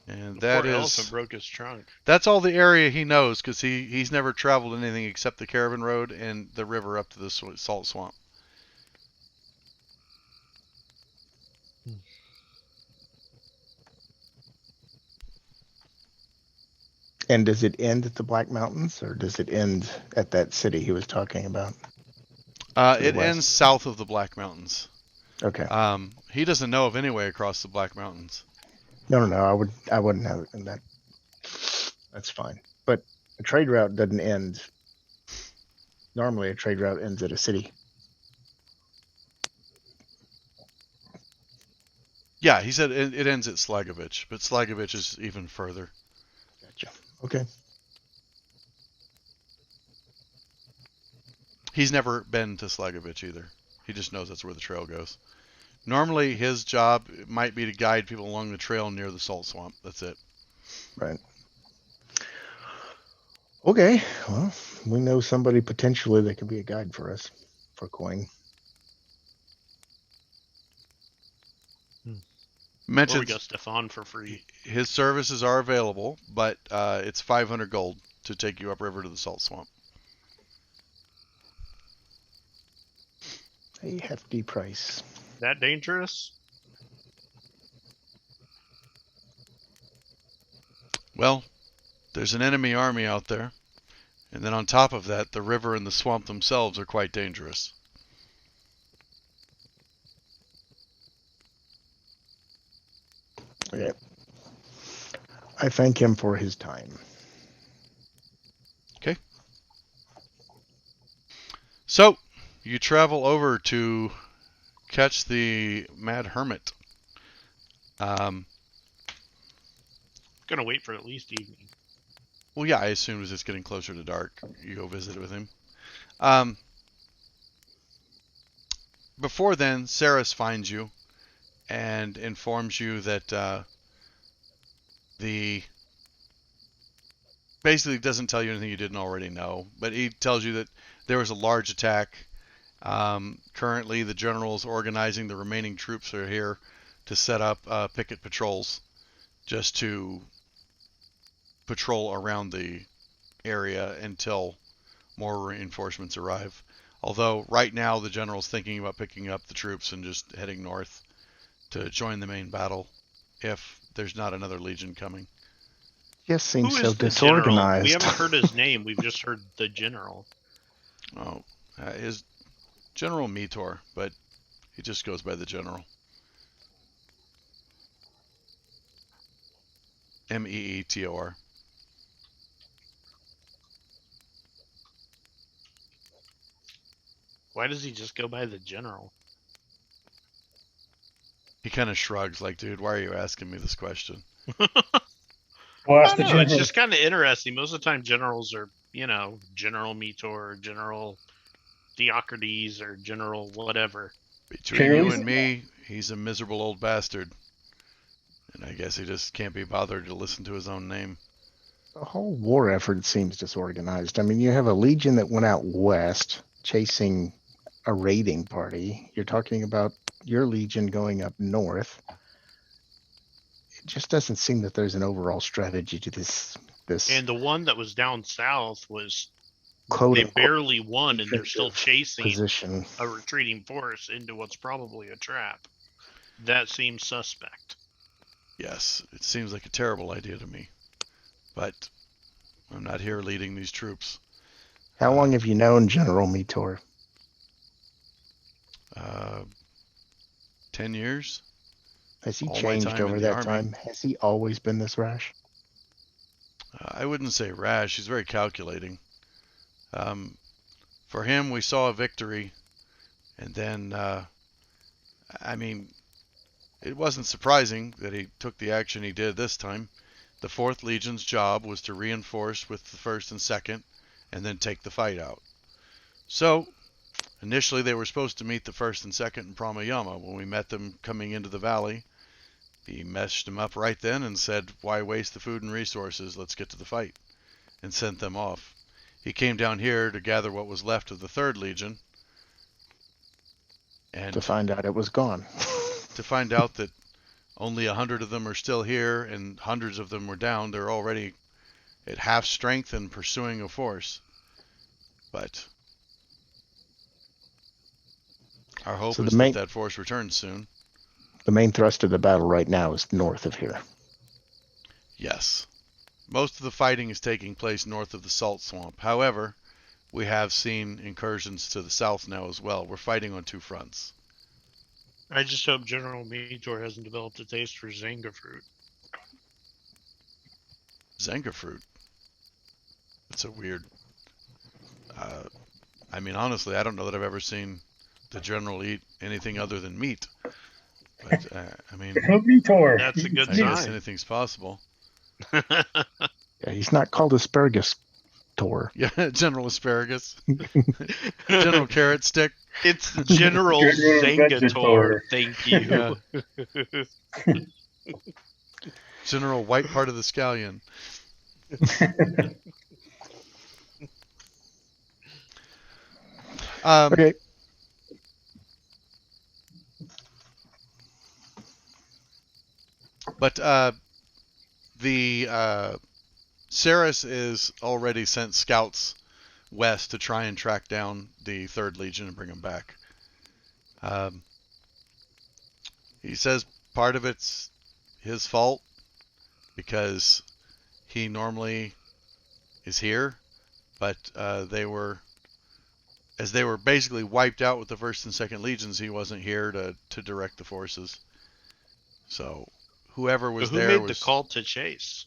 And that Poor is elephant broke his trunk. That's all the area he knows, because he's never traveled anything except the caravan road and the river up to the salt swamp. And does it end at the Black Mountains, or does it end at that city he was talking about? It ends south of the Black Mountains. Okay. He doesn't know of any way across the Black Mountains. No. I wouldn't have it in that. That's fine. But a trade route doesn't end. Normally, a trade route ends at a city. Yeah, he said it ends at Slagovich, but Slagovich is even further. Gotcha. Okay. He's never been to Slagovich either. He just knows that's where the trail goes. Normally, his job might be to guide people along the trail near the salt swamp. That's it. Right. Okay. Well, we know somebody potentially that can be a guide for us for coin. Or we got Stefan for free. His services are available, but it's 500 gold to take you upriver to the salt swamp. A hefty price. That dangerous? Well, there's an enemy army out there, and then on top of that, the river and the swamp themselves are quite dangerous. Yeah. I thank him for his time. Okay. So, you travel over to catch the Mad Hermit. Gonna wait for at least evening. Well, yeah, I assume as it's getting closer to dark, you go visit with him. Before then, Saris finds you and informs you that basically doesn't tell you anything you didn't already know, but he tells you that there was a large attack. Currently, the general is organizing the remaining troops are here to set up picket patrols just to patrol around the area until more reinforcements arrive. Although right now the general's thinking about picking up the troops and just heading north to join the main battle if there's not another legion coming. Yes, seems so disorganized. We haven't heard his name. We've just heard the general. Oh, is General Meteor, but he just goes by the general. Meetor. Why does he just go by the general? He kind of shrugs like, dude, why are you asking me this question? Well, ask the general. It's just kind of interesting. Most of the time generals are, General Meteor, General Diocrates, or General whatever. Between you and me, he's a miserable old bastard. And I guess he just can't be bothered to listen to his own name. The whole war effort seems disorganized. I mean, you have a legion that went out west chasing a raiding party. You're talking about your legion going up north. It just doesn't seem that there's an overall strategy to this. And the one that was down south was they barely won, and they're still chasing position. A retreating force into what's probably a trap. That seems suspect. Yes, it seems like a terrible idea to me. But I'm not here leading these troops. How long have you known General Meteor? 10 years. Has he changed over that time? Has he always been this rash? I wouldn't say rash. He's very calculating. For him, we saw a victory. And then, it wasn't surprising that he took the action he did this time. The 4th Legion's job was to reinforce with the 1st and 2nd and then take the fight out. So, initially they were supposed to meet the 1st and 2nd in Pramayama. When we met them coming into the valley, he meshed them up right then and said, why waste the food and resources? Let's get to the fight. And sent them off. He came down here to gather what was left of the 3rd Legion. And to find out it was gone. To find out that only 100 of them are still here and hundreds of them were down. They're already at half strength and pursuing a force. But our hope is that force returns soon. The main thrust of the battle right now is north of here. Yes. Most of the fighting is taking place north of the Salt Swamp. However, we have seen incursions to the south now as well. We're fighting on two fronts. I just hope General Meteor hasn't developed a taste for Zanga fruit. Zanga fruit? That's a weird... I mean, honestly, I don't know that I've ever seen the General eat anything other than meat. But, I mean... That's a good sign. I guess anything's possible. Yeah, he's not called asparagus Tor. Yeah, General Asparagus. General Carrot Stick. It's General Zangator. Thank you. Yeah. General White Part of the Scallion. Okay. But the Ceres is already sent scouts west to try and track down the 3rd Legion and bring them back. He says part of it's his fault because he normally is here, but they were basically wiped out with the 1st and 2nd Legions. He wasn't here to direct the forces. So whoever was there who made the call to chase?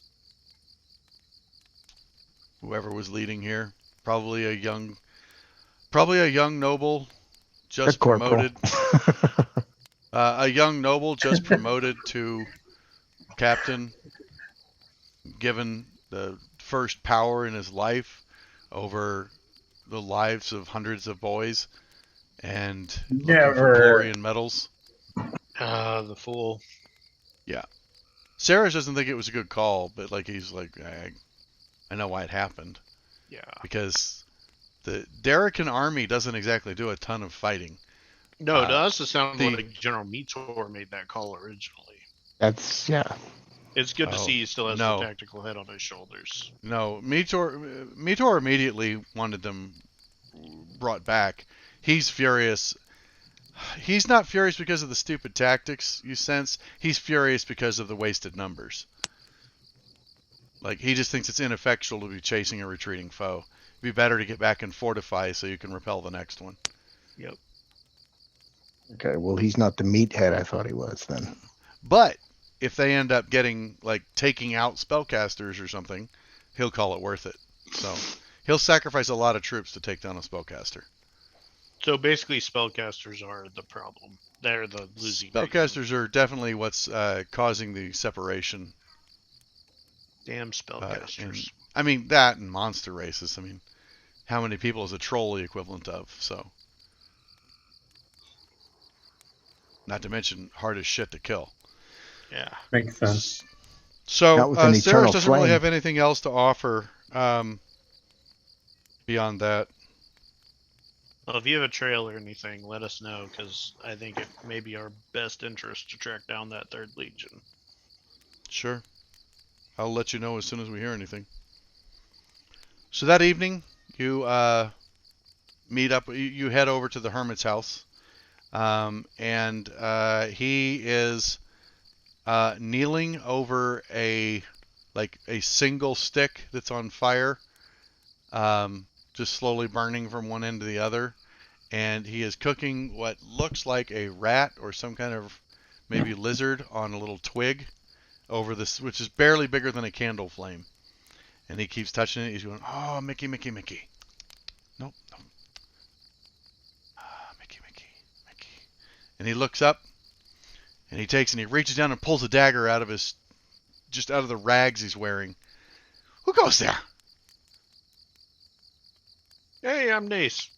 Whoever was leading here, probably a young noble, just promoted. A young noble just promoted to captain, given the first power in his life over the lives of hundreds of boys, and looking for glory and medals. The fool. Yeah. Sarah doesn't think it was a good call, but he's like, I know why it happened. Yeah. Because the Darrican army doesn't exactly do a ton of fighting. No, it does sound like General Meteor made that call originally. That's, yeah. It's good to see he still has the tactical head on his shoulders. No, Meteor immediately wanted them brought back. He's furious. He's not furious because of the stupid tactics, you sense. He's furious because of the wasted numbers. He just thinks it's ineffectual to be chasing a retreating foe. It'd be better to get back and fortify so you can repel the next one. Yep. Okay, well, he's not the meathead I thought he was then. But if they end up taking out spellcasters or something, he'll call it worth it. So he'll sacrifice a lot of troops to take down a spellcaster. So basically, spellcasters are the problem. They're the losing. Spellcasters are definitely what's causing the separation. Damn spellcasters. I mean, that and monster races. I mean, how many people is a troll the equivalent of? So, not to mention hard as shit to kill. Yeah, makes sense. So, Sarah doesn't really have anything else to offer beyond that. Well, if you have a trail or anything, let us know, because I think it may be our best interest to track down that 3rd Legion. Sure. I'll let you know as soon as we hear anything. So that evening, you meet up. You head over to the Hermit's house, and he is kneeling over a single stick that's on fire, just slowly burning from one end to the other, and he is cooking what looks like a rat or some kind of maybe lizard on a little twig over this, which is barely bigger than a candle flame. And he keeps touching it. He's going, oh, Mickey, Mickey, Mickey. Nope, nope. Ah, Mickey, Mickey, Mickey. And he looks up, and he reaches down and pulls a dagger out of the rags he's wearing. Who goes there? Hey, I'm Nace.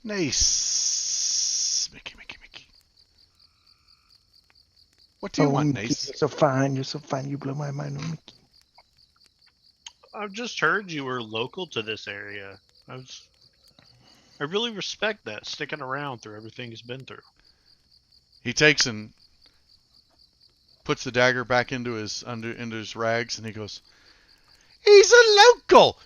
Nace. Mickey, Mickey, Mickey. What do you want, Nace? You're so fine. You're so fine. You blow my mind, Mickey. I've just heard you were local to this area. I really respect that, sticking around through everything he's been through. He takes and puts the dagger back into his rags, and he goes, "He's a local!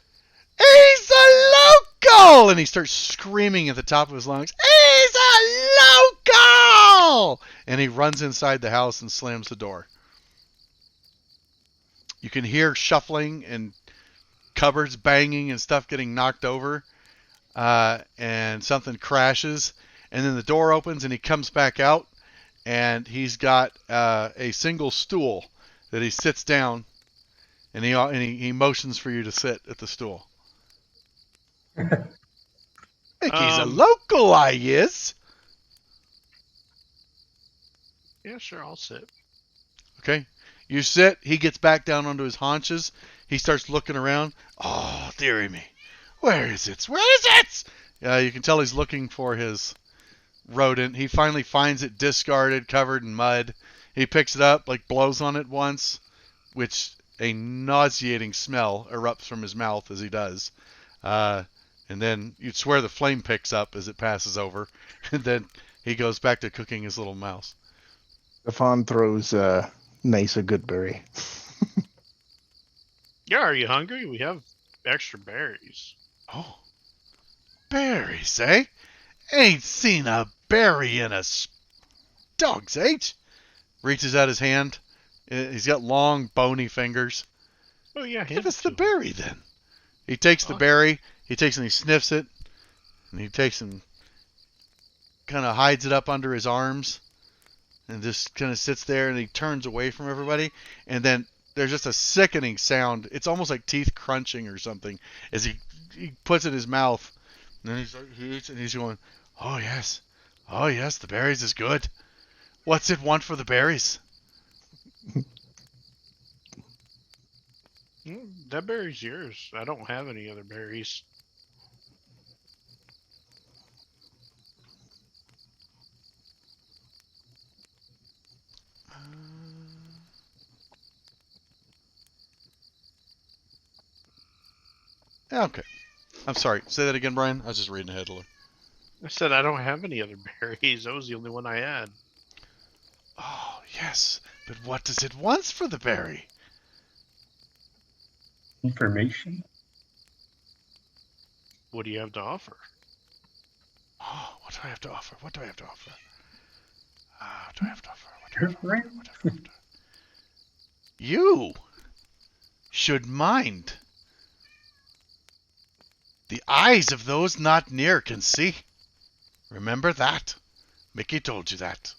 He's a local!" And he starts screaming at the top of his lungs, "He's a local!" and he runs inside the house and slams the door. You can hear shuffling and cupboards banging and stuff getting knocked over, and something crashes, and then the door opens and he comes back out, and he's got a single stool that he sits down, and he motions for you to sit at the stool. He's a local, I is. Yeah, sure, I'll sit. Okay. You sit, he gets back down onto his haunches, he starts looking around. Oh, dearie me. Where is it? Where is it? You can tell he's looking for his rodent. He finally finds it discarded, covered in mud. He picks it up, like blows on it once, which a nauseating smell erupts from his mouth as he does. And then you'd swear the flame picks up as it passes over. And then he goes back to cooking his little mouse. Stefan throws Nice a good berry. Yeah, are you hungry? We have extra berries. Oh, berries, eh? Ain't seen a berry in a dog's age. Reaches out his hand. He's got long, bony fingers. Oh, yeah. Give us the berry, then. He takes the berry. He takes and he sniffs it. And he takes and kind of hides it up under his arms. And just kind of sits there, and he turns away from everybody. And then there's just a sickening sound. It's almost like teeth crunching or something as he puts it in his mouth. And then he eats, and he's going, oh, yes. Oh, yes, the berries is good. What's it want for the berries? That berry's yours. I don't have any other berries. Okay. I'm sorry. Say that again, Brian. I was just reading ahead a little. I said I don't have any other berries. That was the only one I had. Oh, yes. But what does it want for the berry? Information. What do you have to offer? Oh, what do I have to offer? What do I have to offer? What do I have to offer? What do I have to offer? What do I have to offer? You should mind. The eyes of those not near can see. Remember that. Mickey told you that.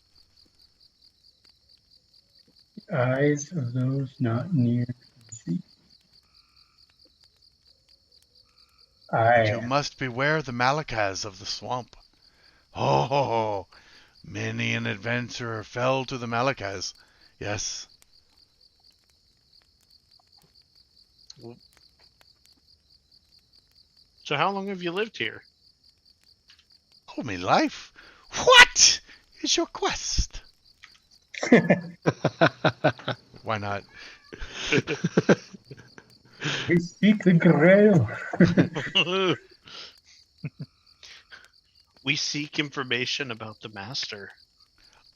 Eyes of those not near can see. You must beware the Malakas of the swamp. Oh, many an adventurer fell to the Malakas. Yes. So how long have you lived here? Oh, me life. What is your quest? Why not? We seek the grail. We seek information about the master.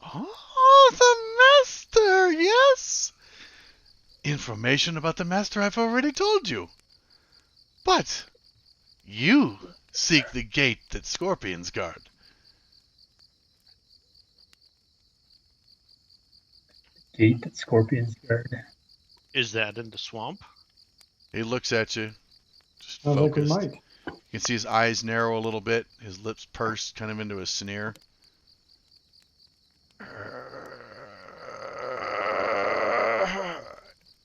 Oh, the master, yes. Information about the master I've already told you. But you seek the gate that scorpions guard. Gate that scorpions guard. Is that in the swamp? He looks at you, just Sounds focused. like we might. You can see his eyes narrow a little bit, his lips pursed kind of into a sneer.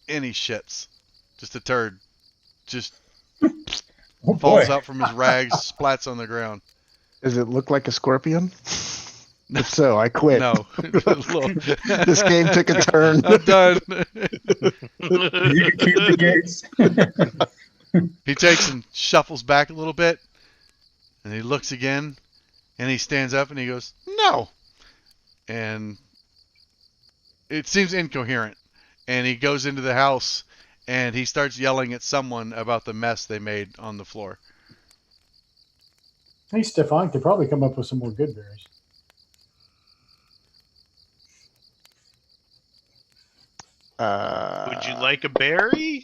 And he shits. Just a turd. Just falls out from his rags, splats on the ground. Does it look like a scorpion? If so, I quit. No. This game took a turn. I'm done. You can keep the gates. He takes and shuffles back a little bit, and he looks again, and he stands up and he goes, no. And it seems incoherent. And he goes into the house, and he starts yelling at someone about the mess they made on the floor. Hey, Stefan could probably come up with some more good berries. Would you like a berry?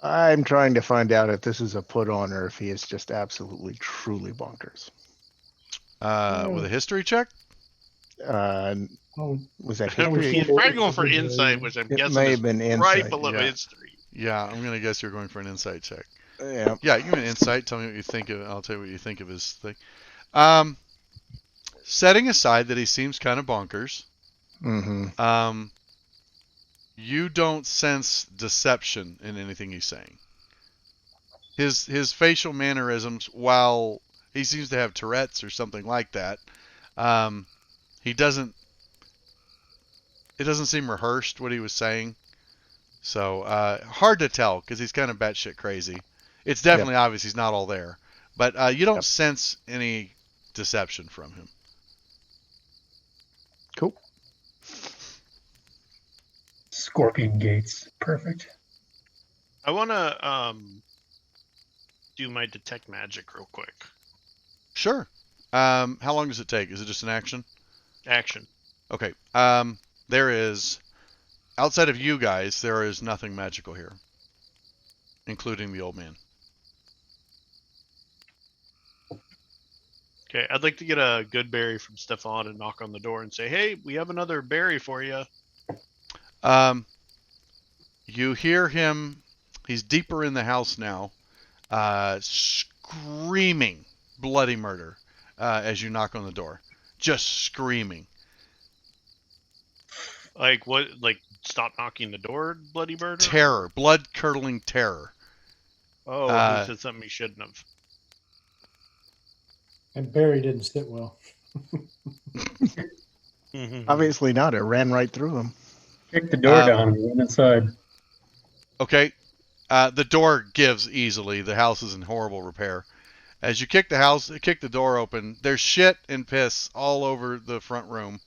I'm trying to find out if this is a put on or if he is just absolutely, truly bonkers. With a history check? Was that history? He's probably going for insight, which I'm guessing may have been right below history. Yeah, I'm gonna guess you're going for an insight check. Yeah. Yeah, give me an insight. Tell me what you think of. I'll tell you what you think of his thing. Setting aside that he seems kind of bonkers. Mm-hmm. You don't sense deception in anything he's saying. His facial mannerisms, while he seems to have Tourette's or something like that, he doesn't. It doesn't seem rehearsed what he was saying. So hard to tell because he's kind of batshit crazy. It's definitely obvious he's not all there, but you don't sense any deception from him. Cool. Scorpion gates, perfect. I want to do my detect magic real quick. Sure. How long does it take? Is it just an action? Action. Okay. There is, outside of you guys, there is nothing magical here, including the old man. Okay, I'd like to get a good berry from Stefan and knock on the door and say, "Hey, we have another berry for you." You hear him. He's deeper in the house now, screaming bloody murder as you knock on the door. Just screaming. Like what? Like stop knocking the door, bloody murder? Terror, blood-curdling terror. Oh, he said something he shouldn't have. And Barry didn't sit well. Obviously not. It ran right through him. Kick the door down and went inside. Okay. The door gives easily. The house is in horrible repair. As you kick the door open, there's shit and piss all over the front room.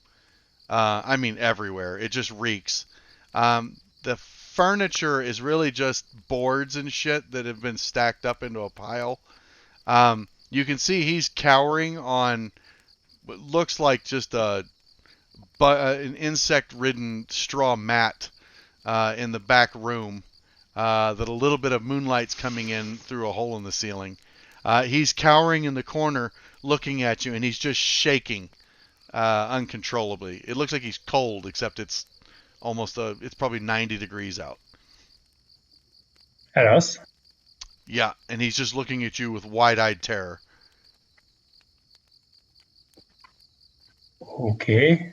I mean everywhere. It just reeks. The furniture is really just boards and shit that have been stacked up into a pile. You can see he's cowering on what looks like just an insect-ridden straw mat in the back room that a little bit of moonlight's coming in through a hole in the ceiling. He's cowering in the corner looking at you, and he's just shaking uncontrollably. It looks like he's cold, except it's it's probably 90 degrees out. At us? Yeah, and he's just looking at you with wide-eyed terror. Okay.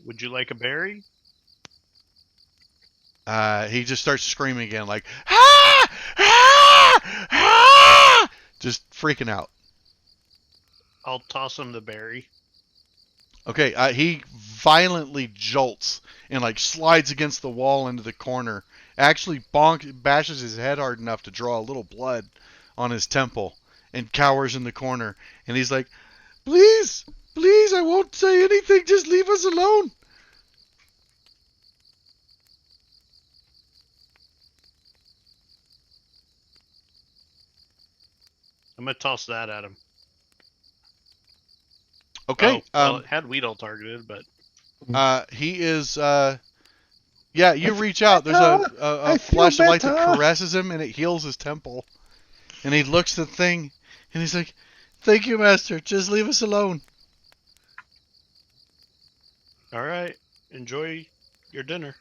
Would you like a berry? He just starts screaming again, like, ah! Ah! Ah! Just freaking out. I'll toss him the berry. Okay, he violently jolts and like slides against the wall into the corner. Actually bashes his head hard enough to draw a little blood on his temple and cowers in the corner. And he's like, please, please, I won't say anything. Just leave us alone. I'm going to toss that at him. Okay. Well, it had Weedle targeted, but... he is... yeah, you reach out. There's a flash of light that caresses him, and it heals his temple. And he looks at the thing, and he's like, thank you, Master. Just leave us alone. All right. Enjoy your dinner.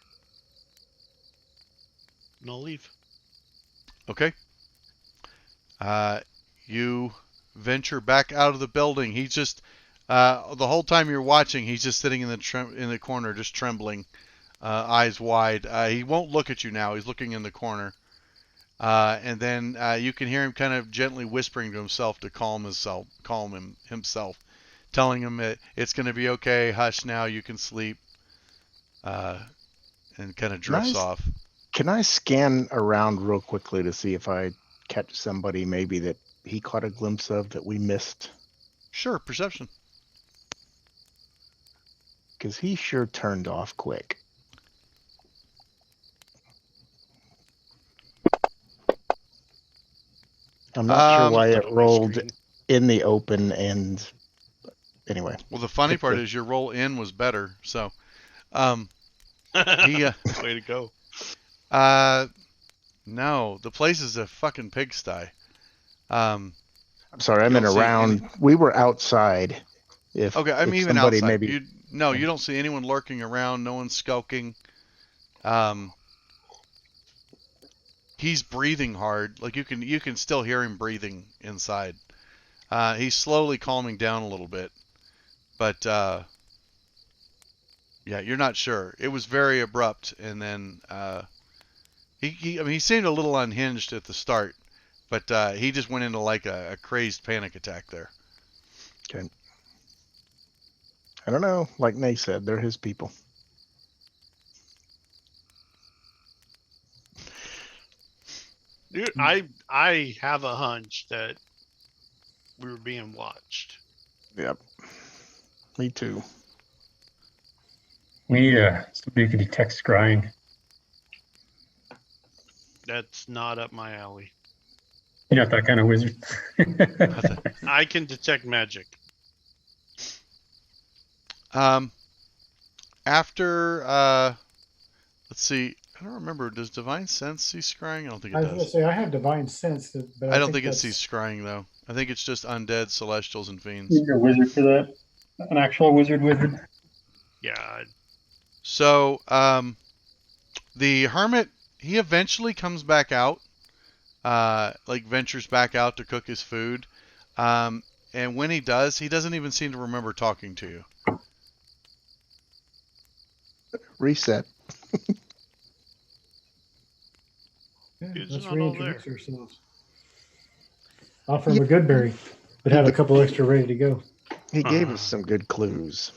And I'll leave. Okay. You venture back out of the building. He's just... the whole time you're watching, he's just sitting in the corner, just trembling, eyes wide. He won't look at you now. He's looking in the corner, and then you can hear him kind of gently whispering to himself to calm himself, telling him it's going to be okay. Hush now, you can sleep, and kind of drifts off. Can I scan around real quickly to see if I catch somebody maybe that he caught a glimpse of that we missed? Sure, perception. Because he sure turned off quick. I'm not sure why it rolled in the open, and anyway. Well, the funny part is your roll in was better, so he way to go. No, the place is a fucking pigsty. I'm sorry, I meant around. We were outside If okay, I mean if even somebody outside. maybe You don't see anyone lurking around. No one skulking. He's breathing hard. Like you can still hear him breathing inside. He's slowly calming down a little bit, but yeah, you're not sure. It was very abrupt, and then he seemed a little unhinged at the start, but he just went into like a crazed panic attack there. Okay. I don't know. Like Nay said, they're his people. Dude, I have a hunch that we were being watched. Yep. Me too. Somebody could detect scrying. That's not up my alley. You're not that kind of wizard. I can detect magic. After let's see. I don't remember. Does Divine Sense see scrying? I don't think it does. I was going to say I have Divine Sense, but I don't think it sees scrying though. I think it's just undead, celestials, and fiends. You're a wizard for that. An actual wizard. Yeah. So the hermit, he eventually comes back out, like ventures back out to cook his food, and when he does, he doesn't even seem to remember talking to you. Reset. Yeah, let's reintroduce ourselves. Offer him a good berry, but have a couple extra ready to go. He gave us some good clues.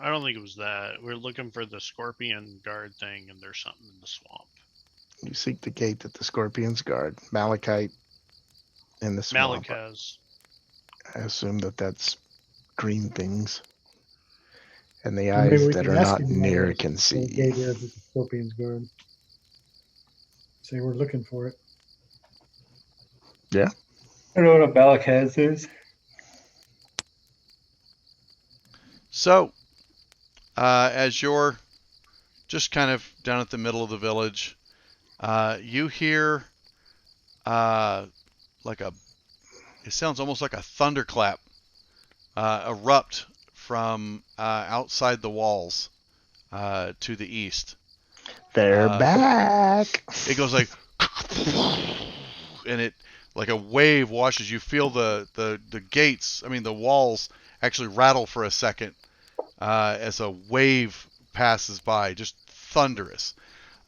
I don't think it was that. We're looking for the scorpion guard thing, and there's something in the swamp. You seek the gate that the scorpions guard. Malachite in the swamp. Malachas. I assume that's green things. And the eyes that are not near can see. The gate is the scorpions guard. Say we're looking for it. Yeah. I don't know what a Balakaz is. So, as you're just kind of down at the middle of the village, you hear it sounds almost like a thunderclap erupt from outside the walls to the east. They're back. It goes like, and it like a wave washes. You feel the gates, the walls actually rattle for a second as a wave passes by, just thunderous.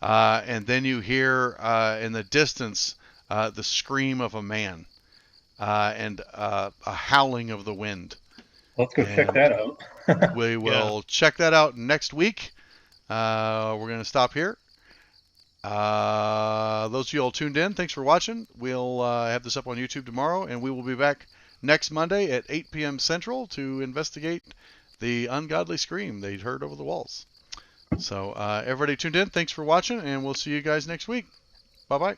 And then you hear in the distance the scream of a man and a howling of the wind. Let's go check that out. We will check that out next week. We're going to stop here. Those of you all tuned in, thanks for watching. We'll have this up on YouTube tomorrow, and we will be back next Monday at 8 p.m. Central to investigate the ungodly scream they'd heard over the walls. So everybody tuned in, thanks for watching, and we'll see you guys next week. Bye-bye.